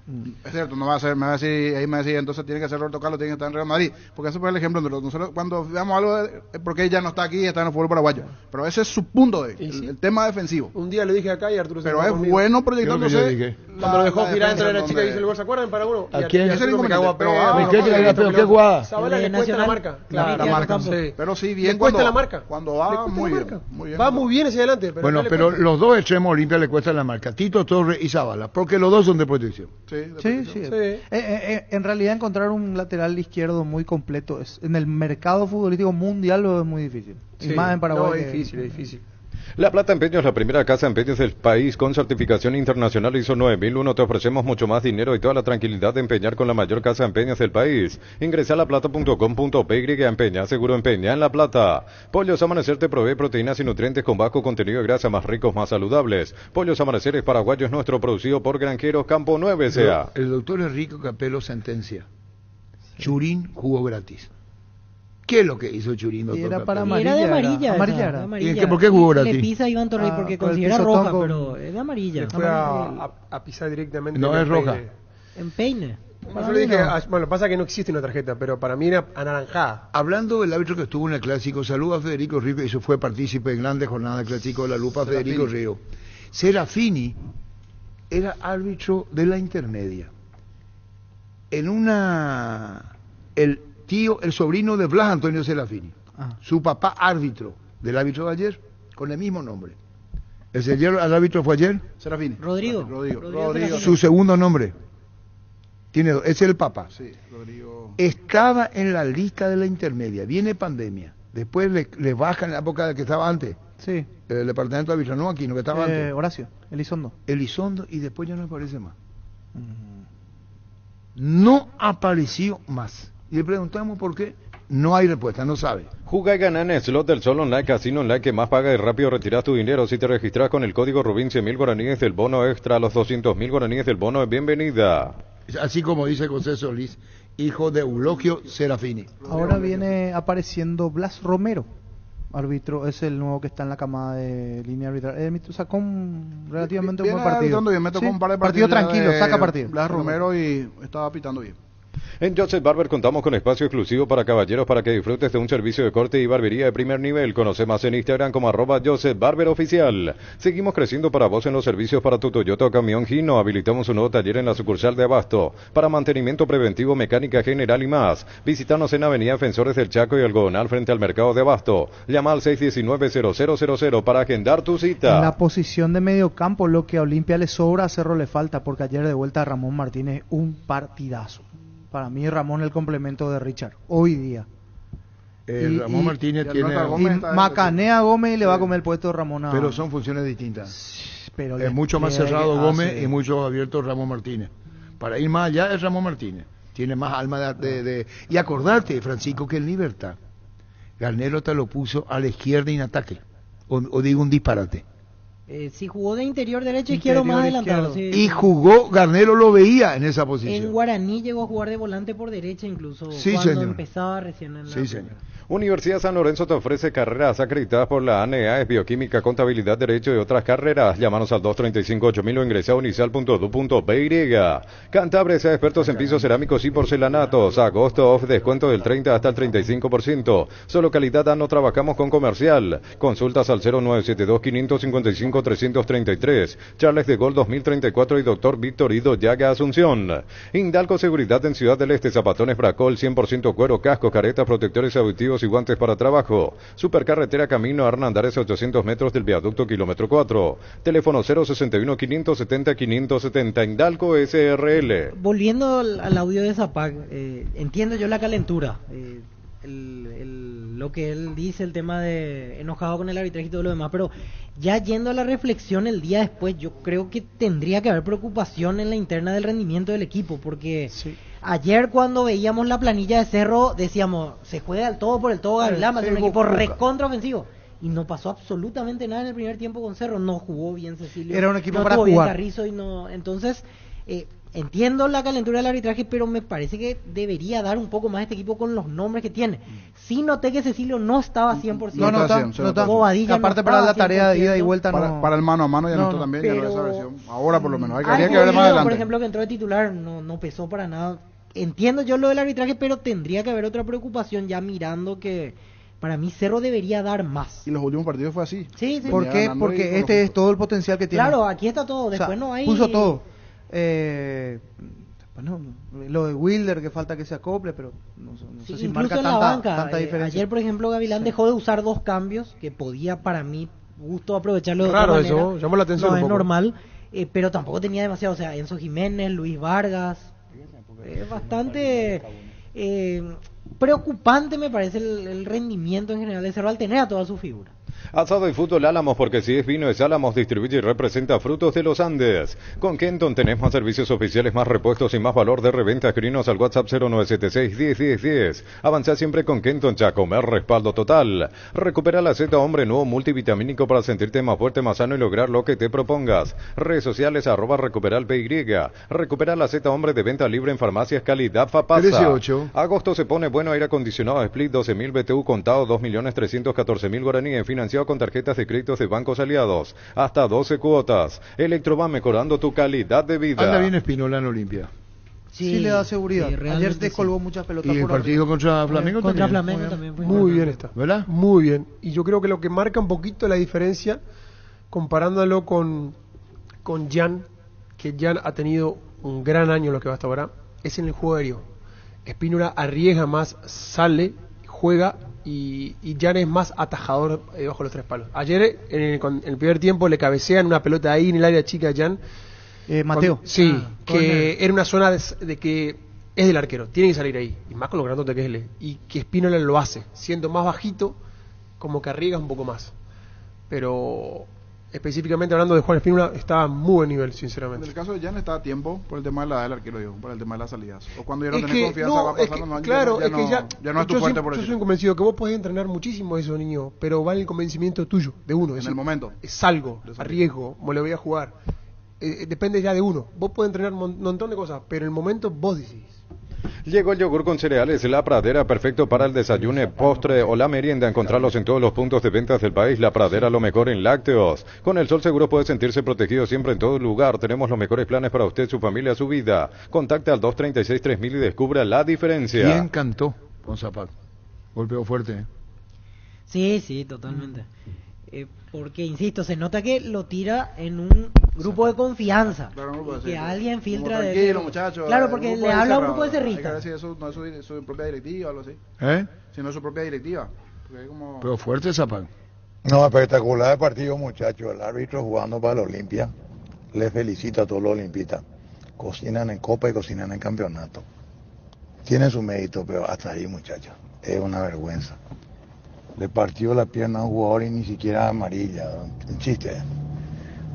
Es cierto, no va a ser, me va a decir, entonces tiene que ser Roberto Carlos, tiene que estar en Real Madrid, porque ese fue el ejemplo de nosotros cuando veamos algo es porque ya no está aquí, está en el fútbol paraguayo, pero ese es su punto de el tema defensivo. Un día le dije acá y Arturo se pero es conmigo. Bueno proyectándose cuando lo dejó girar entre la chica y hizo el gol, ¿se acuerdan? Para uno. ¿A quién? Ese me cagó a ¿Qué jugada? Zavala le cuesta la marca. La marca. Pero sí, bien le cuesta la marca. Cuando va muy bien. Va muy bien hacia adelante. Bueno, pero los dos extremos Olimpia le cuestan la marca, Tito Torres y Zavala, porque los dos son de protección. Sí. En realidad encontrar un lateral izquierdo muy completo en el mercado futbolístico mundial lo es muy difícil. Y más en Paraguay. No, es difícil. La Plata Empeños, la primera casa de empeños del país con certificación internacional ISO 9001. Te ofrecemos mucho más dinero y toda la tranquilidad de empeñar con la mayor casa de empeños del país. Ingresa a laplata.com.py a empeñar, seguro empeña en La Plata. Pollos Amanecer te provee proteínas y nutrientes con bajo contenido de grasa, más ricos, más saludables. Pollos Amanecer es paraguayo, es nuestro, producido por Granjeros Campo 9 S.A. El doctor Enrico Capello sentencia. Churín jugó gratis. ¿Qué es lo que hizo Churín? Era para amarilla. Era de amarilla. ¿Y por qué jugó gratis? Le pisa a Iván Torrey porque considera roja, pero es de amarilla. Le fue a pisar directamente. No es roja. En peine. Yo le dije, bueno, pasa que no existe una tarjeta, pero para mí era anaranjada. Hablando del árbitro que estuvo en el Clásico, saluda a Federico Río, y fue partícipe en grandes jornadas del Clásico de la Lupa, Federico Río. Serafini era árbitro de la intermedia. En una el sobrino de Blas Antonio Serafini. Su papá árbitro, del árbitro de ayer, con el mismo nombre. ¿El árbitro fue ayer? Serafini. Rodrigo. Su segundo nombre. Es el papá. Sí, Rodrigo. Estaba en la lista de la intermedia. Viene pandemia. Después le bajan la época que estaba antes. Sí. El departamento de arbitro, no aquí, no que estaba antes. Horacio, Elizondo. Y después ya no aparece más. No apareció más. Y le preguntamos por qué. No hay respuesta, no sabe. Juga y gana en el slot del Sol Online, casino online que más paga y rápido retiras tu dinero. Si te registras con el código Rubin, 100.000 guaraníes del bono extra, los 200.000 guaraníes del bono de bienvenida. Así como dice José Solís, hijo de Eulogio Serafini. Ahora viene apareciendo Blas Romero, árbitro, es el nuevo que está en la camada de línea arbitral. Sacó un relativamente buen partido. Bien, me tocó un par de partido tranquilo, saca partido. Blas Romero y estaba pitando bien. En Joseph Barber contamos con espacio exclusivo para caballeros para que disfrutes de un servicio de corte y barbería de primer nivel. Conoce más en Instagram como @JosephBarberOficial. Seguimos creciendo para vos en los servicios para tu Toyota o camión Hino. Habilitamos un nuevo taller en la sucursal de Abasto para mantenimiento preventivo, mecánica general y más. Visítanos en Avenida Defensores del Chaco y Algodonal frente al mercado de Abasto. Llama al 619-0000 para agendar tu cita. En la posición de medio campo, lo que a Olimpia le sobra, a Cerro le falta, porque ayer de vuelta a Ramón Martínez, un partidazo. Para mí Ramón el complemento de Richard, hoy día. Ramón Martínez tiene... Macanea a Gómez y le va a comer el puesto de Ramón a... Pero son funciones distintas. Pero es mucho más cerrado Gómez y mucho abierto Ramón Martínez. Para ir más allá es Ramón Martínez. Tiene más alma de... Y acordate, Francisco, que en Libertad Garnero te lo puso a la izquierda y en ataque. O digo un disparate. Si jugó de interior derecho, izquierdo más adelantado. Sí. Y jugó, Garnero lo veía en esa posición. En Guaraní llegó a jugar de volante por derecha incluso, sí, cuando señor. Empezaba recién en la... Sí, señor. Universidad San Lorenzo te ofrece carreras acreditadas por la ANEA, bioquímica, contabilidad, derecho y otras carreras. Llámanos al 235-8000 o ingresa a unicel.edu.py. Cantabre, sea expertos en pisos cerámicos y porcelanatos. Agosto off, descuento del 30 hasta el 35%. Solo calidad, no trabajamos con comercial. Consultas al 0972-555-333. Charles de Gol 2034 y Dr. Víctor Ido Llaga Asunción. Indalco Seguridad en Ciudad del Este, zapatones Bracol, 100% cuero, casco, caretas, protectores auditivos y guantes para trabajo. Supercarretera Camino a Hernandares, 800 metros del viaducto kilómetro 4. Teléfono 061-570-570. Indalco SRL. Volviendo al audio de Zapag, entiendo yo la calentura. Lo que él dice, el tema de enojado con el arbitraje y todo lo demás, pero ya yendo a la reflexión el día después, yo creo que tendría que haber preocupación en la interna del rendimiento del equipo, porque ayer cuando veíamos la planilla de Cerro decíamos, se juega al todo por el todo Gavilán, es un equipo recontraofensivo, y no pasó absolutamente nada en el primer tiempo con Cerro, no jugó bien Cecilio, era un equipo no para jugó jugar bien Carrizo, y no, entonces entiendo la calentura del arbitraje, pero me parece que debería dar un poco más a este equipo con los nombres que tiene. Sí noté que Cecilio no estaba 100%. No está. Bobadilla aparte no para la 100%. tarea de ida y vuelta para el mano a mano ya no está también, pero... ya esa versión. Ahora por lo menos, Algo habría que ver más adelante. Por ejemplo, que entró de titular, no pesó para nada. Entiendo yo lo del arbitraje, pero tendría que haber otra preocupación ya mirando que... Para mí Cerro debería dar más. Y los últimos partidos fue así. Sí. ¿Por qué? Porque este es todo el potencial que tiene. Claro, aquí está todo, después no hay... Puso todo. Bueno, lo de Wilder que falta que se acople, pero no sé si marca tanta diferencia. Ayer, por ejemplo, Gavilán dejó de usar dos cambios que podía, para mí, gusto aprovecharlo de otra manera. Eso llamó la atención. No es normal, pero tampoco tenía demasiado. O sea, Enzo Jiménez, Luis Vargas, es bastante preocupante, me parece, el rendimiento en general de Cerro al tener a toda su figura. Asado y Fútbol Álamos, porque si es vino es Álamos, distribuye y representa Frutos de los Andes. Con Kenton tenés más servicios oficiales, más repuestos y más valor de reventa. Escribinos al WhatsApp 0976-101010. Avanzá siempre con Kenton Chacomer, respaldo total. Recupera la Z Hombre Nuevo multivitamínico para sentirte más fuerte, más sano y lograr lo que te propongas. Redes sociales @recuperalpy. Recupera la Z Hombre de venta libre en farmacias calidad Fapasa. 13-8. Agosto se pone bueno, aire acondicionado Split 12.000 BTU contado, 2.314.000 guaraníes, financiado con tarjetas de créditos de bancos aliados, hasta 12 cuotas. Electroban, mejorando tu calidad de vida. Anda bien Espinola en Olimpia. Sí, le da seguridad. Ayer descolgó muchas pelotas. Y el partido contra Flamengo contra también. Flamengo también fue muy bien está, ¿verdad? Muy bien. Y yo creo que lo que marca un poquito la diferencia, comparándolo con Jan, que Jan ha tenido un gran año lo que va hasta ahora, es en el juego aéreo. Spínola arriesga más, sale, juega y Jan es más atajador bajo los tres palos. Ayer en el primer tiempo le cabecean una pelota ahí en el área chica a Jan. Mateo. Sí, que era una zona de que es del arquero, tiene que salir ahí, y más con lo grandote que es él, y que Spínola lo hace, siendo más bajito, como que arriesga un poco más. Pero específicamente hablando de Juan Spínola, está a muy buen nivel, sinceramente. En el caso de Jan está a tiempo por el tema de la edad del arquero, digo, por el tema de las salidas. O cuando ya no Es tenés que, confianza, no, va pasando es que, los años, claro, ya no es tu fuerte por yo eso. soy convencido que vos podés entrenar muchísimo a esos niños, pero va el convencimiento tuyo, de uno. En el momento. Salgo, arriesgo, me lo voy a jugar. Depende ya de uno. Vos podés entrenar un montón de cosas, pero en el momento vos decidís. Llegó el yogur con cereales La Pradera, perfecto para el desayuno, postre o la merienda. Encontrarlos en todos los puntos de ventas del país. La Pradera, lo mejor en lácteos. Con el sol seguro puede sentirse protegido siempre en todo lugar. Tenemos los mejores planes para usted, su familia, su vida. Contacte al 236-3000 y descubra la diferencia. ¿Quién cantó con Zapato? Golpeó fuerte. Sí, totalmente. Porque, insisto, se nota que lo tira en un grupo de confianza. Claro, que alguien filtra de... Tranquilo, muchachos. Claro, porque le habla a un grupo de cerristas. Hay que ver si eso no es su propia directiva o algo así. Si no es su propia directiva. Como... Pero fuerte Zapato. No, espectacular el partido, muchachos. El árbitro jugando para el Olimpia. Les felicito a todos los olimpistas. Cocinan en Copa y cocinan en campeonato. Tienen su mérito, pero hasta ahí, muchachos. Es una vergüenza. Le partió la pierna a un jugador y ni siquiera amarilla. Un chiste.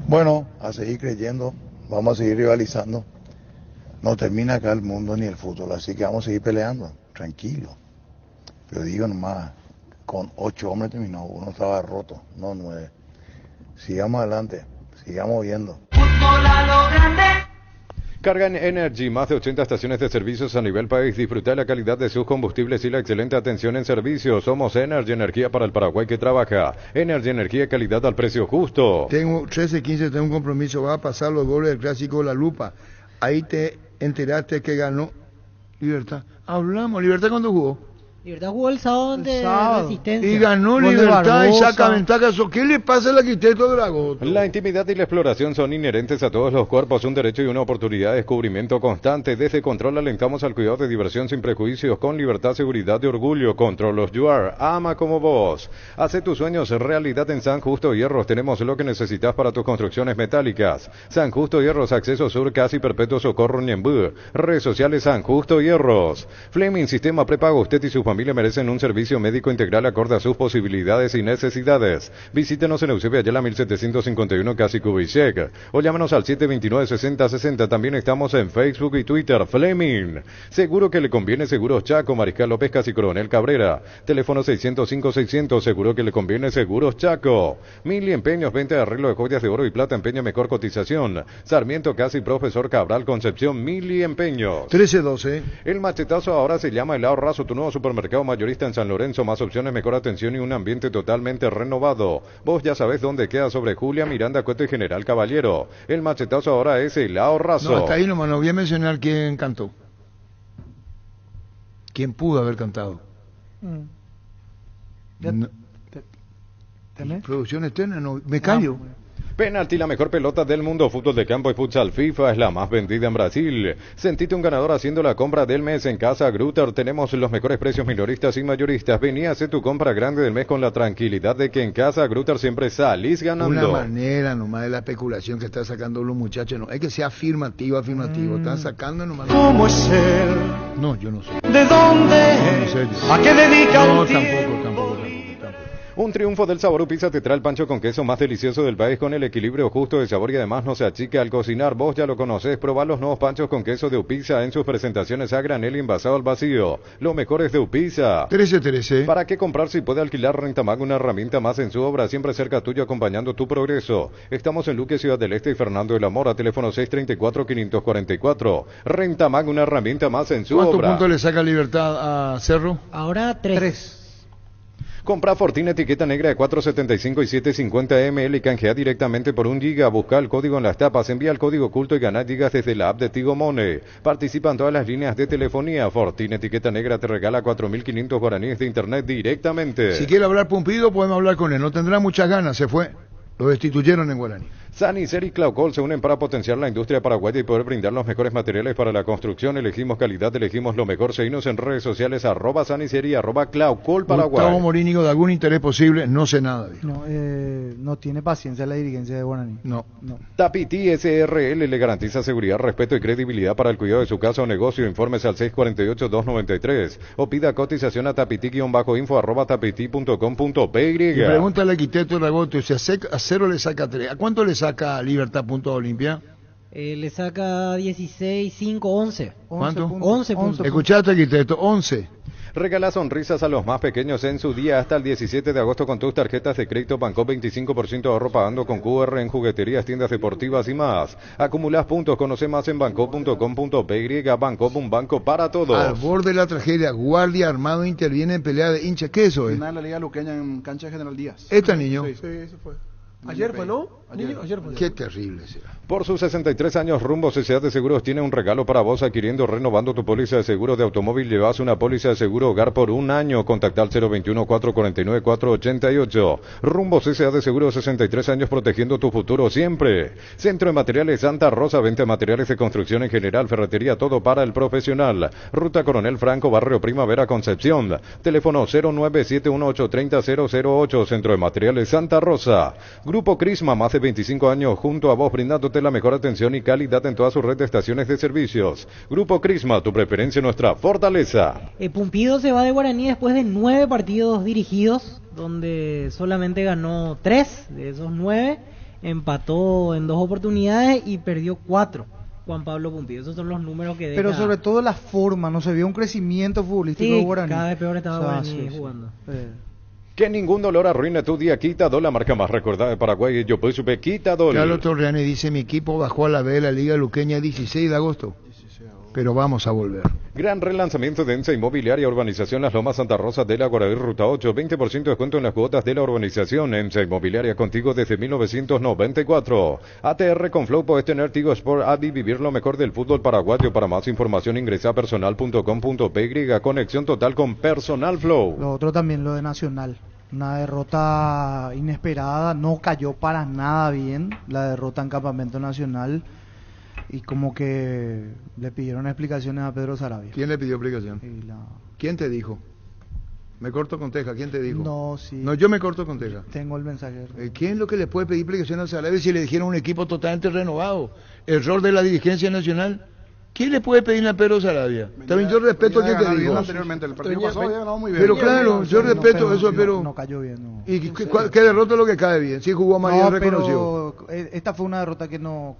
Bueno, a seguir creyendo. Vamos a seguir rivalizando. No termina acá el mundo ni el fútbol. Así que vamos a seguir peleando. Tranquilo. Pero digo nomás, con 8 hombres terminó. Uno estaba roto, no 9. Sigamos adelante. Sigamos viendo. Fútbol a lo grande. Carga en Energy, más de 80 estaciones de servicios a nivel país. Disfruta de la calidad de sus combustibles y la excelente atención en servicios. Somos Energy, energía para el Paraguay que trabaja. Energy, energía y calidad al precio justo. Tengo 13-15, tengo un compromiso. Va a pasar los goles del clásico La Lupa. Ahí te enteraste que ganó Libertad. Hablamos, ¿Libertad cuándo jugó? Libertad jugó el sábado ante Resistencia. Y ganó Gol de Libertad y Barbosa. saca ventaja. ¿Qué le pasa al arquitecto Dragoto? La intimidad y la exploración son inherentes a todos los cuerpos, un derecho y una oportunidad de descubrimiento constante. Desde Control alentamos al cuidado de diversión sin prejuicios, con libertad, seguridad y orgullo. Control los Yuar, ama como vos. Hace tus sueños realidad en San Justo Hierros. Tenemos lo que necesitas para tus construcciones metálicas. San Justo Hierros, acceso sur, casi perpetuo socorro Ñembú. Redes sociales San Justo Hierros. Fleming, sistema prepago. Usted y su familia merecen un servicio médico integral acorde a sus posibilidades y necesidades. Visítenos en Eusebio Ayala 1751 Casi Kubitschek o llámanos al 729-6060. También estamos en Facebook y Twitter. Fleming, seguro que le conviene. Seguros Chaco, Mariscal López Casi Coronel Cabrera. Teléfono 605-600. Seguro que le conviene. Seguros Chaco. Mili Empeños, venta de arreglo de joyas de oro y plata, empeño mejor cotización. Sarmiento Casi Profesor Cabral Concepción. Mili Empeños. 13-12. El machetazo ahora se llama El Ahorrazo, tu nuevo supermercado mayorista en San Lorenzo. Más opciones, mejor atención y un ambiente totalmente renovado. Vos ya sabés dónde queda, sobre Julia, Miranda, Coto y General Caballero. El machetazo ahora es El Ahorrazo. No, hasta ahí nomás, no voy a mencionar quién cantó. ¿Quién pudo haber cantado? No. Producción externa, no, me callo. Penalti, la mejor pelota del mundo. Fútbol de campo y futsal FIFA es la más vendida en Brasil. Sentite un ganador haciendo la compra del mes en Casa Grutter. Tenemos los mejores precios minoristas y mayoristas. Vení a hacer tu compra grande del mes con la tranquilidad de que en Casa Grutter siempre salís ganando. Una manera nomás de la especulación que están sacando los muchachos. No, hay que ser afirmativo. Están sacando nomás. ¿Cómo es él? No, yo no sé. ¿De dónde? No sé. ¿A qué dedica No, un tampoco. Un triunfo del Sabor Pizza te trae el pancho con queso más delicioso del país, con el equilibrio justo de sabor y además no se achica al cocinar. Vos ya lo conocés, probá los nuevos panchos con queso de Upizza en sus presentaciones a granel y envasado al vacío. Lo mejor es de Upizza. 13. ¿Para qué comprar si puede alquilar Rentamag, una herramienta más en su obra, siempre cerca tuyo acompañando tu progreso? Estamos en Luque, Ciudad del Este y Fernando de la Mora, teléfono 634-544. Rentamag, una herramienta más en su obra. ¿Cuántos puntos le saca Libertad a Cerro? Ahora 3. Compra Fortina etiqueta negra de 475 y 750 ml y canjea directamente por 1 giga. Busca el código en las tapas, envía el código oculto y gana gigas desde la app de Tigo Money. Participan todas las líneas de telefonía. Fortina etiqueta negra te regala 4.500 guaraníes de internet directamente. Si quiere hablar Pumpido, podemos hablar con él. No tendrá muchas ganas, se fue. Lo destituyeron en Guaraní. Sanicer y Claucol se unen para potenciar la industria paraguaya y poder brindar los mejores materiales para la construcción. Elegimos calidad, elegimos lo mejor. Seguimos en redes sociales @Sanicer y @Claucol Paraguay. Gustavo Morínigo, de algún interés posible, no sé nada. No, no tiene paciencia la dirigencia de Guaraní. No. Tapiti SRL le garantiza seguridad, respeto y credibilidad para el cuidado de su casa o negocio. Informes al 648-293 o pida cotización a tapiti-info@tapiti.com.py. Y pregúntale a Quiteto Ragoto, si a Cero le saca 3, ¿a cuánto le saca Libertad Punto Olimpia? Le saca 16, 5, 11. ¿Cuánto? 11 puntos. Escuchaste, Quiteto, 11. Regala sonrisas a los más pequeños en su día hasta el 17 de agosto con tus tarjetas de crédito Banco. 25% de ahorro pagando con QR en jugueterías, tiendas deportivas y más. Acumulás puntos, conoce más en banco.com.py. Banco, un banco para todos. Al borde de la tragedia, guardia armado interviene en pelea de hinchas. ¿Qué eso es? Final de la Liga Luqueña en cancha de General Díaz. ¿Esta niño? Sí, eso fue. Ayer fue, ¿no? Ayer fue. Qué terrible será. Por sus 63 años, Rumbo CCA de Seguros tiene un regalo para vos. Adquiriendo, renovando tu póliza de seguro de automóvil, llevas una póliza de seguro hogar por un año. Contacta al 021-449-488. Rumbo CCA de Seguros, 63 años protegiendo tu futuro siempre. Centro de Materiales Santa Rosa, venta de materiales de construcción en general, ferretería, todo para el profesional. Ruta Coronel Franco, Barrio Primavera, Concepción. Teléfono 0971830-008. Centro de Materiales Santa Rosa. Grupo Crisma, más de 25 años junto a vos, brindándote la mejor atención y calidad en toda su red de estaciones de servicios. Grupo Crisma, tu preferencia, nuestra fortaleza. Pumpido se va de Guaraní después de 9 partidos dirigidos, donde solamente ganó 3 de esos 9, empató en 2 oportunidades y perdió 4. Juan Pablo Pumpido, esos son los números que deja. Pero sobre todo la forma, no se vio un crecimiento futbolístico de Guaraní. Cada vez peor estaba Guaraní jugando. Que ningún dolor arruine tu día. Quitadol, la marca más recordada de Paraguay. Yo pues supe Quitadol. Carlos Torreani dice: mi equipo bajó a la B de la Liga Luqueña 16 de agosto. Pero vamos a volver. Gran relanzamiento de Ensa Inmobiliaria, Urbanización Las Lomas, Santa Rosa de la Guaraví, Ruta 8. 20% de descuento en las cuotas de la urbanización. Ensa Inmobiliaria, contigo desde 1994. ATR con Flow, podés tener Tigo Sport App y vivir lo mejor del fútbol paraguayo. Para más información ingresa a personal.com.py. Conexión total con Personal Flow. Lo otro también, lo de Nacional. Una derrota inesperada, no cayó para nada bien la derrota en Campamento Nacional. Y como que le pidieron explicaciones a Pedro Sarabia. ¿Quién le pidió explicación? ¿Quién te dijo? Me corto con Teja, ¿quién te dijo? No, sí. No, yo me corto con Teja. Tengo el mensaje. ¿Quién es lo que le puede pedir explicación a Sarabia si le dijeron un equipo totalmente renovado? Error de la dirigencia nacional. ¿Quién le puede pedir a Pedro Sarabia? También yo respeto a quien te digo. Anteriormente, el partido pasado había ganado muy bien. Pero claro, yo respeto eso, pero... No cayó bien, no. ¿Y qué derrota es lo que cae bien? Sí jugó más bien, reconoció. Pero esta fue una derrota que no...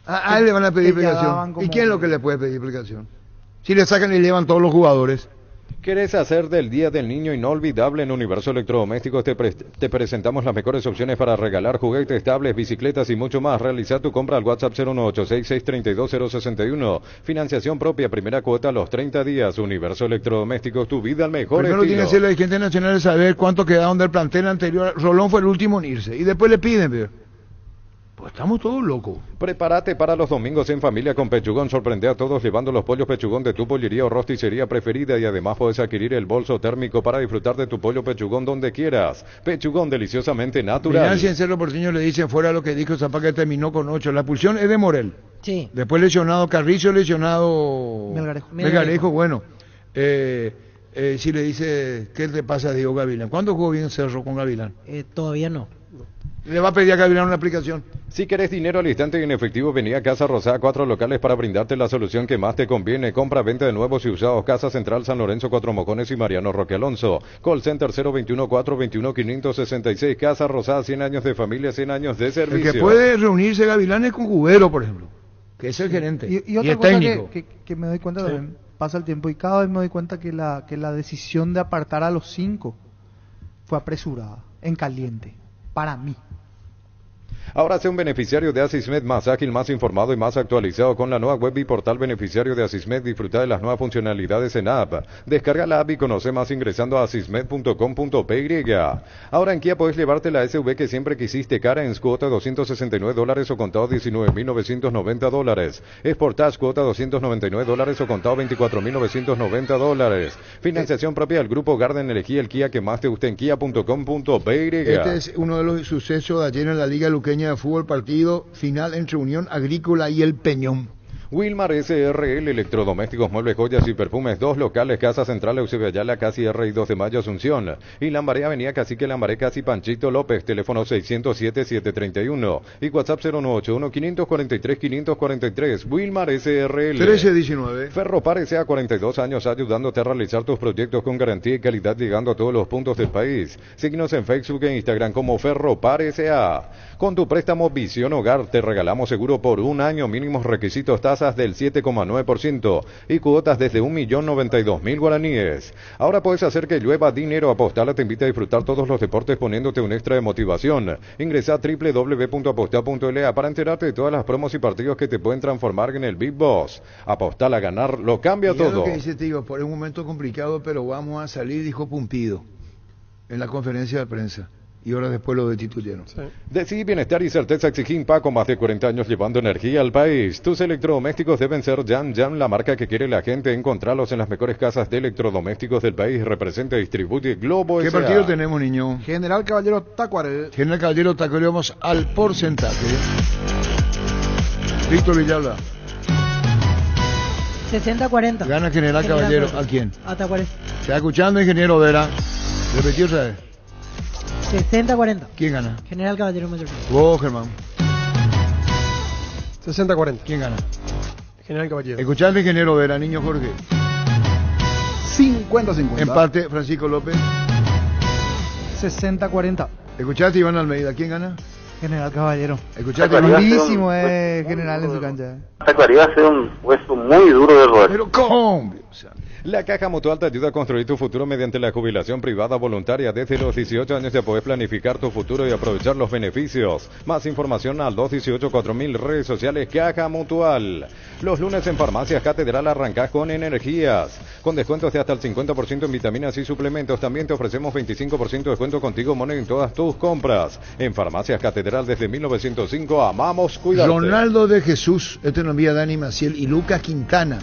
A él le van a pedir explicación. ¿Y quién es lo que le puede pedir explicación? Si le sacan y llevan todos los jugadores. ¿Querés hacer del Día del Niño inolvidable? En Universo Electrodomésticos te presentamos las mejores opciones para regalar juguetes, tablets, bicicletas y mucho más. Realiza tu compra al WhatsApp 01866320061. Financiación propia, primera cuota a los 30 días. Universo Electrodomésticos, tu vida al mejor Primero estilo. tiene que ser la dirigente nacional de saber cuánto quedaron del plantel anterior. Rolón fue el último en irse. Y después le piden, pero... Pues estamos todos locos. Prepárate para los domingos en familia con Pechugón. Sorprende a todos llevando los pollos Pechugón de tu pollería o rosticería preferida. Y además puedes adquirir el bolso térmico para disfrutar de tu pollo Pechugón donde quieras. Pechugón, deliciosamente natural. Financia en Cerro Porteño le dicen fuera lo que dijo Zapata, que terminó con 8. La pulsión es de Morel. Sí. Después lesionado Carrizo, lesionado Melgarejo. Bueno, si le dice, ¿qué le pasa a Diego Gavilán? ¿Cuándo jugó bien Cerro con Gavilán? Todavía no. Le va a pedir a Gavilán una aplicación. Si querés dinero al instante y en efectivo, vení a Casa Rosada, 4 locales para brindarte la solución que más te conviene. Compra, venta de nuevos y usados. Casa Central, San Lorenzo, Cuatro Mocones y Mariano Roque Alonso. Call Center 021-421-566. Casa Rosada, 100 años de familia, 100 años de servicio. El que puede reunirse Gavilán es con Cubero, por ejemplo, que es el gerente y otra el cosa técnico. Que me doy cuenta también, pasa el tiempo y cada vez me doy cuenta que la decisión de apartar a los 5 fue apresurada, en caliente, para mí. Ahora sea un beneficiario de Asismed más ágil, más informado y más actualizado con la nueva web y portal beneficiario de Asismed. Disfruta de las nuevas funcionalidades en app. Descarga la app y conoce más ingresando a asismed.com.py. Ahora en Kia puedes llevarte la SUV que siempre quisiste, cara en cuota $269 o contado $19,990. Sportage cuota $299 o contado $24,990. Financiación propia del grupo Garden. Elegí el Kia que más te guste en kia.com.py. Este es uno de los sucesos de ayer en la Liga Luqueña compañía de fútbol, partido final entre Unión Agrícola y el Peñón. Wilmar SRL, electrodomésticos, muebles, joyas y perfumes, 2 locales, Casa Central, Eusebio Ayala, Casi R y 2 de Mayo, Asunción. Y Lambaré, Avenida Cacique Lambaré, Casi Panchito López, teléfono 607-731 y WhatsApp 098-1-543-543. Wilmar SRL. 1319. Ferropar S.A. 42 años ayudándote a realizar tus proyectos con garantía y calidad, llegando a todos los puntos del país. Síguenos en Facebook e Instagram como Ferropar S.A. Con tu préstamo Visión Hogar te regalamos seguro por un año, mínimos requisitos, tasas del 7,9% y cuotas desde 1.092.000 guaraníes. Ahora puedes hacer que llueva dinero. Apostala te invita a disfrutar todos los deportes poniéndote un extra de motivación. Ingresa a www.apostal.la para enterarte de todas las promos y partidos que te pueden transformar en el Big Boss. Apostar a ganar lo cambia Mira todo. lo que dice Tigo, por un momento complicado, pero vamos a salir, dijo Pumpido en la conferencia de prensa. Y ahora después lo destituyeron. Sí. Decí bienestar y certeza Exigín Paco, más de 40 años llevando energía al país. Tus electrodomésticos deben ser Jam, la marca que quiere la gente. Encontrarlos en las mejores casas de electrodomésticos del país. Representa y distribuye Globo ¿Qué S.A. partido tenemos, niño? General Caballero Tacuarel. General Caballero Tacuarel, vamos al porcentaje. Víctor Villalba. 60-40. Gana General Caballero. ¿A quién? A Tacuarembó. ¿Se está escuchando, ingeniero Vera? Repetí otra vez. 60-40. ¿Quién gana? General Caballero Mayor. Vos, Germán. 60-40. ¿Quién gana? General Caballero. Escuchando, ingeniero Vera, niño Jorge. 50-50. Empate, Francisco López. 60-40. ¿Escuchaste, Iván Almeida? ¿Quién gana? General Caballero. ¿Escuchaste? Durísimo, General en su cancha. Tacuarembó va a ser un hueso muy duro de roer. Pero ¿cómo? La Caja Mutual te ayuda a construir tu futuro mediante la jubilación privada voluntaria. Desde los 18 años ya podés planificar tu futuro y aprovechar los beneficios. Más información al 218-4000, redes sociales Caja Mutual. Los lunes en Farmacias Catedral arrancás con energías. Con descuentos de hasta el 50% en vitaminas y suplementos. También te ofrecemos 25% de descuento contigo Money en todas tus compras. En Farmacias Catedral desde 1905, amamos cuidarte. Ronaldo de Jesús, este nos envía Dani Maciel, y Lucas Quintana.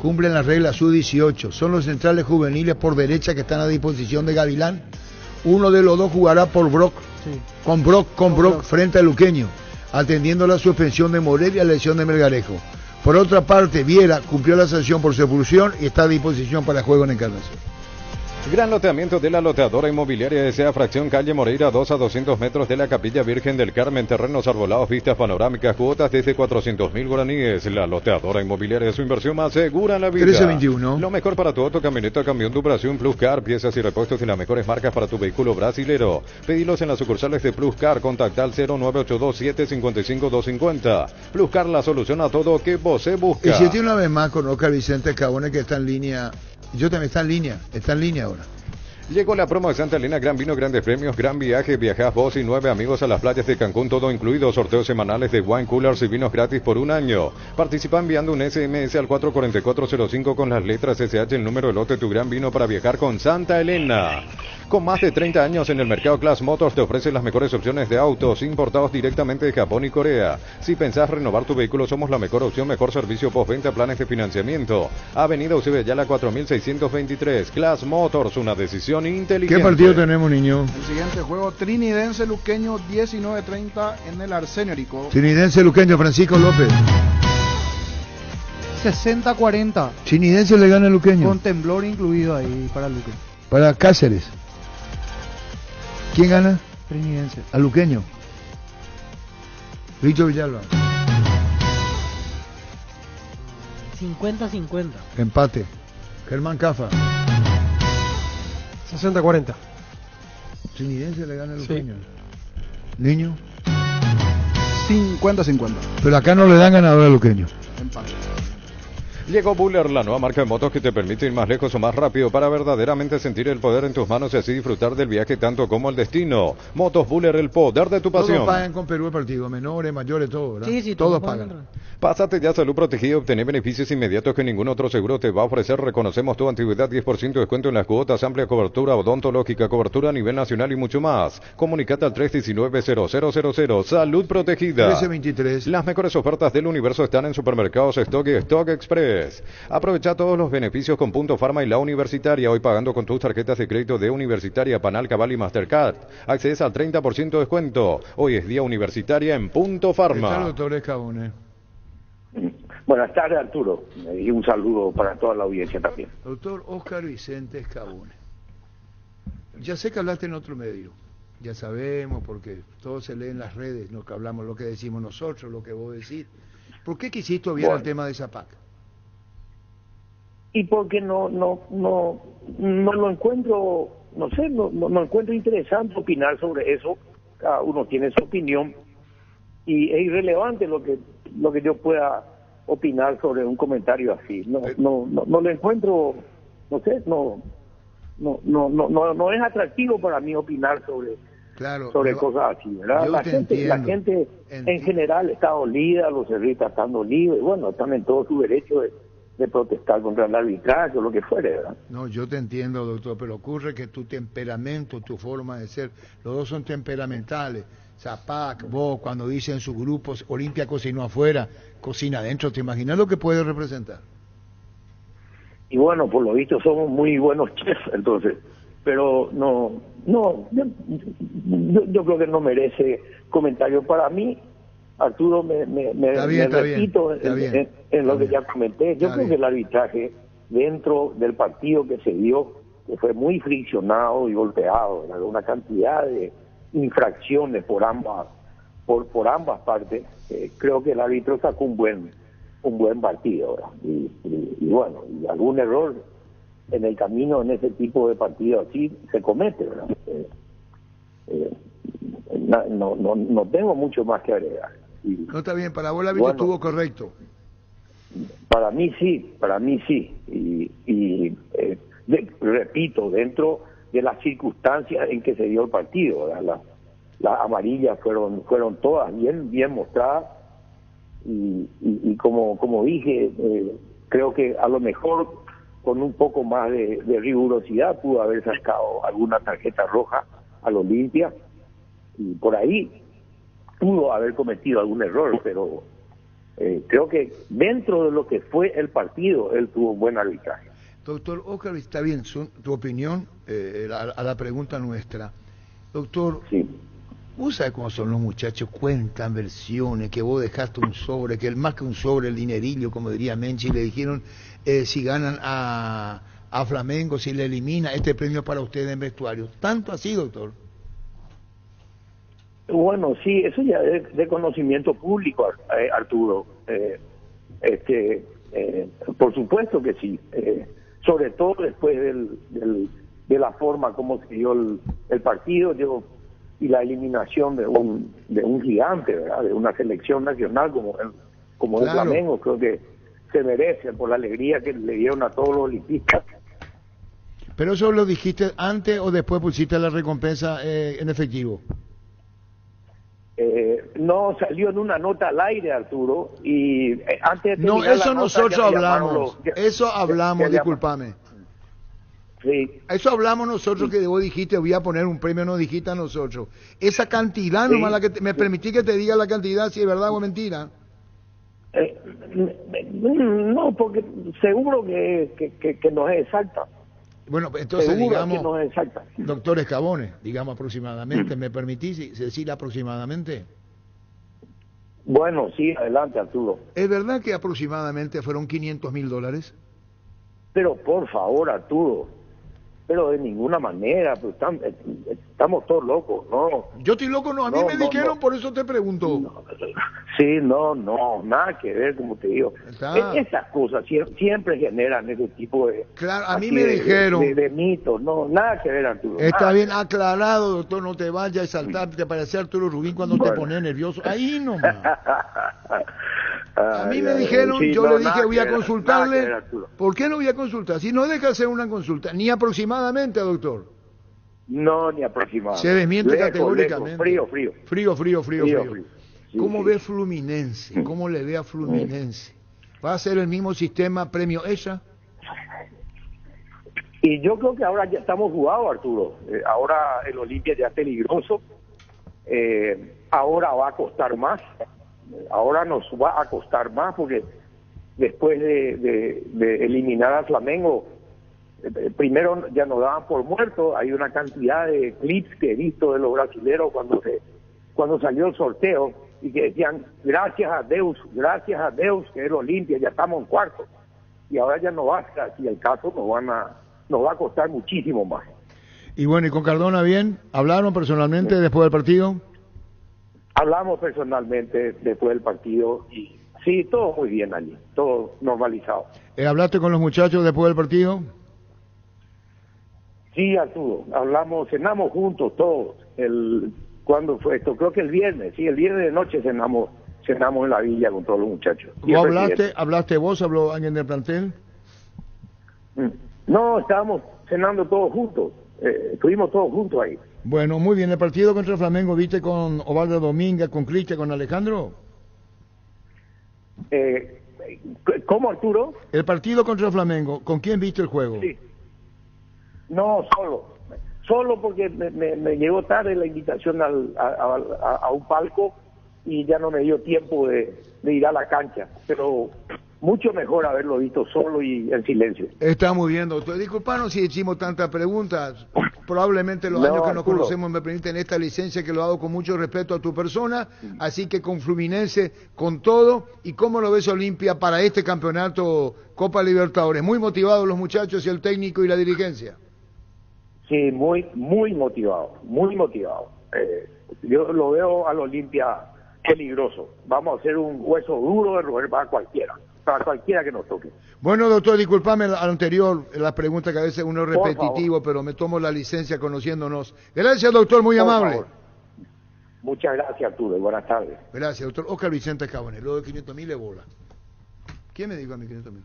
Cumplen las reglas U18. Son los centrales juveniles por derecha que están a disposición de Gavilán. Uno de los dos jugará por Brock, sí. con Brock frente a Luqueño, atendiendo la suspensión de Morelia y la lesión de Melgarejo. Por otra parte, Viera cumplió la sanción por su expulsión y está a disposición para juego en Encarnación. Gran loteamiento de la loteadora inmobiliaria S.A. Fracción Calle Moreira, 2 a 200 metros de la Capilla Virgen del Carmen, terrenos arbolados, vistas panorámicas, cuotas desde 400.000 guaraníes. La loteadora inmobiliaria es su inversión más segura en la vida. 1321. Lo mejor para tu auto, camioneta, camión de operación Plus Car, piezas y repuestos de las mejores marcas para tu vehículo brasilero. Pedilos en las sucursales de Plus Car, contacta al 0982-755-250. Plus Car, la solución a todo que vos se busca. Y si una vez más conozca a Vicente Cabone, que está en línea. Yo también está en línea ahora. Llegó la promo de Santa Elena, gran vino, grandes premios, gran viaje, viajás vos y 9 amigos a las playas de Cancún, todo incluido, sorteos semanales de wine coolers y vinos gratis por un año. Participa enviando un SMS al 44405 con las letras SH, el número de lote tu gran vino para viajar con Santa Elena. Con más de 30 años en el mercado, Class Motors te ofrece las mejores opciones de autos importados directamente de Japón y Corea. Si pensás renovar tu vehículo, somos la mejor opción, mejor servicio postventa, planes de financiamiento. Avenida Eusebio Ayala 4623. Class Motors, una decisión inteligente. ¿Qué partido tenemos, niño? El siguiente juego, Trinidense Luqueño, 19:30 en el Arsenio Rico. Trinidense Luqueño, Francisco López. 60-40. Trinidense le gana a Luqueño. Con temblor incluido ahí para Luqueño. Para Cáceres. ¿Quién gana? Trinidense. A Luqueño. Víctor Villalba. 50-50. Empate. Germán Cafa. 60-40. Trinidense le gana a Luqueño. Sí. Niño. 50-50. Pero acá no le dan ganador a Luqueño. Empate. Llegó Buller, la nueva marca de motos que te permite ir más lejos o más rápido para verdaderamente sentir el poder en tus manos y así disfrutar del viaje tanto como el destino. Motos Buller, el poder de tu pasión. Todos pagan con Perú el partido, menores, mayores, todo, ¿verdad? Sí, todos pagan. Pásate ya a Salud Protegida y obtener beneficios inmediatos que ningún otro seguro te va a ofrecer. Reconocemos tu antigüedad, 10% de descuento en las cuotas, amplia cobertura odontológica, cobertura a nivel nacional y mucho más. Comunicate al 319-0000. Salud Protegida. 1323. Las mejores ofertas del universo están en Supermercados Stock y Stock Express. deportes. Aprovecha todos los beneficios con Punto Pharma y La Universitaria, hoy pagando con tus tarjetas de crédito de Universitaria, Panal, Cabal y Mastercard. Accedes al 30% de descuento. Hoy es Día Universitaria en Punto Pharma. Doctor Escabone. Buenas tardes, Arturo, y un saludo para toda la audiencia también. Doctor Oscar Vicente Escabone. Ya sé que hablaste en otro medio, ya sabemos, porque todo se lee en las redes, lo que hablamos, lo que decimos nosotros, lo que vos decís. ¿Por qué quisiste obviar el tema de Zapac? Y porque no lo encuentro, no sé, no encuentro interesante opinar sobre eso. Cada uno tiene su opinión y es irrelevante lo que yo pueda opinar sobre un comentario así. No lo encuentro, no sé, no es atractivo para mí opinar sobre cosas así, ¿verdad? La gente en general está dolida, los cerristas están dolidos, y bueno, están en todo su derecho de protestar contra el arbitraje o lo que fuere, ¿verdad? No, yo te entiendo, doctor, pero ocurre que tu temperamento, tu forma de ser, los dos son temperamentales. Zapac, vos, cuando dicen sus grupos, Olimpia cocinó afuera, cocina adentro, ¿te imaginas lo que puede representar? Y bueno, por lo visto somos muy buenos chefs, entonces, pero yo creo que no merece comentario. Para mí, Arturo, me repito en lo que ya comenté. Yo creo que el arbitraje dentro del partido que se dio, que fue muy friccionado y golpeado, ¿verdad? Una cantidad de infracciones por ambas partes, creo que el árbitro sacó un buen partido, ¿verdad? Y bueno, y algún error en el camino en ese tipo de partido así se comete, ¿verdad? No tengo mucho más que agregar. No, está bien, para vos el árbitro estuvo correcto. Para mí sí. Y repito, dentro de las circunstancias en que se dio el partido, ¿verdad? Las amarillas fueron todas bien mostradas y como dije, creo que a lo mejor con un poco más de rigurosidad pudo haber sacado alguna tarjeta roja al Olimpia y por ahí pudo haber cometido algún error, pero creo que dentro de lo que fue el partido él tuvo un buen arbitraje. Doctor Oscar, está bien, tu opinión a la pregunta nuestra. Doctor, vos sabés cómo son los muchachos, cuentan versiones, que vos dejaste un sobre, que más que un sobre, el dinerillo, como diría Menchi, le dijeron, si ganan a Flamengo, si le elimina, este premio para ustedes en vestuario. ¿Tanto así, doctor? Bueno, sí, eso ya es de conocimiento público, Arturo. Por supuesto que sí. Sobre todo después de la forma como se dio el partido y la eliminación de un gigante, ¿verdad? De una selección nacional como el Flamengo, creo que se merece por la alegría que le dieron a todos los olimpistas. ¿Pero eso lo dijiste antes o después pusiste la recompensa en efectivo? No, salió en una nota al aire, Arturo, y antes de no, eso nosotros hablamos, discúlpame. Discúlpame. Sí. Eso hablamos nosotros, que vos dijiste voy a poner un premio, no dijiste a nosotros. Esa cantidad, sí, nomás la que me permití que te diga la cantidad, si es verdad o mentira. No, porque seguro que no es exacta. Bueno, entonces seguro digamos, que no es exacta. Doctor Escabone, digamos aproximadamente, ¿me permitís decir aproximadamente? Bueno, sí, adelante, Arturo. ¿Es verdad que aproximadamente fueron $500,000? Pero por favor, Arturo, pero de ninguna manera, pues estamos todos locos, ¿no? Yo estoy loco, no, a mí me dijeron, por eso te pregunto. Sí, no, nada que ver, como te digo. Esas cosas siempre generan ese tipo de... Claro, a mí me dijeron... De mitos, no, nada que ver, Arturo. Está bien aclarado, doctor, no te vayas a exaltar, te parece Arturo Rubín cuando te pones nervioso. Ahí nomás. A mí me dijeron, sí, yo le dije voy a consultarle. ¿Por qué no voy a consultar? Si no deja hacer una consulta, ni aproximadamente, doctor. No, ni aproximadamente. Se desmiente categóricamente. Frío. Sí, ¿cómo ve Fluminense? ¿Cómo le ve a Fluminense? ¿Va a ser el mismo sistema premio ella? Y yo creo que ahora ya estamos jugados, Arturo. Ahora el Olimpia ya es peligroso. Ahora va a costar más. Ahora nos va a costar más porque después de eliminar a Flamengo, primero ya nos daban por muerto. Hay una cantidad de clips que he visto de los brasileros cuando salió el sorteo y que decían gracias a Deus, que es Olimpia, ya estamos en cuarto. Y ahora ya no va a ser así el caso, nos va a costar muchísimo más. Y bueno, ¿y con Cardona bien? ¿Hablaron personalmente después del partido? Hablamos personalmente después del partido y sí, todo muy bien allí, todo normalizado. ¿Hablaste con los muchachos después del partido? Sí, Arturo, cenamos juntos todos. ¿Cuándo fue esto? Creo que el viernes de noche cenamos en la villa con todos los muchachos. ¿Vos hablaste vos? ¿Habló alguien del plantel? No, estábamos cenando todos juntos. Estuvimos todos juntos ahí. Bueno, muy bien. ¿El partido contra el Flamengo viste con Ovaldo Domínguez, con Cristian, con Alejandro? ¿Cómo, Arturo? El partido contra el Flamengo, ¿con quién viste el juego? Sí. No, solo porque me llegó tarde la invitación a un palco y ya no me dio tiempo de ir a la cancha, pero mucho mejor haberlo visto solo y en silencio. Está muy bien, doctor. Disculpanos si hicimos tantas preguntas. Probablemente los años que nos conocemos me permiten esta licencia que lo hago con mucho respeto a tu persona, así que con Fluminense, con todo. ¿Y cómo lo ves Olimpia para este campeonato Copa Libertadores? Muy motivados los muchachos y el técnico y la dirigencia. Sí, muy motivado, muy motivado. Yo lo veo al Olimpia peligroso. Vamos a hacer un hueso duro de roer para cualquiera que nos toque. Bueno, doctor, discúlpame al anterior, la pregunta que a veces uno es repetitivo, pero me tomo la licencia conociéndonos. Gracias, doctor, muy amable. Favor. Muchas gracias, Arturo, buenas tardes. Gracias, doctor. Oscar Vicente Cabanel, lo de 500.000 es bola. ¿Quién me dijo a mí 500.000?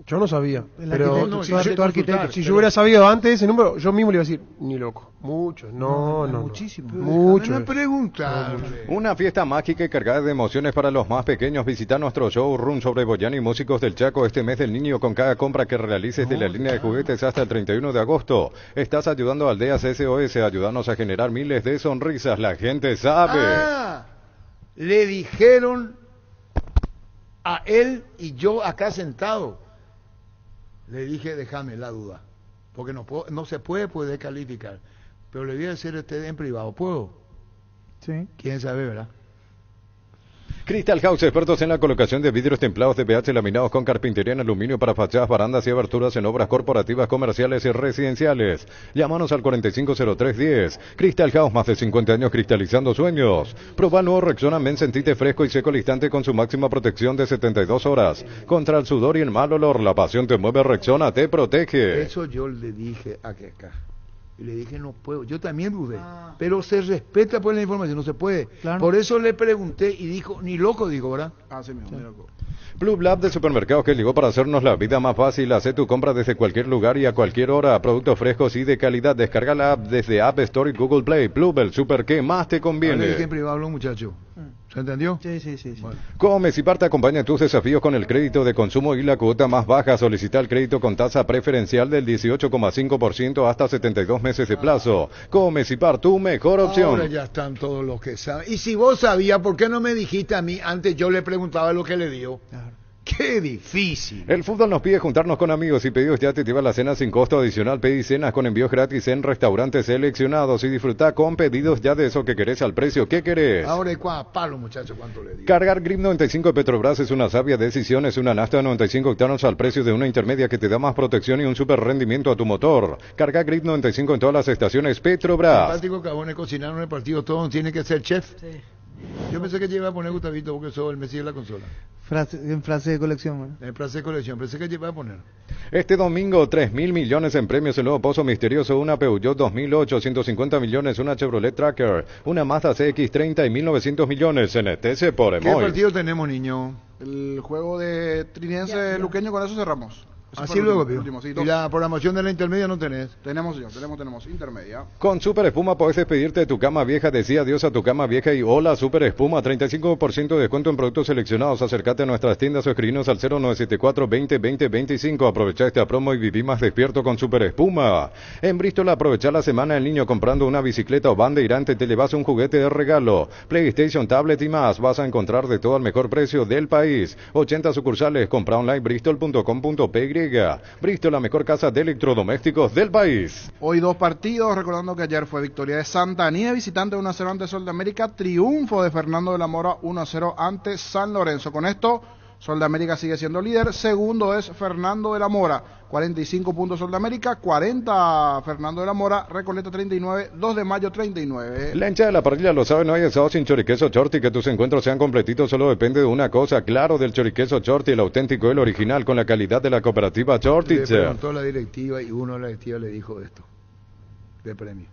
Yo no sabía, pero arquitecto, si yo hubiera sabido antes ese número, yo mismo le iba a decir, ni loco, muchos, muchísimo. Mucho. Una pregunta. Una fiesta mágica y cargada de emociones para los más pequeños. Visita nuestro showroom sobre Boyani y Músicos del Chaco este mes del niño con cada compra que realices de la línea de juguetes hasta el 31 de agosto. Estás ayudando a Aldeas SOS, ayudarnos a generar miles de sonrisas. La gente sabe. Le dijeron a él y yo acá sentado. Le dije, déjame la duda, porque no se puede calificar, pero le voy a decir a usted en privado, ¿puedo? Sí. ¿Quién sabe, verdad? Crystal House, expertos en la colocación de vidrios templados de pH laminados con carpintería en aluminio para fachadas, barandas y aberturas en obras corporativas, comerciales y residenciales. Llámanos al 450310. Crystal House, más de 50 años cristalizando sueños. Proba el nuevo Rexona Men, sentite fresco y seco al instante con su máxima protección de 72 horas. Contra el sudor y el mal olor, la pasión te mueve, Rexona te protege. Eso yo le dije acá. Y le dije, no puedo. Yo también dudé. Pero se respeta por la información, no se puede. Claro. Por eso le pregunté y dijo, ni loco, digo, ¿verdad? Sí, mismo, ni loco. Blue Lab de Supermercados que llegó para hacernos la vida más fácil. Hace tu compra desde cualquier lugar y a cualquier hora. Productos frescos y de calidad. Descarga la app desde App Store y Google Play. Blue Bell, super que más te conviene. Dije en privado, muchacho. ¿Se entendió? Sí. Bueno. Comecipar te acompaña en tus desafíos con el crédito de consumo y la cuota más baja. Solicita el crédito con tasa preferencial del 18,5% hasta 72 meses de plazo. Comecipar, tu mejor opción. Ahora ya están todos los que saben. Y si vos sabías, ¿por qué no me dijiste a mí? Antes yo le preguntaba lo que le dio. Claro. ¡Qué difícil! El fútbol nos pide juntarnos con amigos y pedidos ya te lleva la cena sin costo adicional. Pedí cenas con envíos gratis en restaurantes seleccionados y disfruta con pedidos ya de eso que querés al precio que querés. Ahora, palo, muchacho, ¿cuánto le digo? Cargar Grip 95 de Petrobras es una sabia decisión. Es una nafta de 95 octanos al precio de una intermedia que te da más protección y un super rendimiento a tu motor. Carga Grip 95 en todas las estaciones Petrobras. Simpático Cabones cocinaron el partido todo. ¿Tiene que ser chef? Sí. Yo pensé que te iba a poner Gustavito porque sos el Messi de la consola. En frase de colección. En frase de colección, pensé que te iba a poner. Este domingo, 3.000 millones en premios, el nuevo Pozo Misterioso, una Peugeot 2008, 150 millones, una Chevrolet Tracker, una Mazda CX-30 y 1.900 millones en ETC por Emoy. ¿Qué partido tenemos, niño? El juego de Trinense Luqueño, con eso cerramos. Ese Así fue el luego, último, Pío. sí, Y la programación de la intermedia no tenés. Tenemos intermedia. Con Super Espuma podés despedirte de tu cama vieja, decía adiós a tu cama vieja y hola Super Espuma, 35% de descuento en productos seleccionados. Acércate a nuestras tiendas o escribinos al 0974 20 20 25. Aprovecha esta promo y viví más despierto con Super Espuma. En Bristol aprovecha la semana del niño comprando una bicicleta o van de irante, te llevas un juguete de regalo, PlayStation, tablet y más. Vas a encontrar de todo al mejor precio del país. 80 sucursales, compra online bristol.com.py. Bristol, la mejor casa de electrodomésticos del país. Hoy 2 partidos, recordando que ayer fue victoria de Santa Anía, visitante 1-0 ante Sol de América, triunfo de Fernando de la Mora 1-0 ante San Lorenzo. Con esto, Sol de América sigue siendo líder, segundo es Fernando de la Mora, 45 puntos Sol de América, 40 Fernando de la Mora, Recoleta 39, 2 de mayo 39. La hincha de la parrilla lo sabe, no hay asado sin choriqueso Chorti, que tus encuentros sean completitos solo depende de una cosa, claro, del choriqueso Chorti, el auténtico, el original, con la calidad de la cooperativa Chorti. Le preguntó la directiva y uno de la directiva le dijo esto, de premio.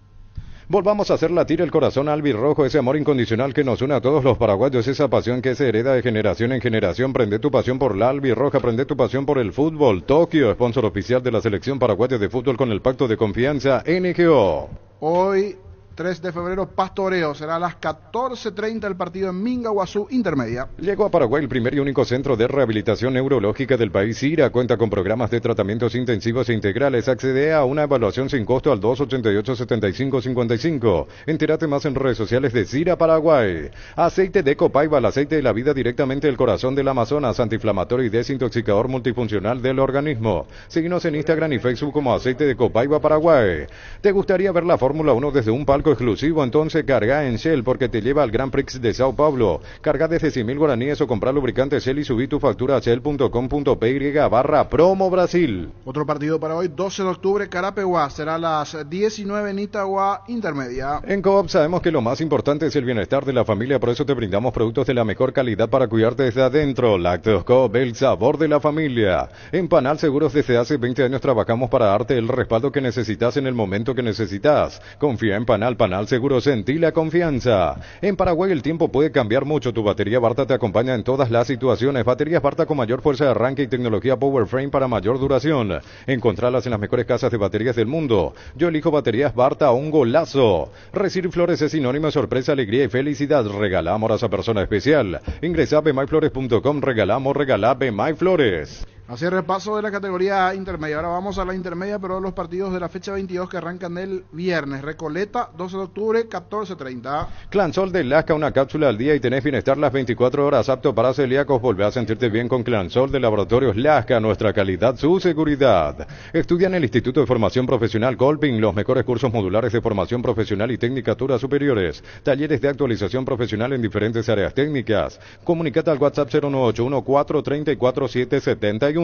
Volvamos a hacer latir el corazón albirrojo, ese amor incondicional que nos une a todos los paraguayos, esa pasión que se hereda de generación en generación. Prende tu pasión por la albirroja, prende tu pasión por el fútbol. Tokio, sponsor oficial de la selección paraguaya de fútbol con el pacto de confianza NGO. Hoy, 3 de febrero, Pastoreo, será a las 14:30 el partido en Mingaguazú, intermedia. Llegó a Paraguay el primer y único centro de rehabilitación neurológica del país, CIRA. Cuenta con programas de tratamientos intensivos e integrales. Accede a una evaluación sin costo al 288-7555. Entérate más en redes sociales de CIRA Paraguay. Aceite de Copaiba, el aceite de la vida directamente del corazón del Amazonas, antiinflamatorio y desintoxicador multifuncional del organismo. Síguenos en Instagram y Facebook como Aceite de Copaiba Paraguay. ¿Te gustaría ver la Fórmula 1 desde un palco exclusivo? Entonces carga en Shell, porque te lleva al Grand Prix de Sao Paulo. Carga desde 100.000 guaraníes o comprar lubricante Shell y subí tu factura a shell.com.py/promo Brasil. Otro partido para hoy, 12 de octubre, Carapeguá, será a las 19 en Itagua, intermedia. En Coop sabemos que lo más importante es el bienestar de la familia, por eso te brindamos productos de la mejor calidad para cuidarte desde adentro. Lácteos Coop, el sabor de la familia. En Panal Seguros desde hace 20 años trabajamos para darte el respaldo que necesitas en el momento que necesitas. Confía en Panal Seguros, sentí la confianza. En Paraguay el tiempo puede cambiar mucho. Tu batería Barta te acompaña en todas las situaciones. Baterías Barta con mayor fuerza de arranque y tecnología PowerFrame para mayor duración. Encontralas en las mejores casas de baterías del mundo. Yo elijo baterías Barta, un golazo. Recibir flores es sinónimo de sorpresa, alegría y felicidad. Regala amor a esa persona especial. Ingresa a bemyflores.com, regala Bemyflores. Así el repaso de la categoría intermedia. Ahora vamos a la intermedia, pero los partidos de la fecha 22 que arrancan el viernes. Recoleta, 12 de octubre, 14:30. Clansol de Lasca, una cápsula al día y tenés bienestar las 24 horas, apto para celíacos. Volvé a sentirte bien con Clansol de Laboratorios Lasca, nuestra calidad, su seguridad. Estudia en el Instituto de Formación Profesional Colping, los mejores cursos modulares de formación profesional y tecnicaturas superiores. Talleres de actualización profesional en diferentes áreas técnicas. Comunicate al WhatsApp 0981 434 771.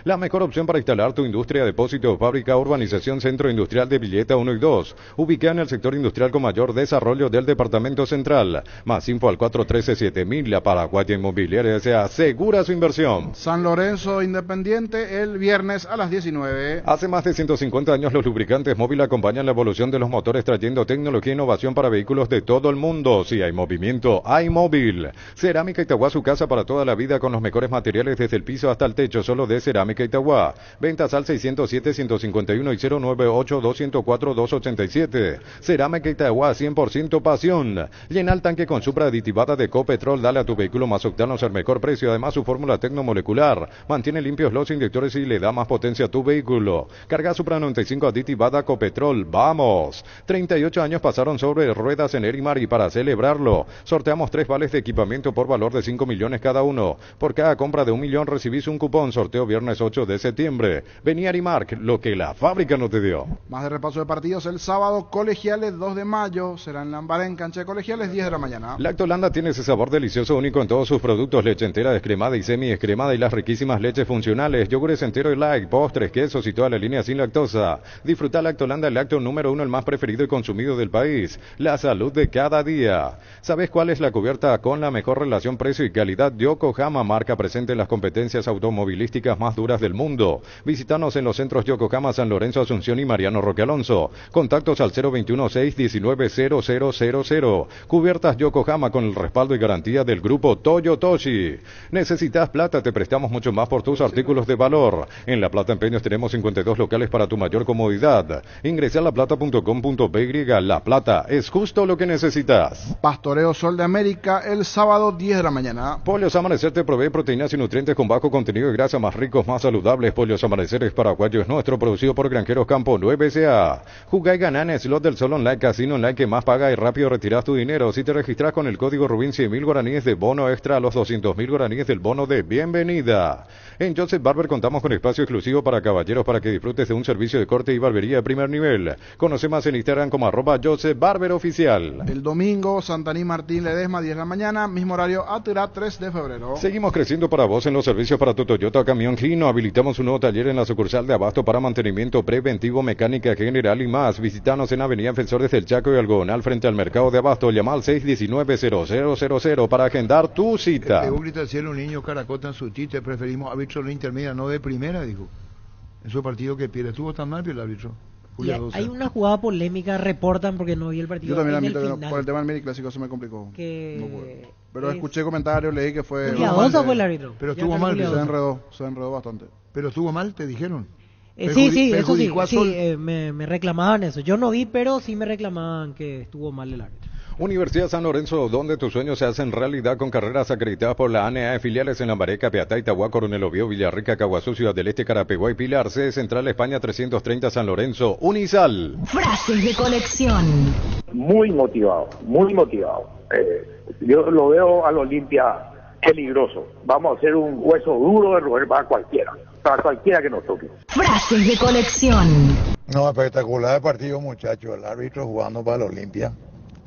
La mejor opción para instalar tu industria, depósito, fábrica, urbanización, centro industrial de Villeta 1 y 2. Ubicada en el sector industrial con mayor desarrollo del departamento central. Más info al 413-7000. La Paraguaya Inmobiliaria se asegura su inversión. San Lorenzo Independiente el viernes a las 19. Hace más de 150 años los lubricantes móvil acompañan la evolución de los motores, trayendo tecnología e innovación para vehículos de todo el mundo. Si hay movimiento, hay móvil. Cerámica Itagua, su casa para toda la vida, con los mejores materiales desde el piso hasta el techo, solo de Cerámica Itagua. Ventas al 607-151 y 098-204-287. Cerámica Itagua, 100% pasión. Llena el tanque con Supra aditivada de Copetrol. Dale a tu vehículo más octanos al mejor precio. Además, su fórmula tecnomolecular mantiene limpios los inyectores y le da más potencia a tu vehículo. Carga Supra 95 aditivada Copetrol. ¡Vamos! 38 años pasaron sobre ruedas en Erimar, y para celebrarlo, sorteamos 3 vales de equipamiento por valor de 5 millones cada uno. Por cada compra de 1 millón recibís un cupón. Sorteo viernes 8 de septiembre. Vení a Arimark, lo que la fábrica no te dio. Más de repaso de partidos el sábado, Colegiales 2 de mayo, será en Lambaré, en cancha de Colegiales, 10 de la mañana. Lactolanda tiene ese sabor delicioso único en todos sus productos: leche entera, descremada y semi-descremada, y las riquísimas leches funcionales, yogures entero y light, postres, quesos y toda la línea sin lactosa. Disfruta Lactolanda, el lácteo número 1, el más preferido y consumido del país. La salud de cada día. ¿Sabes cuál es la cubierta con la mejor relación precio y calidad? Yokohama, marca presente en las competencias automovilísticas automovilísticas más duras del mundo. Visítanos en los centros Yokohama, San Lorenzo, Asunción y Mariano Roque Alonso. Contactos al 021-619-0000. Cubiertas Yokohama con el respaldo y garantía del grupo Toyotoshi. ¿Necesitas plata? Te prestamos mucho más por tus artículos de valor. En La Plata Empeños tenemos 52 locales para tu mayor comodidad. Ingresa a laplata.com.py. La Plata es justo lo que necesitas. Pastoreo Sol de América el sábado 10 de la mañana. Pollos Amanecer te provee proteínas y nutrientes con bajo contenido de grasa, más ricos, más saludables. Pollos Amaneceres paraguayos nuestro, producido por Granjeros Campo 9 S.A. Jugá y ganá en Slot del Sol Online, casino online que más paga y rápido retiras tu dinero. Si te registras con el código Rubín, 100.000 guaraníes de bono extra a los 200.000 guaraníes del bono de bienvenida. En Joseph Barber contamos con espacio exclusivo para caballeros para que disfrutes de un servicio de corte y barbería de primer nivel. Conoce más en Instagram como @Joseph Barber Oficial. El domingo, Santaní Martín Ledesma, 10 de la mañana, mismo horario, Atirá, 3 de febrero. Seguimos creciendo para vos en los servicios para tu Toyota Camión Hino. Habilitamos un nuevo taller en la sucursal de Abasto para mantenimiento preventivo, mecánica general y más. Visítanos en Avenida Defensores del Chaco y Algodonal frente al mercado de Abasto. Llama al 619-0000 para agendar tu cita. Pegó un grito al cielo un niño caracota en su chiste. Preferimos árbitro de intermedia, no de primera, dijo. En su partido que pierde. Estuvo tan mal el árbitro. Hay una jugada polémica, reportan porque no vi el partido. Yo también en admito el que final. por el tema del mini clásico se me complicó. No puedo. Pero es- escuché comentarios, leí que fue... Cuidadoso fue el árbitro. Pero Ya estuvo fue mal. cuidadoso. Se enredó bastante. Pero estuvo mal, te dijeron. Sí, eso sí, Perjudicó a Sol. me reclamaban eso. Yo no vi, pero sí me reclamaban que estuvo mal el árbitro. Universidad San Lorenzo, donde tus sueños se hacen realidad con carreras acreditadas por la ANEA, filiales en Lambaré, Capiatá, Itagua, Coronel Oviedo, Villarrica, Caguazú, Ciudad del Este, Carapeguá y Pilar. Sede Central España 330 San Lorenzo. Unisal. Frases de colección. Muy motivado, muy motivado. Yo lo veo al Olimpia peligroso. Vamos a hacer un hueso duro de roer para cualquiera que nos toque. Frases de colección. No, espectacular el partido, muchachos. El árbitro jugando para el Olimpia.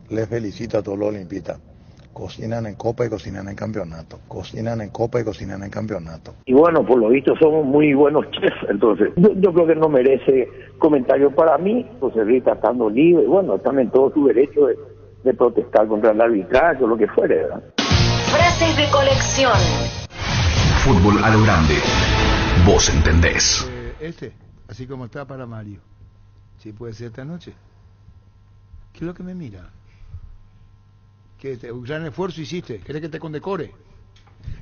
Les felicito a todos los olimpistas. Cocinan en Copa y cocinan en campeonato. Cocinan en Copa y cocinan en campeonato. Y bueno, por lo visto somos muy buenos chefs, entonces yo creo que no merece comentario para mí. José Luis está estando libre, bueno, están en todo su derecho de protestar contra el arbitraje o lo que fuere, ¿verdad? Frases de colección. Fútbol a lo grande. Vos entendés. Así como está para Mario. Sí, puede ser esta noche. ¿Qué es lo que me mira? ¿Qué un gran esfuerzo hiciste? ¿Querés que te condecore?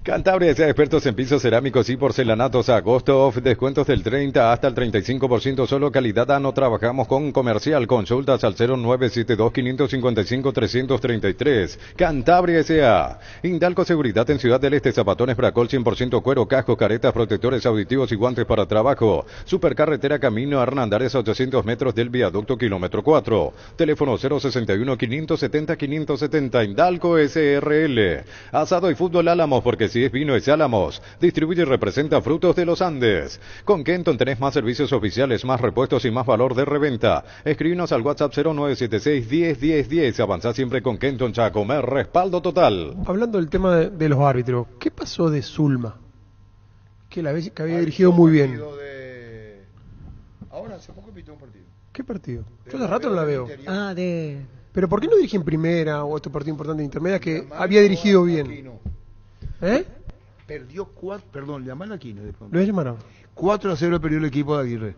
Cantabria sea expertos en pisos cerámicos y porcelanatos. Agosto off, descuentos del 30 hasta el 35%, solo calidad. No trabajamos con comercial. Consultas al 0972-555-333. Cantabria S.A. Indalco Seguridad en Ciudad del Este. Zapatones Bracol 100% cuero, cascos, caretas, protectores auditivos y guantes para trabajo. Supercarretera Camino Hernandares a 800 metros del viaducto kilómetro 4. Teléfono 061-570-570. Indalco SRL. Asado y fútbol Álamos, porque si es vino es Álamos. Distribuye y representa Frutos de los Andes. Con Kenton tenés más servicios oficiales, más repuestos y más valor de reventa. Escribinos al WhatsApp 0976-101010. Avanzá siempre con Kenton Chacomer. Respaldo total. Hablando del tema de los árbitros, ¿qué pasó de Zulma? Que había dirigido muy bien. Ahora, hace poco pitó un partido. ¿Qué partido? Yo hace rato no la veo. De... Pero ¿por qué no dirige en primera o estos partidos importantes de intermedia que había dirigido bien? ¿Eh? Perdió 4, perdón, llamalo aquí. Lo llamaron. 4-0 perdió el equipo de Aguirre.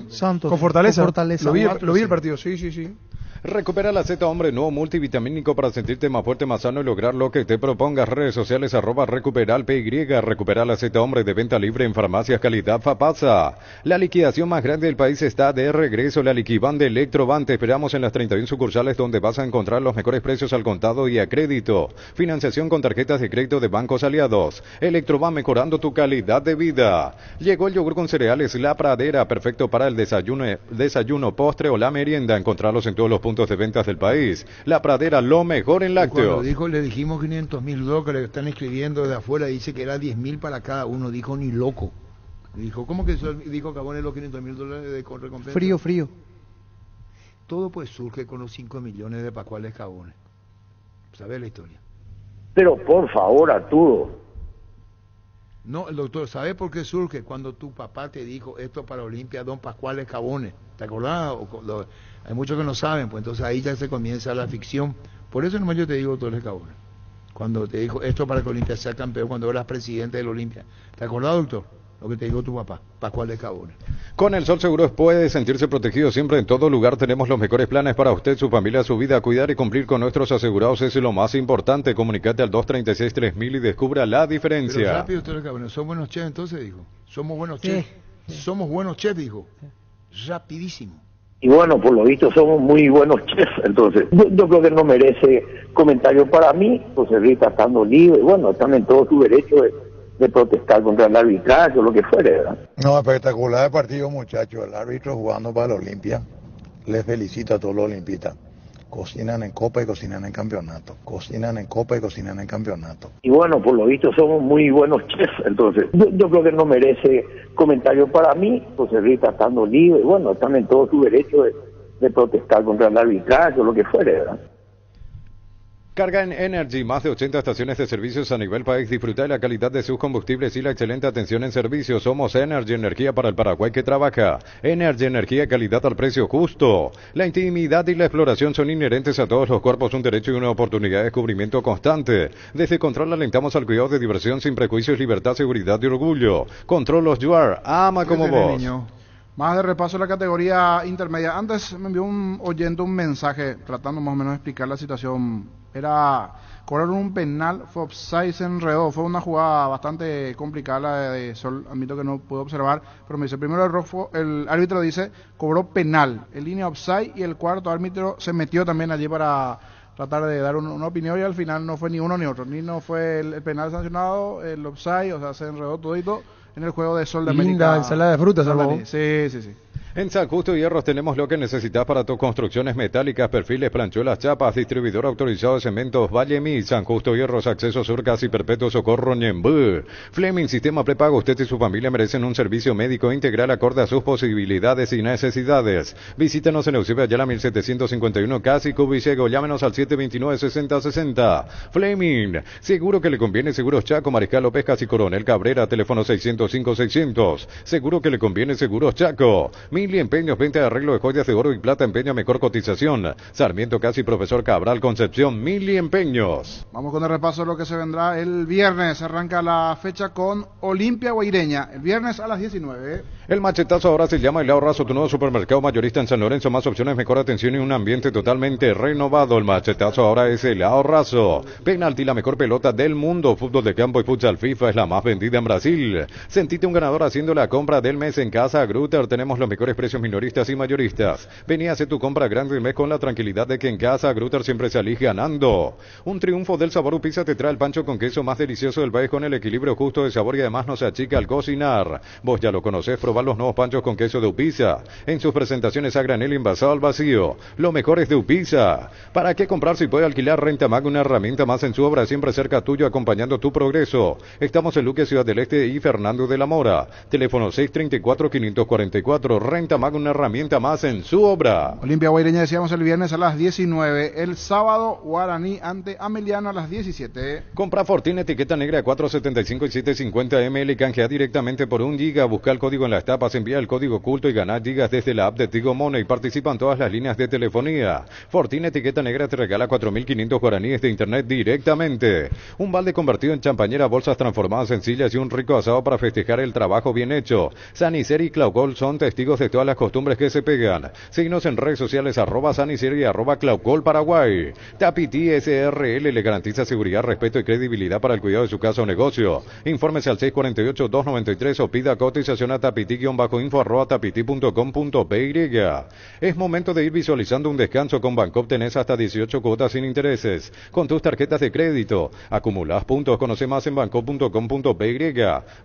Santos. Con Fortaleza. Lo vi el 4-0. partido, sí. Recupera la Z Hombre Nuevo multivitamínico para sentirte más fuerte, más sano y lograr lo que te propongas. Redes sociales @recuperalpy. Recupera la Z Hombre de venta libre en farmacias calidad Fapasa. La liquidación más grande del país está de regreso. La Liquiban de Electroban. Te esperamos en las 31 sucursales donde vas a encontrar los mejores precios al contado y a crédito. Financiación con tarjetas de crédito de bancos aliados. Electroban, mejorando tu calidad de vida. Llegó el yogur con cereales La Pradera, perfecto para el desayuno, postre o la merienda. Encontrarlos en todos los puntos de ventas del país. La Pradera, lo mejor en lácteos. Cuando le dijimos $500,000 que le están escribiendo de afuera, dice que era 10.000 para cada uno. Dijo ni loco. Dijo, ¿cómo que dijo Cabone los $500,000 de recompensa? Frío. Todo pues surge con los 5 millones de Pascuales Cabone. ¿Sabes la historia? Pero por favor, Arturo. No, el doctor, ¿sabe por qué surge? Cuando tu papá te dijo esto para Olimpia, don Pascuales Cabone. ¿Te acordás? Hay muchos que no saben, pues entonces ahí ya se comienza la ficción. Por eso nomás yo te digo Torres Cabone. cuando te dijo esto para que Olimpia sea campeón, cuando eras presidente del Olimpia. ¿Te acordás, doctor? Lo que te dijo tu papá, Pascual de Cabona. Con el Sol Seguros puede sentirse protegido siempre en todo lugar. Tenemos los mejores planes para usted, su familia, su vida. Cuidar y cumplir con nuestros asegurados es lo más importante. Comunicate al 236-3000 y descubra la diferencia. Pero rápido, doctor Cabona, ¿son buenos chefs entonces? Dijo. Somos buenos chefs. Somos buenos chefs, dijo. Rapidísimo. Y bueno, por lo visto somos muy buenos chefs, entonces yo creo que no merece comentario para mí. José Luis está estando libre, bueno, están en todo su derecho de protestar contra el arbitraje o lo que fuere, ¿verdad? No, espectacular el partido, muchachos. El árbitro jugando para la Olimpia. Les felicito a todos los olimpistas. Cocinan en Copa y cocinan en campeonato. Cocinan en Copa y cocinan en campeonato. Y bueno, por lo visto somos muy buenos chefs, entonces yo creo que no merece comentario para mí. José Luis está estando libre, bueno, están en todo su derecho de protestar contra el arbitraje o lo que fuere, ¿verdad? Carga en Energy, más de 80 estaciones de servicios a nivel país. Disfruta de la calidad de sus combustibles y la excelente atención en servicios. Somos Energy, energía para el Paraguay que trabaja. Energy, energía, calidad al precio justo. La intimidad y la exploración son inherentes a todos los cuerpos, un derecho y una oportunidad de descubrimiento constante. Desde Control alentamos al cuidado de diversión sin prejuicios, libertad, seguridad y orgullo. Control los Yuar, ama como vos. Niño. Más de repaso de la categoría intermedia. Antes me envió un oyente un mensaje tratando más o menos de explicar la situación. Era cobraron un penal, fue offside, se enredó. Fue una jugada bastante complicada la de Sol, admito que no pude observar, pero me dice, primero el árbitro dice, cobró penal, en línea offside, y el cuarto árbitro se metió también allí para tratar de dar una opinión, y al final no fue ni uno ni otro, ni no fue el penal sancionado, el offside, o sea, se enredó todito en el juego de Sol de América. Linda ensalada de frutas, ¿no? Sí. En San Justo Hierros tenemos lo que necesitas para tus construcciones metálicas, perfiles, planchuelas, chapas, distribuidor autorizado de cementos, Valle Mil, San Justo Hierros, acceso sur, casi perpetuo socorro, Ñembú. Fleming, sistema prepago, usted y su familia merecen un servicio médico integral acorde a sus posibilidades y necesidades. Visítenos en Eusebio Ayala 1751, casi Cubillego, llámenos al 729-6060. Fleming, seguro que le conviene, Seguros Chaco, Mariscal López, casi Coronel Cabrera, teléfono 605-600. Seguro que le conviene, Seguros Chaco. Mili Empeños, venta de arreglo de joyas de oro y plata, empeño mejor cotización. Sarmiento Casi, Profesor Cabral, Concepción, Mili Empeños. Vamos con el repaso de lo que se vendrá el viernes. Arranca la fecha con Olimpia Guaireña, el viernes a las 19. El machetazo ahora se llama El Ahorrazo, tu nuevo supermercado mayorista en San Lorenzo. Más opciones, mejor atención y un ambiente totalmente renovado. El machetazo ahora es El Ahorrazo. Penalti, la mejor pelota del mundo. Fútbol de campo y futsal FIFA es la más vendida en Brasil. Sentite un ganador haciendo la compra del mes en Casa Grutter. Tenemos los mejores precios minoristas y mayoristas. Vení a hacer tu compra grande del mes con la tranquilidad de que en Casa Grutter siempre salís ganando. Un triunfo del Sabor Pizza te trae el pancho con queso más delicioso del país con el equilibrio justo de sabor y además no se achica al cocinar. Vos ya lo conocés, probar los nuevos panchos con queso de Upizza. En sus presentaciones a granel envasado al vacío. Lo mejor es de Upizza. ¿Para qué comprar si puede alquilar Renta Mag, una herramienta más en su obra, siempre cerca tuyo acompañando tu progreso? Estamos en Luque, Ciudad del Este y Fernando de la Mora. Teléfono 634-544. Renta Mag, una herramienta más en su obra. Olimpia Guaireña decíamos el viernes a las 19. El sábado Guaraní ante Ameliano a las 17. Compra Fortuna etiqueta negra a 4.75 y 7.50 ml. Canjea directamente por 1 giga. Busca el código en las tapas, envía el código oculto y gana gigas desde la app de Tigo Money. Participan todas las líneas de telefonía. Fortuna etiqueta negra te regala 4.500 guaraníes de internet directamente. Un balde convertido en champañera, bolsas transformadas en sillas y un rico asado para festejar el trabajo bien hecho. Sanicer y Claucol son testigos de todas las costumbres que se pegan. Síguenos en redes sociales @Sanicer y @Claucol Paraguay. Tapiti SRL le garantiza seguridad, respeto y credibilidad para el cuidado de su casa o negocio. Infórmese al 648-293 o pida cotización a tapiti-info@tapiti.com.py. Es momento de ir visualizando un descanso. Con Bancop tenés hasta 18 cuotas sin intereses. Con tus tarjetas de crédito acumulás puntos. Conoce más en bancop.com.py.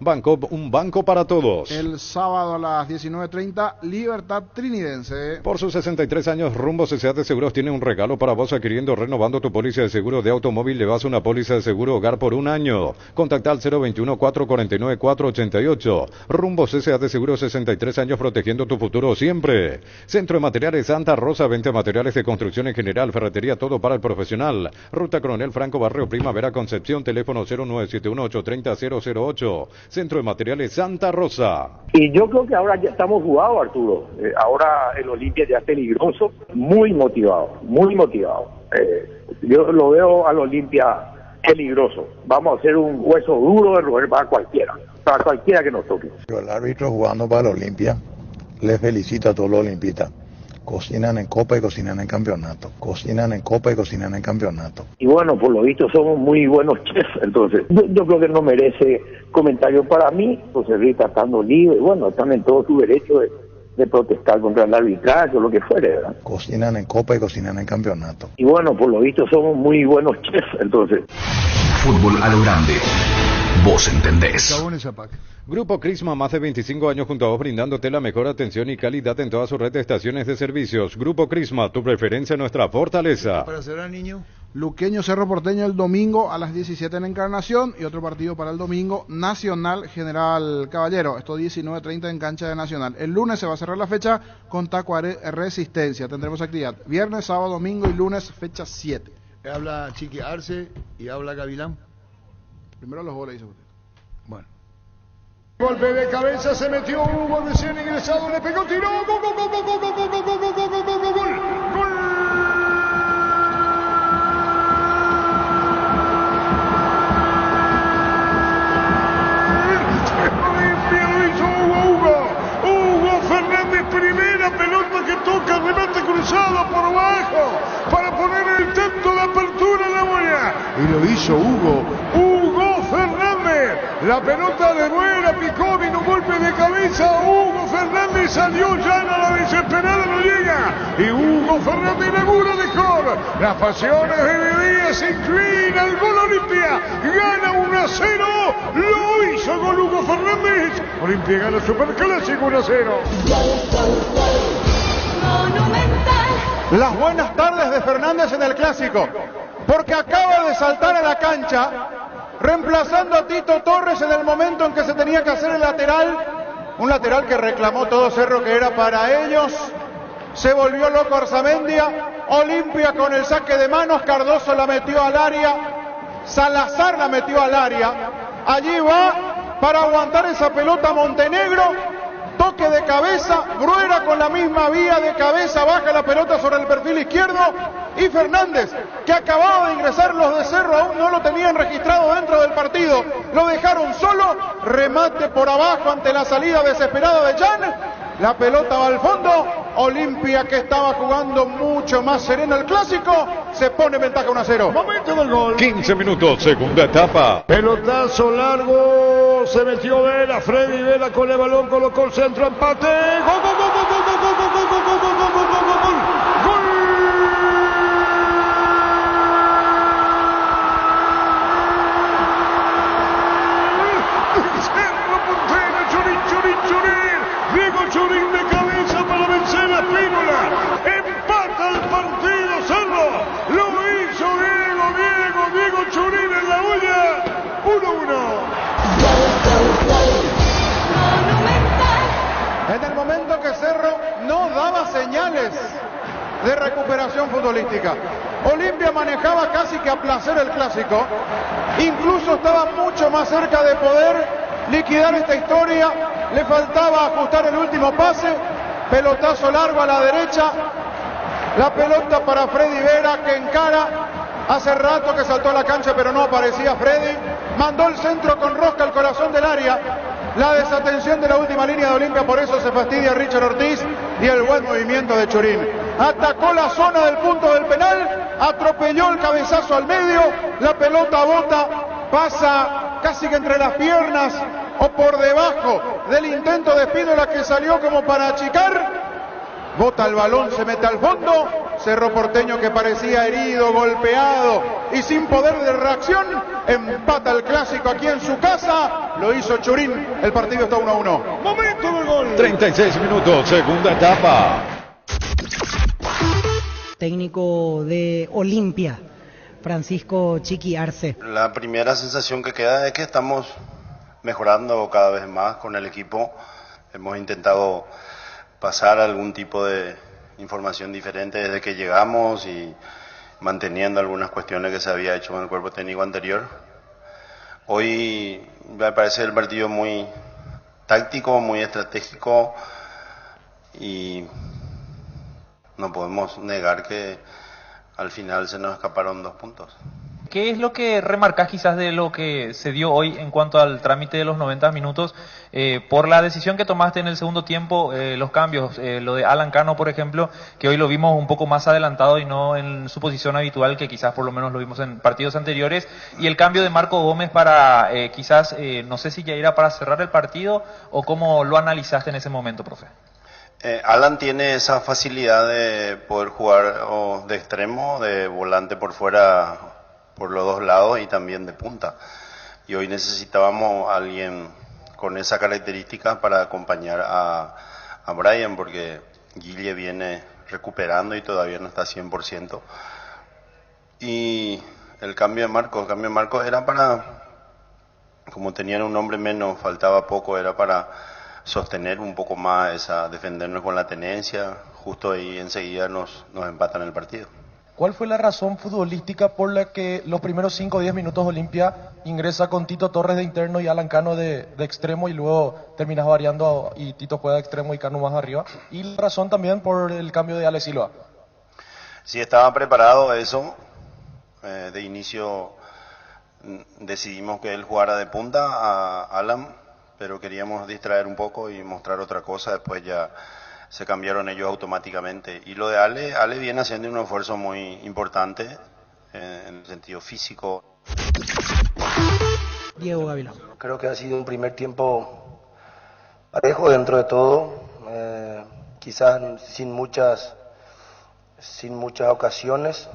Bancop, un banco para todos. El sábado a las 19:30, Libertad Trinidense. Por sus 63 años, Rumbo CCA de Seguros tiene un regalo para vos. Adquiriendo, renovando tu póliza de seguro de automóvil, llevas una póliza de seguro hogar por 1 año. Contacta al 021-449-488. Rumbo CCA de Seguros, 63 años protegiendo tu futuro siempre. Centro de Materiales Santa Rosa, venta materiales de construcción en general, ferretería, todo para el profesional. Ruta Coronel Franco, Barrio Primavera, Concepción, teléfono 0971-830-008. Centro de Materiales Santa Rosa. Y yo creo que ahora ya estamos jugados, Arturo. Ahora el Olimpia ya es peligroso, muy motivado, muy motivado. Yo lo veo al Olimpia peligroso. Vamos a hacer un hueso duro de roer para cualquiera que nos toque. El árbitro jugando para la Olimpia, les felicito a todos los olimpistas. Cocinan en Copa y cocinan en campeonato. Cocinan en Copa y cocinan en campeonato. Y bueno, por lo visto somos muy buenos chefs, entonces yo creo que no merece comentario para mí. José Luis está estando libre, bueno, están en todo su derecho de protestar contra el arbitraje o lo que fuere, ¿verdad? Cocinan en Copa y cocinan en campeonato. Y bueno, por lo visto somos muy buenos chefs, entonces. Fútbol a lo grande. Vos entendés. Grupo Crisma, más de 25 años junto a vos, brindándote la mejor atención y calidad en toda su red de estaciones de servicios. Grupo Crisma, tu preferencia, nuestra fortaleza. Para cerrar, niño. Luqueño Cerro Porteño el domingo a las 17 en Encarnación y otro partido para el domingo, Nacional General Caballero, esto 19:30 en cancha de Nacional. El lunes se va a cerrar la fecha con Tacuaré Resistencia, tendremos actividad viernes, sábado, domingo y lunes fecha 7. Habla Chiqui Arce y habla Gavilán. Primero los goles, dice usted. Bueno. Golpe de cabeza, se metió Hugo, recién ingresado, le pegó, tiró, gol, gol, gol, gol, gol, gol, gol, gol, gol, gol, gol, gol, gol. Hugo Fernández, primera pelota que toca, remate cruzado por abajo para poner el intento de apertura en la boya. Y lo hizo Hugo Fernández. La pelota de Bruera picó, vino un golpe de cabeza. Hugo Fernández salió ya a la desesperada, no llega. Y Hugo Fernández inaugura de Cor. Las pasiones de Díaz se inclina el gol Olimpia. Gana 1-0. Lo hizo gol Hugo Fernández. Olimpia gana Superclásico 1-0. Las buenas tardes de Fernández en el Clásico, porque acaba de saltar a la cancha, reemplazando a Tito Torres en el momento en que se tenía que hacer el lateral, un lateral que reclamó todo Cerro que era para ellos. Se volvió loco Arzamendia, Olimpia con el saque de manos, Cardoso la metió al área, Salazar la metió al área, allí va para aguantar esa pelota Montenegro. Toque de cabeza, Bruera con la misma vía de cabeza, baja la pelota sobre el perfil izquierdo y Fernández, que acababa de ingresar, los de Cerro aún no lo tenían registrado dentro del partido, lo dejaron solo, remate por abajo ante la salida desesperada de Jan, la pelota va al fondo, Olimpia, que estaba jugando mucho más sereno el Clásico, se pone en ventaja 1-0. Momento del gol. 15 minutos, segunda etapa. Pelotazo largo, se metió Vela, Freddy Vela con el balón, colocó el centro, empate. Gol, gol, gol, gol, gol, gol, gol, gol, gol, gol, gol, gol, gol, gol, gol. Diego Churín de cabeza para vencer a Pínola. Empata el partido Cerro. Lo hizo Diego Churín en la olla. 1-1. En el momento que Cerro no daba señales de recuperación futbolística, Olimpia manejaba casi que a placer el Clásico, incluso estaba mucho más cerca de poder liquidar esta historia, le faltaba ajustar el último pase, pelotazo largo a la derecha, la pelota para Freddy Vera que encara, hace rato que saltó a la cancha pero no aparecía Freddy, mandó el centro con rosca al corazón del área, la desatención de la última línea de Olimpia, por eso se fastidia Richard Ortiz y el buen movimiento de Churín. Atacó la zona del punto del penal, atropelló el cabezazo al medio, la pelota bota, pasa casi que entre las piernas o por debajo del intento de Espínola que salió como para achicar, bota el balón, se mete al fondo, Cerro Porteño que parecía herido, golpeado y sin poder de reacción, empata el Clásico aquí en su casa, lo hizo Churín, el partido está 1-1. Momento del gol. 36 minutos, segunda etapa. Técnico de Olimpia, Francisco Chiqui Arce. La primera sensación que queda es que estamos mejorando cada vez más con el equipo. Hemos intentado pasar algún tipo de información diferente desde que llegamos y manteniendo algunas cuestiones que se había hecho con el cuerpo técnico anterior. Hoy me parece el partido muy táctico, muy estratégico y no podemos negar que al final se nos escaparon 2 puntos. ¿qué es lo que remarcás quizás de lo que se dio hoy en cuanto al trámite de los 90 minutos? Por la decisión que tomaste en el segundo tiempo, los cambios, lo de Alan Cano, por ejemplo, que hoy lo vimos un poco más adelantado y no en su posición habitual, que quizás por lo menos lo vimos en partidos anteriores, y el cambio de Marco Gómez para quizás, no sé si ya era para cerrar el partido o cómo lo analizaste en ese momento, profe. Alan tiene esa facilidad de poder jugar o de extremo, de volante por fuera, por los dos lados y también de punta. Y hoy necesitábamos a alguien con esa característica para acompañar a Brian, porque Guille viene recuperando y todavía no está 100%. Y el cambio de Marcos era para, como tenían un hombre menos, faltaba poco, era para sostener un poco más defendernos con la tenencia. Justo ahí enseguida nos empatan el partido. ¿Cuál fue la razón futbolística por la que los primeros 5 o 10 minutos Olimpia ingresa con Tito Torres de interno y Alan Cano de extremo, y luego terminas variando y Tito juega de extremo y Cano más arriba? Y la razón también por el cambio de Ale Silva. Sí, estaba preparado eso. De inicio decidimos que él jugara de punta a Alan, pero queríamos distraer un poco y mostrar otra cosa. Después ya se cambiaron ellos automáticamente. Y lo de Ale viene haciendo un esfuerzo muy importante en el sentido físico. Diego Gavilán. Creo que ha sido un primer tiempo parejo dentro de todo, quizás sin muchas ocasiones.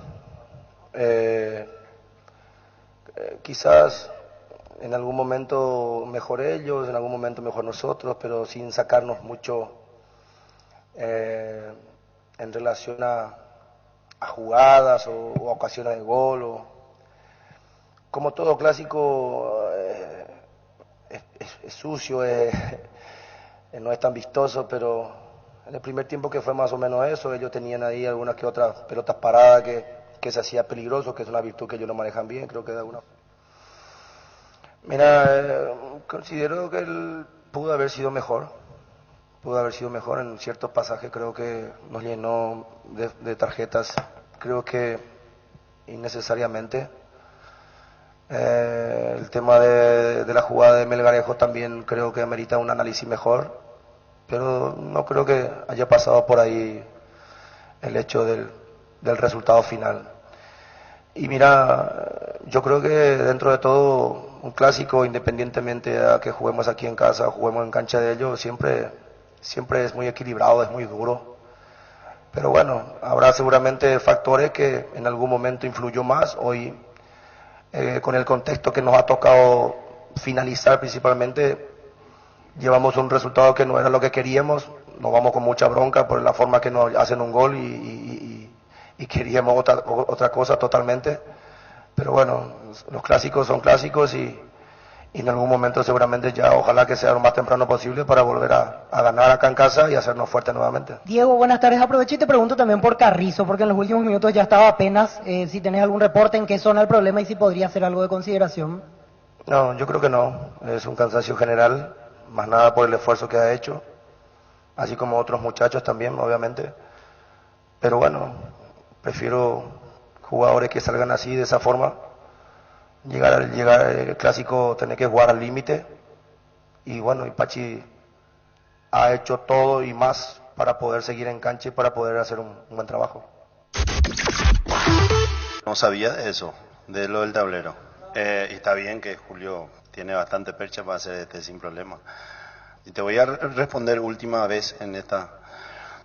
Quizás en algún momento mejor ellos, en algún momento mejor nosotros, pero sin sacarnos mucho en relación a jugadas o ocasiones de gol. Como todo clásico, es sucio, no es tan vistoso, pero en el primer tiempo, que fue más o menos eso, ellos tenían ahí algunas que otras pelotas paradas que se hacía peligroso, que es una virtud que ellos no manejan bien, creo que de alguna. Mira, considero que él pudo haber sido mejor en ciertos pasajes. Creo que nos llenó de tarjetas, creo que innecesariamente. El tema de la jugada de Melgarejo también creo que amerita un análisis mejor, pero no creo que haya pasado por ahí el hecho del resultado final. Y mira, yo creo que dentro de todo, un clásico, independientemente a que juguemos aquí en casa o juguemos en cancha de ellos, siempre es muy equilibrado, es muy duro. Pero bueno, habrá seguramente factores que en algún momento influyó más. Hoy, con el contexto que nos ha tocado finalizar principalmente, llevamos un resultado que no era lo que queríamos. Nos vamos con mucha bronca por la forma que nos hacen un gol y queríamos otra cosa totalmente. Pero bueno, los clásicos son clásicos y en algún momento seguramente ya, ojalá que sea lo más temprano posible para volver a ganar acá en casa y hacernos fuertes nuevamente. Diego, buenas tardes. Aprovecho y te pregunto también por Carrizo, porque en los últimos minutos ya estaba apenas, si tenés algún reporte, en qué zona el problema y si podría ser algo de consideración. No, yo creo que no. Es un cansancio general, más nada por el esfuerzo que ha hecho, así como otros muchachos también, obviamente. Pero bueno, prefiero jugadores que salgan así, de esa forma. Llegar el clásico, tener que jugar al límite. Y bueno, y Pachi ha hecho todo y más para poder seguir en cancha y para poder hacer un buen trabajo. No sabía de eso, de lo del tablero. Y está bien que Julio tiene bastante percha para hacer sin problema. Y te voy a responder última vez en esta.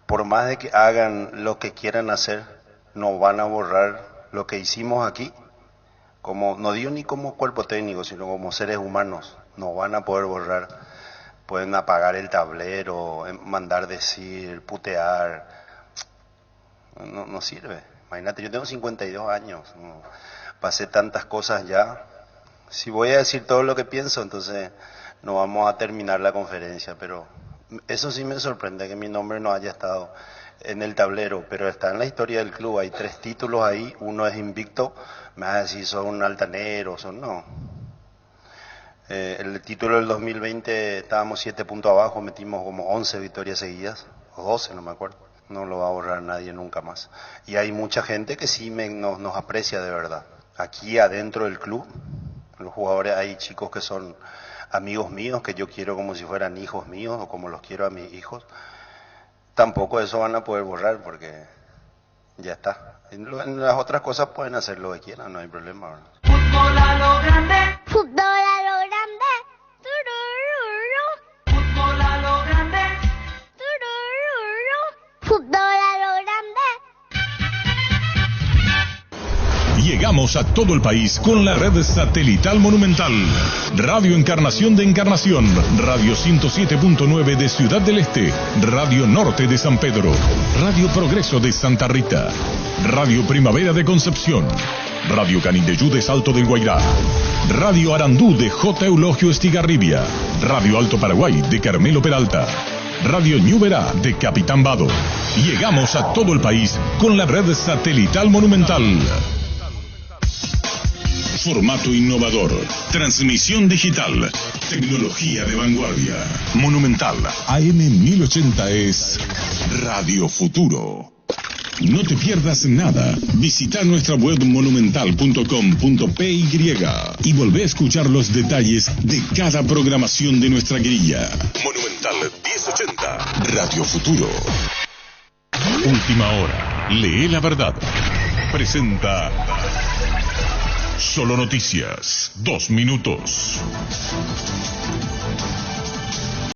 Por más de que hagan lo que quieran hacer, no van a borrar lo que hicimos aquí. Como, no digo ni como cuerpo técnico, sino como seres humanos, no van a poder borrar. Pueden apagar el tablero, mandar decir, putear. No sirve. Imagínate, yo tengo 52 años, pasé tantas cosas ya. Si voy a decir todo lo que pienso, entonces no vamos a terminar la conferencia. Pero eso sí me sorprende, que mi nombre no haya estado en el tablero, pero está en la historia del club. Hay 3 títulos ahí, uno es invicto. Me vas a decir, son un altanero, no. El título del 2020 estábamos 7 puntos abajo, metimos como 11 victorias seguidas, o 12, no me acuerdo. No lo va a borrar nadie nunca más. Y hay mucha gente que sí nos aprecia de verdad. aquí adentro del club. Los jugadores, hay chicos que son amigos míos, que yo quiero como si fueran hijos míos o como los quiero a mis hijos. Tampoco eso van a poder borrar porque ya está. En las otras cosas pueden hacer lo que quieran, no hay problema, ¿verdad? Fútbol a lo grande. Fútbol a lo grande. Turururu. Fútbol a lo grande. Turururu. Fútbol a lo grande. Llegamos a todo el país con la red satelital Monumental. Radio Encarnación de Encarnación, Radio 107.9 de Ciudad del Este, Radio Norte de San Pedro, Radio Progreso de Santa Rita, Radio Primavera de Concepción, Radio Canindeyú de Salto del Guairá, Radio Arandú de J. Eulogio Estigarribia, Radio Alto Paraguay de Carmelo Peralta, Radio Ñuberá de Capitán Vado. Llegamos a todo el país con la red satelital Monumental. Formato innovador, transmisión digital, tecnología de vanguardia. Monumental AM 1080 es Radio Futuro. No te pierdas nada. Visita nuestra web monumental.com.py y volvé a escuchar los detalles de cada programación de nuestra grilla. Monumental 1080, Radio Futuro. Última hora. Lee la verdad. Presenta Solo Noticias. 2 minutos.